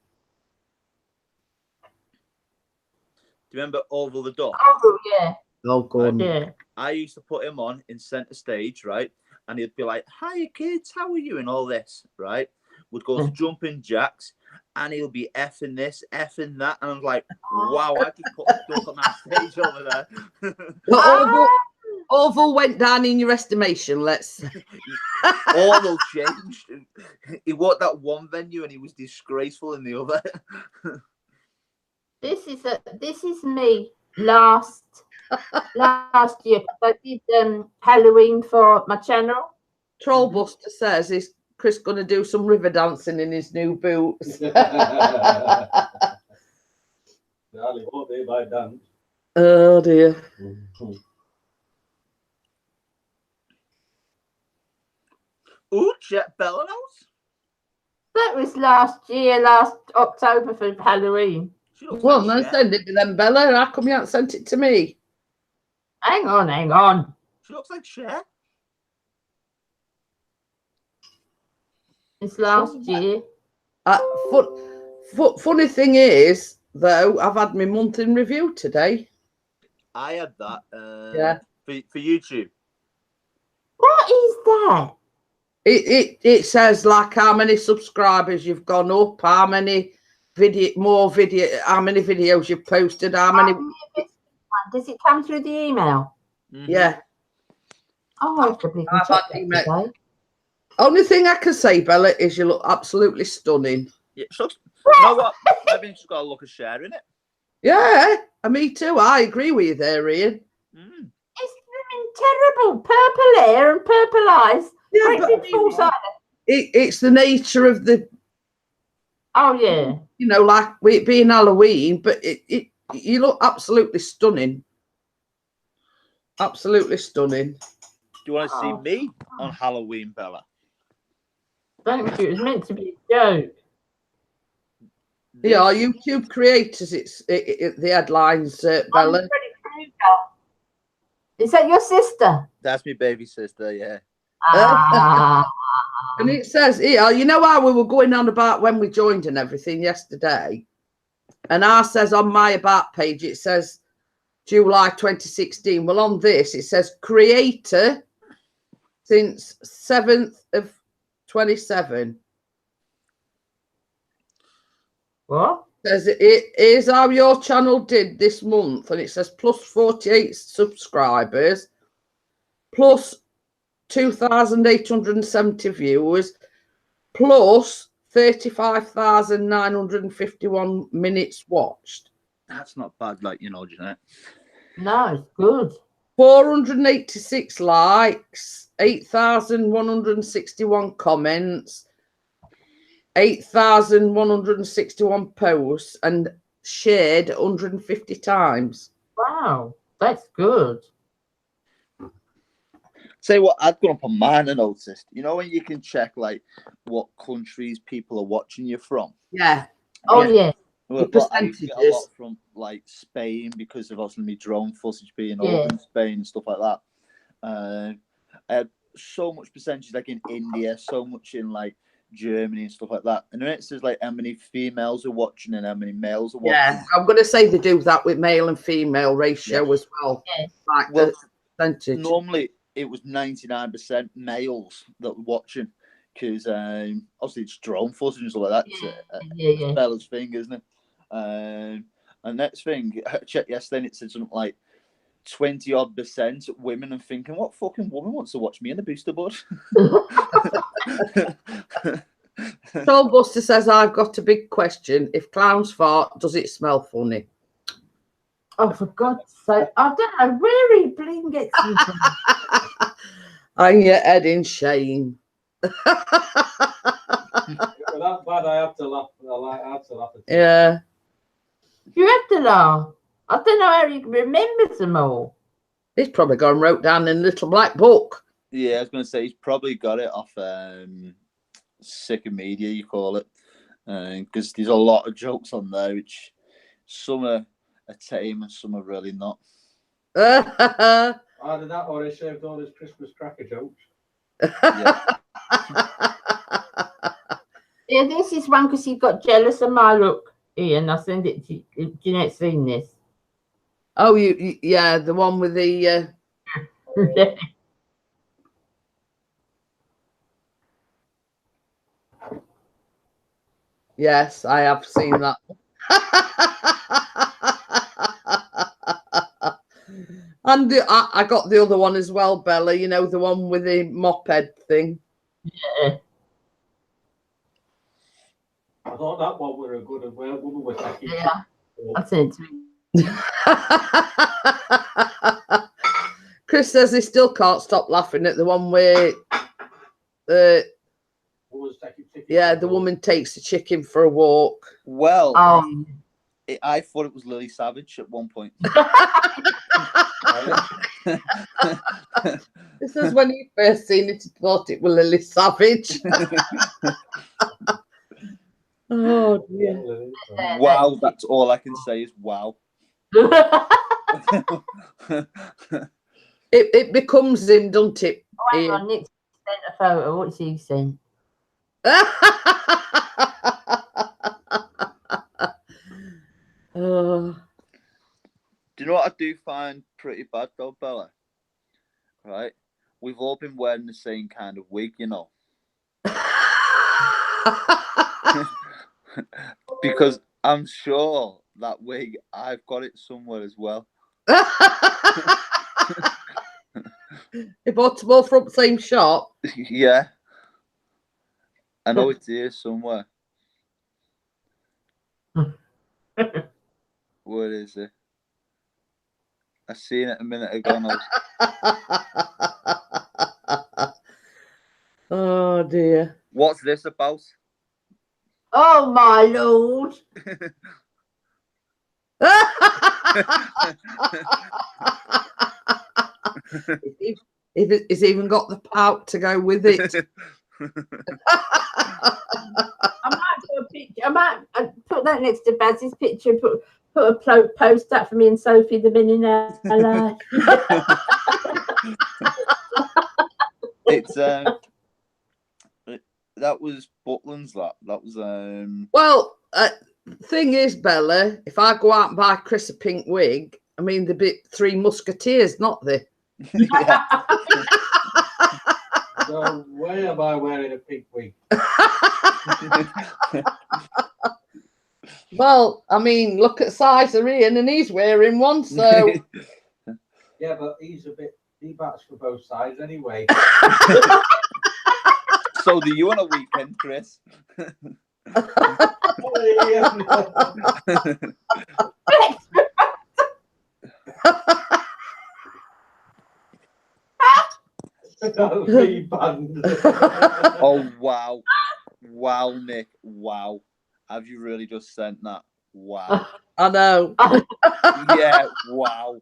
Speaker 3: you remember Orville the Duck?
Speaker 2: Oh, yeah.
Speaker 1: Oh, good.
Speaker 2: Yeah.
Speaker 3: I used to put him on in centre stage, right? And he'd be like, "Hiya, kids, how are you?" and all this, right? Would go to jumping jacks, and he'll be effing this, effing that, and I'm like, "Wow, I could put a duck on that stage over there."
Speaker 1: But Orville went down in your estimation, let's say.
Speaker 3: Orville changed. He worked that one venue, and he was disgraceful in the other.
Speaker 2: This is me last year. I did Halloween for my channel.
Speaker 1: Trollbuster says, is Chris going to do some river dancing in his new boots?
Speaker 6: Darling, what they by done?
Speaker 1: Oh, dear.
Speaker 3: Ooh, Jet Bellows.
Speaker 2: That was last October for Halloween.
Speaker 1: Well, no, send it to them, Bella. How come you haven't sent it to me?
Speaker 2: Hang on.
Speaker 3: She looks like Cher.
Speaker 2: It's last year.
Speaker 1: Funny thing is, though, I've had my month in review today.
Speaker 3: I had that.
Speaker 1: Yeah.
Speaker 3: For YouTube.
Speaker 2: What is that?
Speaker 1: It says like how many subscribers you've gone up, how many how many videos you've posted, how many.
Speaker 2: Does it come through the email?
Speaker 3: Mm-hmm.
Speaker 1: Yeah.
Speaker 2: Oh, I have to
Speaker 1: I've
Speaker 2: check
Speaker 1: had
Speaker 2: that
Speaker 1: email.
Speaker 2: today.
Speaker 1: Only thing I can say, Bella, is you look absolutely stunning.
Speaker 3: Yeah, you know what? Maybe she's got a look of Cher in it.
Speaker 1: Yeah, me too. I agree with you there, Ian.
Speaker 3: Mm.
Speaker 2: It's terrible. Purple hair and purple eyes.
Speaker 1: Yeah,
Speaker 2: Great
Speaker 1: but
Speaker 2: big false eye.
Speaker 1: it's the nature of the,
Speaker 2: Oh, yeah.
Speaker 1: you know, like it being Halloween, but you look absolutely stunning. Absolutely stunning.
Speaker 3: Do you want to see me on Halloween, Bella?
Speaker 2: Thank you. It was meant to be a joke.
Speaker 1: Yeah, our YouTube creators, the headlines, Bella.
Speaker 2: Freddy Krueger. Is that your sister?
Speaker 3: That's my baby sister, yeah.
Speaker 2: Ah.
Speaker 1: And it says here, you know how we were going on about when we joined and everything yesterday? And ours says on my about page, it says July 2016. Well, on this, it says creator since 7th of 27.
Speaker 2: What?
Speaker 1: Says it is how your channel did this month, and it says plus 48 subscribers, plus 2,870 viewers, plus 35,951 minutes watched.
Speaker 3: That's not bad, like, you know, Jeanette.
Speaker 2: No, it's good.
Speaker 1: 486 likes, 8,161 comments, 8,161 posts, and shared 150 times.
Speaker 2: Wow, that's good.
Speaker 3: Say what I've gone up on mine and noticed. You know when you can check like what countries people are watching you from?
Speaker 1: Yeah.
Speaker 2: Oh, yeah.
Speaker 3: Well,
Speaker 1: The
Speaker 3: I used to get a
Speaker 1: percentages.
Speaker 3: lot from like Spain because of obviously my drone footage being
Speaker 2: Yeah.
Speaker 3: over in Spain and stuff like that. I had so much percentage like in India, so much in like Germany and stuff like that. And then it says like how many females are watching and how many males are watching.
Speaker 1: Yeah, I'm going to say they do that with male and female ratio
Speaker 3: Yeah.
Speaker 1: as well.
Speaker 2: Yeah.
Speaker 1: Like
Speaker 3: Well,
Speaker 1: the percentage.
Speaker 3: normally it was 99% males that were watching because obviously it's drone footage and stuff like that.
Speaker 2: Yeah.
Speaker 3: Bella's thing, isn't it? And next thing, I checked yesterday and it said something like 20% women. And thinking, what fucking woman wants to watch me in the booster board?
Speaker 1: Trollbuster says, I've got a big question. If clowns fart, does it smell funny?
Speaker 2: Oh, for God's sake. I don't know where he bling gets them from.
Speaker 1: And your head in shame.
Speaker 6: If we're that bad, I have to laugh. I have to laugh at it.
Speaker 1: Yeah.
Speaker 2: You have to laugh. I don't know how he remembers them all.
Speaker 1: He's probably gone and wrote down in a little black book.
Speaker 3: Yeah, I was going to say he's probably got it off Sicker Media, you call it, because there's a lot of jokes on there, which some are tame and some are really not.
Speaker 1: Yeah.
Speaker 6: Either that or he saved all his Christmas cracker jokes.
Speaker 3: Yeah.
Speaker 2: Yeah, this is one because he got jealous of my look. Ian, I send it to Jeanette's seen this.
Speaker 1: Oh, yeah, the one with the. Yes, I have seen that. And I got the other one as well, Bella. You know, the one with the moped thing.
Speaker 6: I thought that one were a good as well. Woman was taking
Speaker 2: Yeah, that's it.
Speaker 1: Chris says he still can't stop laughing at the one where,
Speaker 6: woman's taking chicken
Speaker 1: yeah,
Speaker 6: for
Speaker 1: the
Speaker 6: a walk.
Speaker 1: woman takes the chicken for a walk.
Speaker 3: Well,
Speaker 2: Oh,
Speaker 3: I thought it was Lily Savage at one point.
Speaker 1: This is when you first seen it, he thought it was Lily Savage. Oh dear.
Speaker 3: Wow, that's all I can say is wow.
Speaker 1: It becomes him, doesn't it?
Speaker 2: Oh, hang on, Nick sent a photo. What's he saying?
Speaker 1: Oh.
Speaker 3: Do you know what I do find pretty bad though, Bella? Right? We've all been wearing the same kind of wig, you know. Because I'm sure that wig, I've got it somewhere as well.
Speaker 1: They bought them all from the same shop.
Speaker 3: Yeah. I know it's here somewhere. Where is it? I seen it a minute ago. And
Speaker 1: Oh dear.
Speaker 3: What's this about?
Speaker 2: Oh my lord!
Speaker 1: He's even got the pout to go with it.
Speaker 2: I might put a picture. I might put that next to Baz's picture. Put a post up for me and Sophie the Millionaire.
Speaker 3: It's that was Butland's. That was
Speaker 1: Well, thing is, Bella, if I go out and buy Chris a pink wig, I mean the bit Three Musketeers, not the.
Speaker 3: yeah.
Speaker 6: So why am I wearing a pink wig?
Speaker 1: Well, I mean, look at Sizer Ian, and he's wearing one, so.
Speaker 6: Yeah, but he bats for both sides anyway.
Speaker 3: So do you on a weekend, Chris? Oh wow. Wow, Nick. Wow. Have you really just sent that? Wow.
Speaker 1: I know.
Speaker 3: Yeah, wow.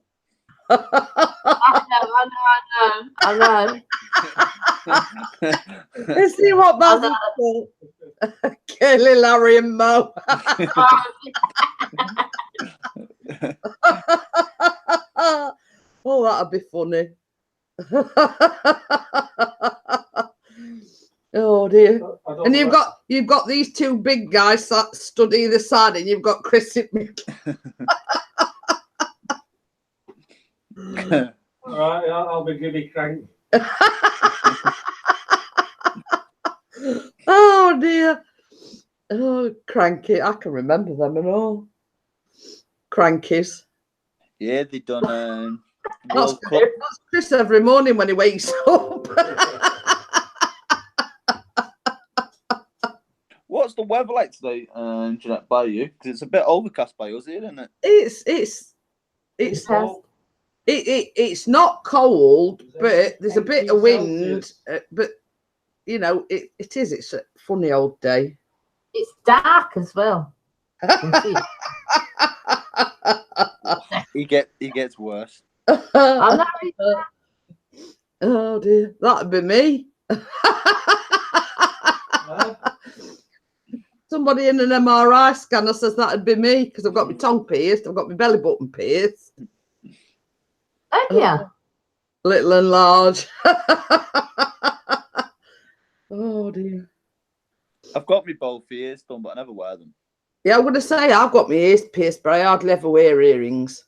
Speaker 2: I know.
Speaker 1: Let's see what Basil said. Kelly, Larry, and Mo. Oh, that'd be funny. Oh dear. And you've got these two big guys stood either side, and you've got Chris in me.
Speaker 6: All right, I'll be Jimmy Crank.
Speaker 1: Oh dear. Oh, Cranky. I can remember them and all. Crankies.
Speaker 3: Yeah, they done
Speaker 1: That's
Speaker 3: World Cup.
Speaker 1: Chris every morning when he wakes up.
Speaker 3: What's the weather like today, Jeanette, by you? Because it's a bit overcast by us here, isn't it?
Speaker 1: It's not cold, but there's a bit of wind. But you know, it's a funny old day.
Speaker 2: It's dark as well.
Speaker 3: He gets worse.
Speaker 2: I know.
Speaker 1: Oh dear, that'd be me. Somebody in an MRI scanner says that'd be me because I've got my tongue pierced, I've got my belly button pierced.
Speaker 2: Oh yeah.
Speaker 1: Little and large. Oh dear.
Speaker 3: I've got me both ears done, but I never wear them.
Speaker 1: Yeah, I'm going to say I've got my ears pierced, but I hardly ever wear earrings.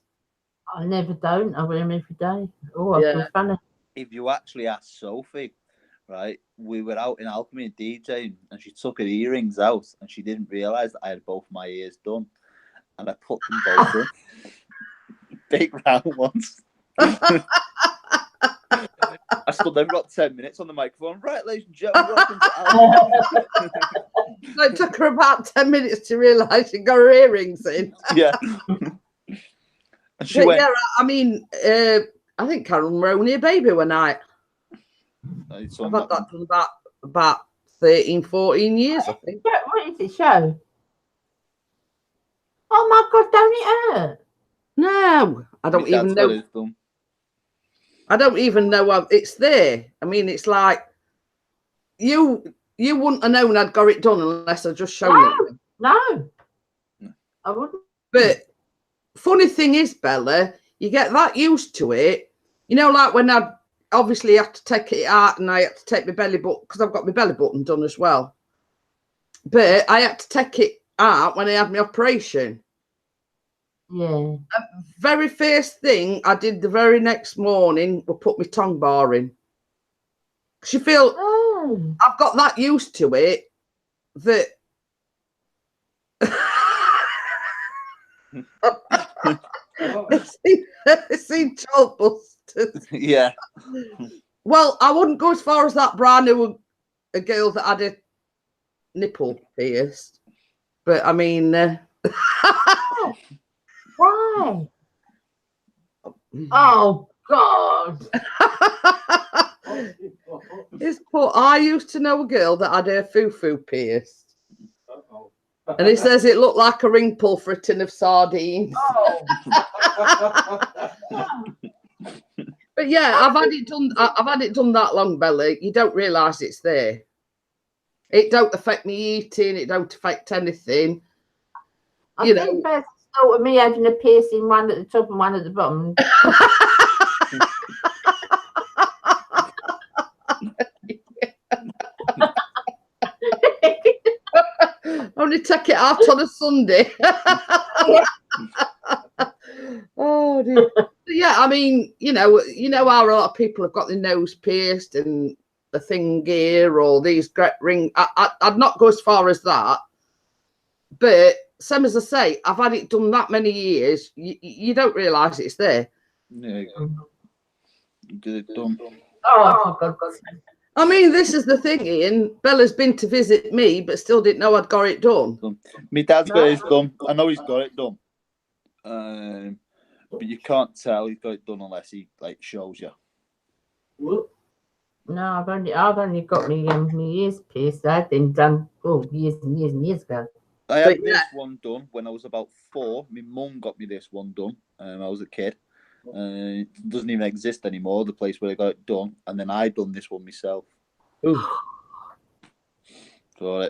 Speaker 2: I never don't. I wear them every day. Oh, I
Speaker 1: Yeah.
Speaker 2: feel funny.
Speaker 3: If you actually ask Sophie, right, we were out in Alchemy and DJing, and she took her earrings out, and she didn't realise that I had both my ears done, and I put them both in. Big round ones. I stood there for about 10 minutes on the microphone. Right, ladies and gentlemen, welcome to Alchemy.
Speaker 1: So it took her about 10 minutes to realise she got her earrings in.
Speaker 3: Yeah. And she
Speaker 1: But
Speaker 3: went,
Speaker 1: yeah, I mean, I think Karen were only a baby one night.
Speaker 3: it's
Speaker 1: I've
Speaker 3: on
Speaker 1: had
Speaker 3: that
Speaker 1: that done about 13, 14 years, I think.
Speaker 2: What is it, show? Oh my God, don't it hurt?
Speaker 1: No, I don't
Speaker 3: My dad's
Speaker 1: even
Speaker 3: got
Speaker 1: know.
Speaker 3: his done.
Speaker 1: I don't even know it's there. I mean, it's like you wouldn't have known I'd got it done unless I just shown it.
Speaker 2: No. I wouldn't.
Speaker 1: But funny thing is, Bella, you get that used to it. You know, like when I obviously had to take it out and I had to take my belly button because I've got my belly button done as well. But I had to take it out when I had my operation.
Speaker 2: Yeah.
Speaker 1: Very first thing I did the very next morning was put my tongue bar in. Because you feel
Speaker 2: Oh.
Speaker 1: I've got that used to it that it's seen child busters.
Speaker 3: Yeah.
Speaker 1: Well, I wouldn't go as far as that, but I knew a girl that had a nipple pierced. But I mean,
Speaker 2: Why? Oh God.
Speaker 1: it's put. I used to know a girl that had her foo-foo pierced,
Speaker 6: Uh-oh.
Speaker 1: and he says it looked like a ring pull for a tin of sardines.
Speaker 2: Oh.
Speaker 1: But yeah, I've had it done. I've had it done that long, Bella. You don't realise it's there. It don't affect me eating. It don't affect anything.
Speaker 2: I think first thought of me having a piercing, one at the top and one at the bottom.
Speaker 1: Only take it out on a Sunday. Oh dear. Yeah, I mean, you know how a lot of people have got their nose pierced and the thing here or these great ring. I'd not go as far as that, but same as I say, I've had it done that many years. You don't realise it's there.
Speaker 3: Yeah. You did it done.
Speaker 2: Oh, for God's sake.
Speaker 1: I mean, this is the thing, Ian. Bella's been to visit me, but still didn't know I'd got it done.
Speaker 3: My dad's got his done. I know he's got it done. But you can't tell he's got it done unless he like shows you.
Speaker 2: No, I've only got my ears pierced. I've been done years and years and years ago.
Speaker 3: I had this one done when I was about 4. My mum got me this one done. I was a kid. It doesn't even exist anymore, the place where I got it done. And then I done this one myself.
Speaker 1: Ooh.
Speaker 3: So,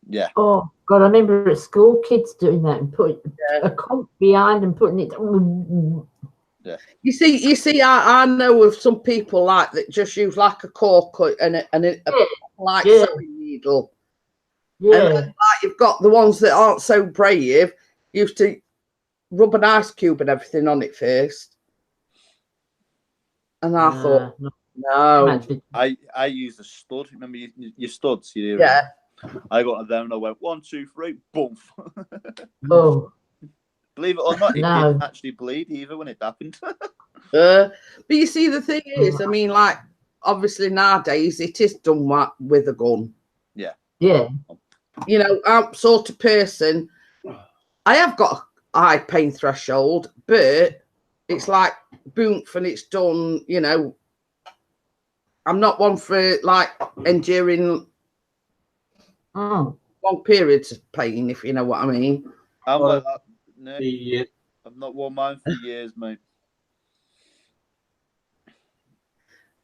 Speaker 3: yeah.
Speaker 2: Oh God, I remember at school kids doing that and putting a comp behind and putting it.
Speaker 3: Yeah.
Speaker 1: You see, I know of some people like that just use like a cork and a like sewing needle.
Speaker 2: Yeah.
Speaker 1: And then, like you've got the ones that aren't so brave, used to rub an ice cube and everything on it first. And I thought, no.
Speaker 3: I used a stud. Remember your studs?
Speaker 1: Yeah.
Speaker 3: I got to them and I went 1, 2, 3, boom.
Speaker 2: Oh.
Speaker 3: Believe it or not, it didn't actually bleed either when it happened.
Speaker 1: But you see, the thing is, I mean, like, obviously nowadays it is done with a gun.
Speaker 3: Yeah.
Speaker 2: Yeah.
Speaker 1: You know, I'm sort of person. I have got a high pain threshold, but it's like boomf and it's done. You know, I'm not one for like enduring long periods of pain, if you know what I mean.
Speaker 3: I'm like that. No, I've not worn mine for years, mate.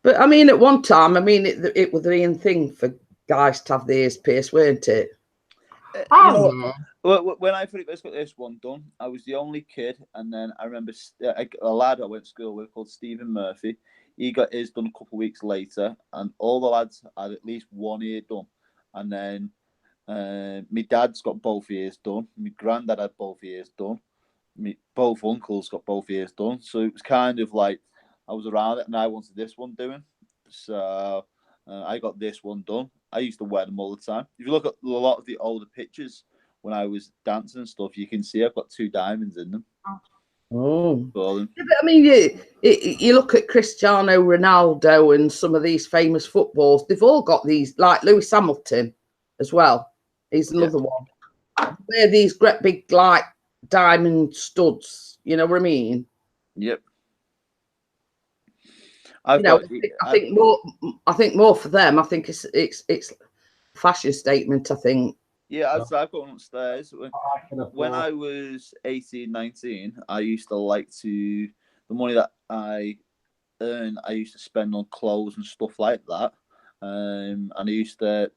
Speaker 1: But I mean, at one time, I mean, it was the main thing for guys to have their ears pierced, weren't it?
Speaker 3: When I first got this one done, I was the only kid, and then I remember a lad I went to school with called Stephen Murphy. He got his done a couple of weeks later, and all the lads had at least one ear done. And then my dad's got both ears done. My granddad had both ears done. both uncles got both ears done, so it was kind of like I was around it, and I wanted this one doing, so I got this one done. I used to wear them all the time. If you look at a lot of the older pictures when I was dancing and stuff, you can see I've got 2 diamonds in them.
Speaker 1: Oh,
Speaker 3: For them.
Speaker 1: yeah, but I mean, you look at Cristiano Ronaldo and some of these famous footballers. They've all got these, like Lewis Hamilton as well. He's another one. They're these great big like diamond studs. You know what I mean?
Speaker 3: Yep.
Speaker 1: I think more for them. I think it's a fashion statement. I think.
Speaker 3: Yeah, I've gone upstairs. When I was 18, 19, I used to like to, the money that I earn, I used to spend on clothes and stuff like that. And I used to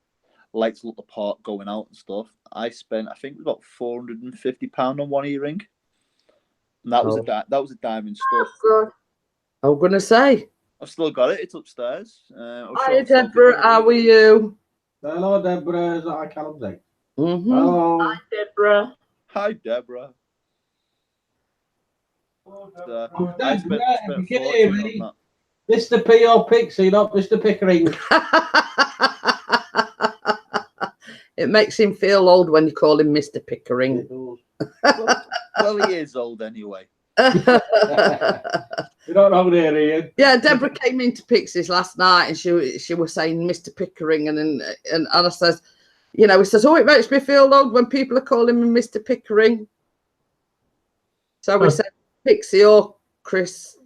Speaker 3: like to look the part going out and stuff. I spent, I think it was about £450 on one earring. And that was a diamond stuff.
Speaker 2: God.
Speaker 1: I'm gonna say.
Speaker 3: I've still got it. It's upstairs.
Speaker 1: Hi, Deborah. How are you?
Speaker 6: Hello, Deborah. Is that I can't say?
Speaker 1: Mm-hmm.
Speaker 6: Hello.
Speaker 2: Hi, Deborah.
Speaker 3: Hi, Deborah.
Speaker 6: Deborah,
Speaker 3: I spent
Speaker 6: you can
Speaker 3: a
Speaker 6: hear
Speaker 3: fortune
Speaker 6: me.
Speaker 3: on that.
Speaker 6: Mr. P.O. Pixie, not Mr. Pickering.
Speaker 1: It makes him feel old when you call him Mr. Pickering.
Speaker 3: Well, he is old anyway.
Speaker 6: You don't know there, Ian.
Speaker 1: Yeah, Deborah came into Pixies last night and she was saying Mr. Pickering and I says, you know, he says, oh, it makes me feel old when people are calling me Mr. Pickering. So we said Pixie or Chris,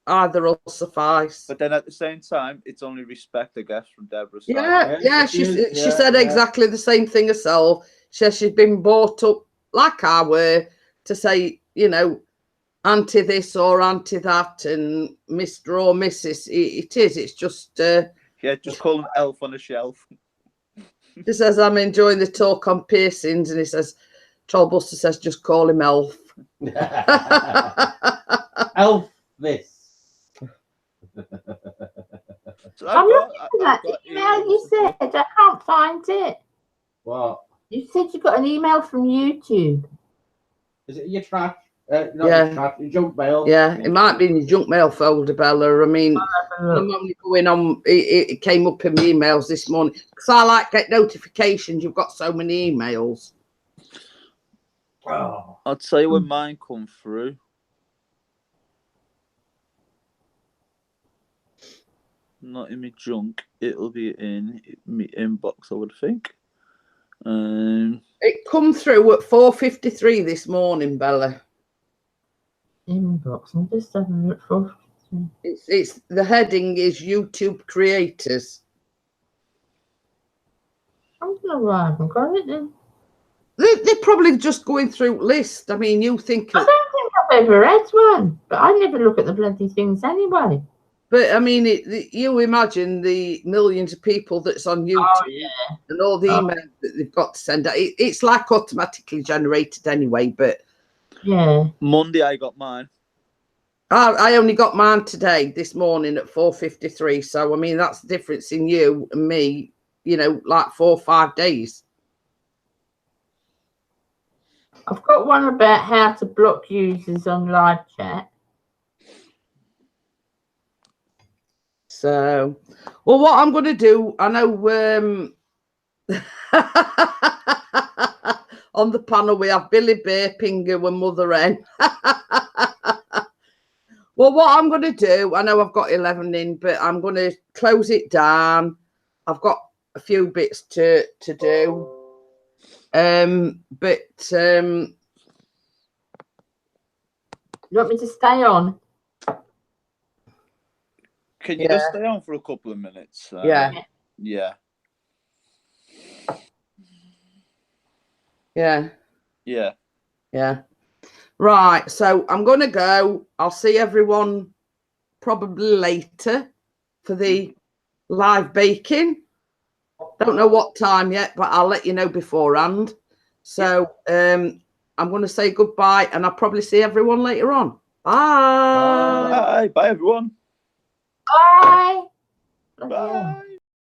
Speaker 1: either will suffice.
Speaker 3: But then at the same time, it's only respect, I guess, from Deborah's side.
Speaker 1: Yeah, she said exactly the same thing herself. She says she's been brought up like I were to say, you know, auntie this or auntie that and Mr. or Mrs. It's just
Speaker 3: yeah, just call him Elf on a Shelf.
Speaker 1: He says I'm enjoying the talk on piercings, and he says Trollbuster says just call him Elf.
Speaker 6: Elf this.
Speaker 3: So
Speaker 2: I'm looking for that email you said. I can't find it.
Speaker 6: What?
Speaker 2: You said you got an email from YouTube.
Speaker 6: Is it your trash?
Speaker 1: Yeah.
Speaker 6: Your trash, your junk mail.
Speaker 1: Yeah, it might be in your junk mail folder, Bella. I mean, I'm only going on. It came up in my emails this morning because I like get notifications. You've got so many emails.
Speaker 6: Oh.
Speaker 3: I'll tell you when mine come through. Not in my junk. It'll be in my inbox, I would think.
Speaker 1: It come through at 4:53 this morning, Bella.
Speaker 2: Inbox. I'm just having a look for.
Speaker 1: It's the heading is YouTube creators.
Speaker 2: I don't know why I haven't got it then.
Speaker 1: They're probably just going through list. I mean, you think.
Speaker 2: I don't think I've ever read one, but I never look at the bloody things anyway.
Speaker 1: But I mean, you imagine the millions of people that's on YouTube and all the emails that they've got to send out. It's like automatically generated anyway. But
Speaker 2: yeah,
Speaker 3: Monday I got mine.
Speaker 1: I only got mine today, this morning at 4:53. So I mean, that's the difference in you and me. You know, like 4 or 5 days.
Speaker 2: I've got one about how to block users on live chat.
Speaker 1: So, well, what I'm going to do, I know on the panel we have Billy Bear, Pingu and Mother N. Well, what I'm going to do, I know I've got 11 in, but I'm going to close it down. I've got a few bits to do. But
Speaker 2: You want me to stay on?
Speaker 3: Can you just stay on for a couple of minutes?
Speaker 1: Yeah. Right, so I'm going to go. I'll see everyone probably later for the live baking. Don't know what time yet, but I'll let you know beforehand. So I'm going to say goodbye, and I'll probably see everyone later on. Bye.
Speaker 3: Bye everyone.
Speaker 2: Bye.
Speaker 3: Bye.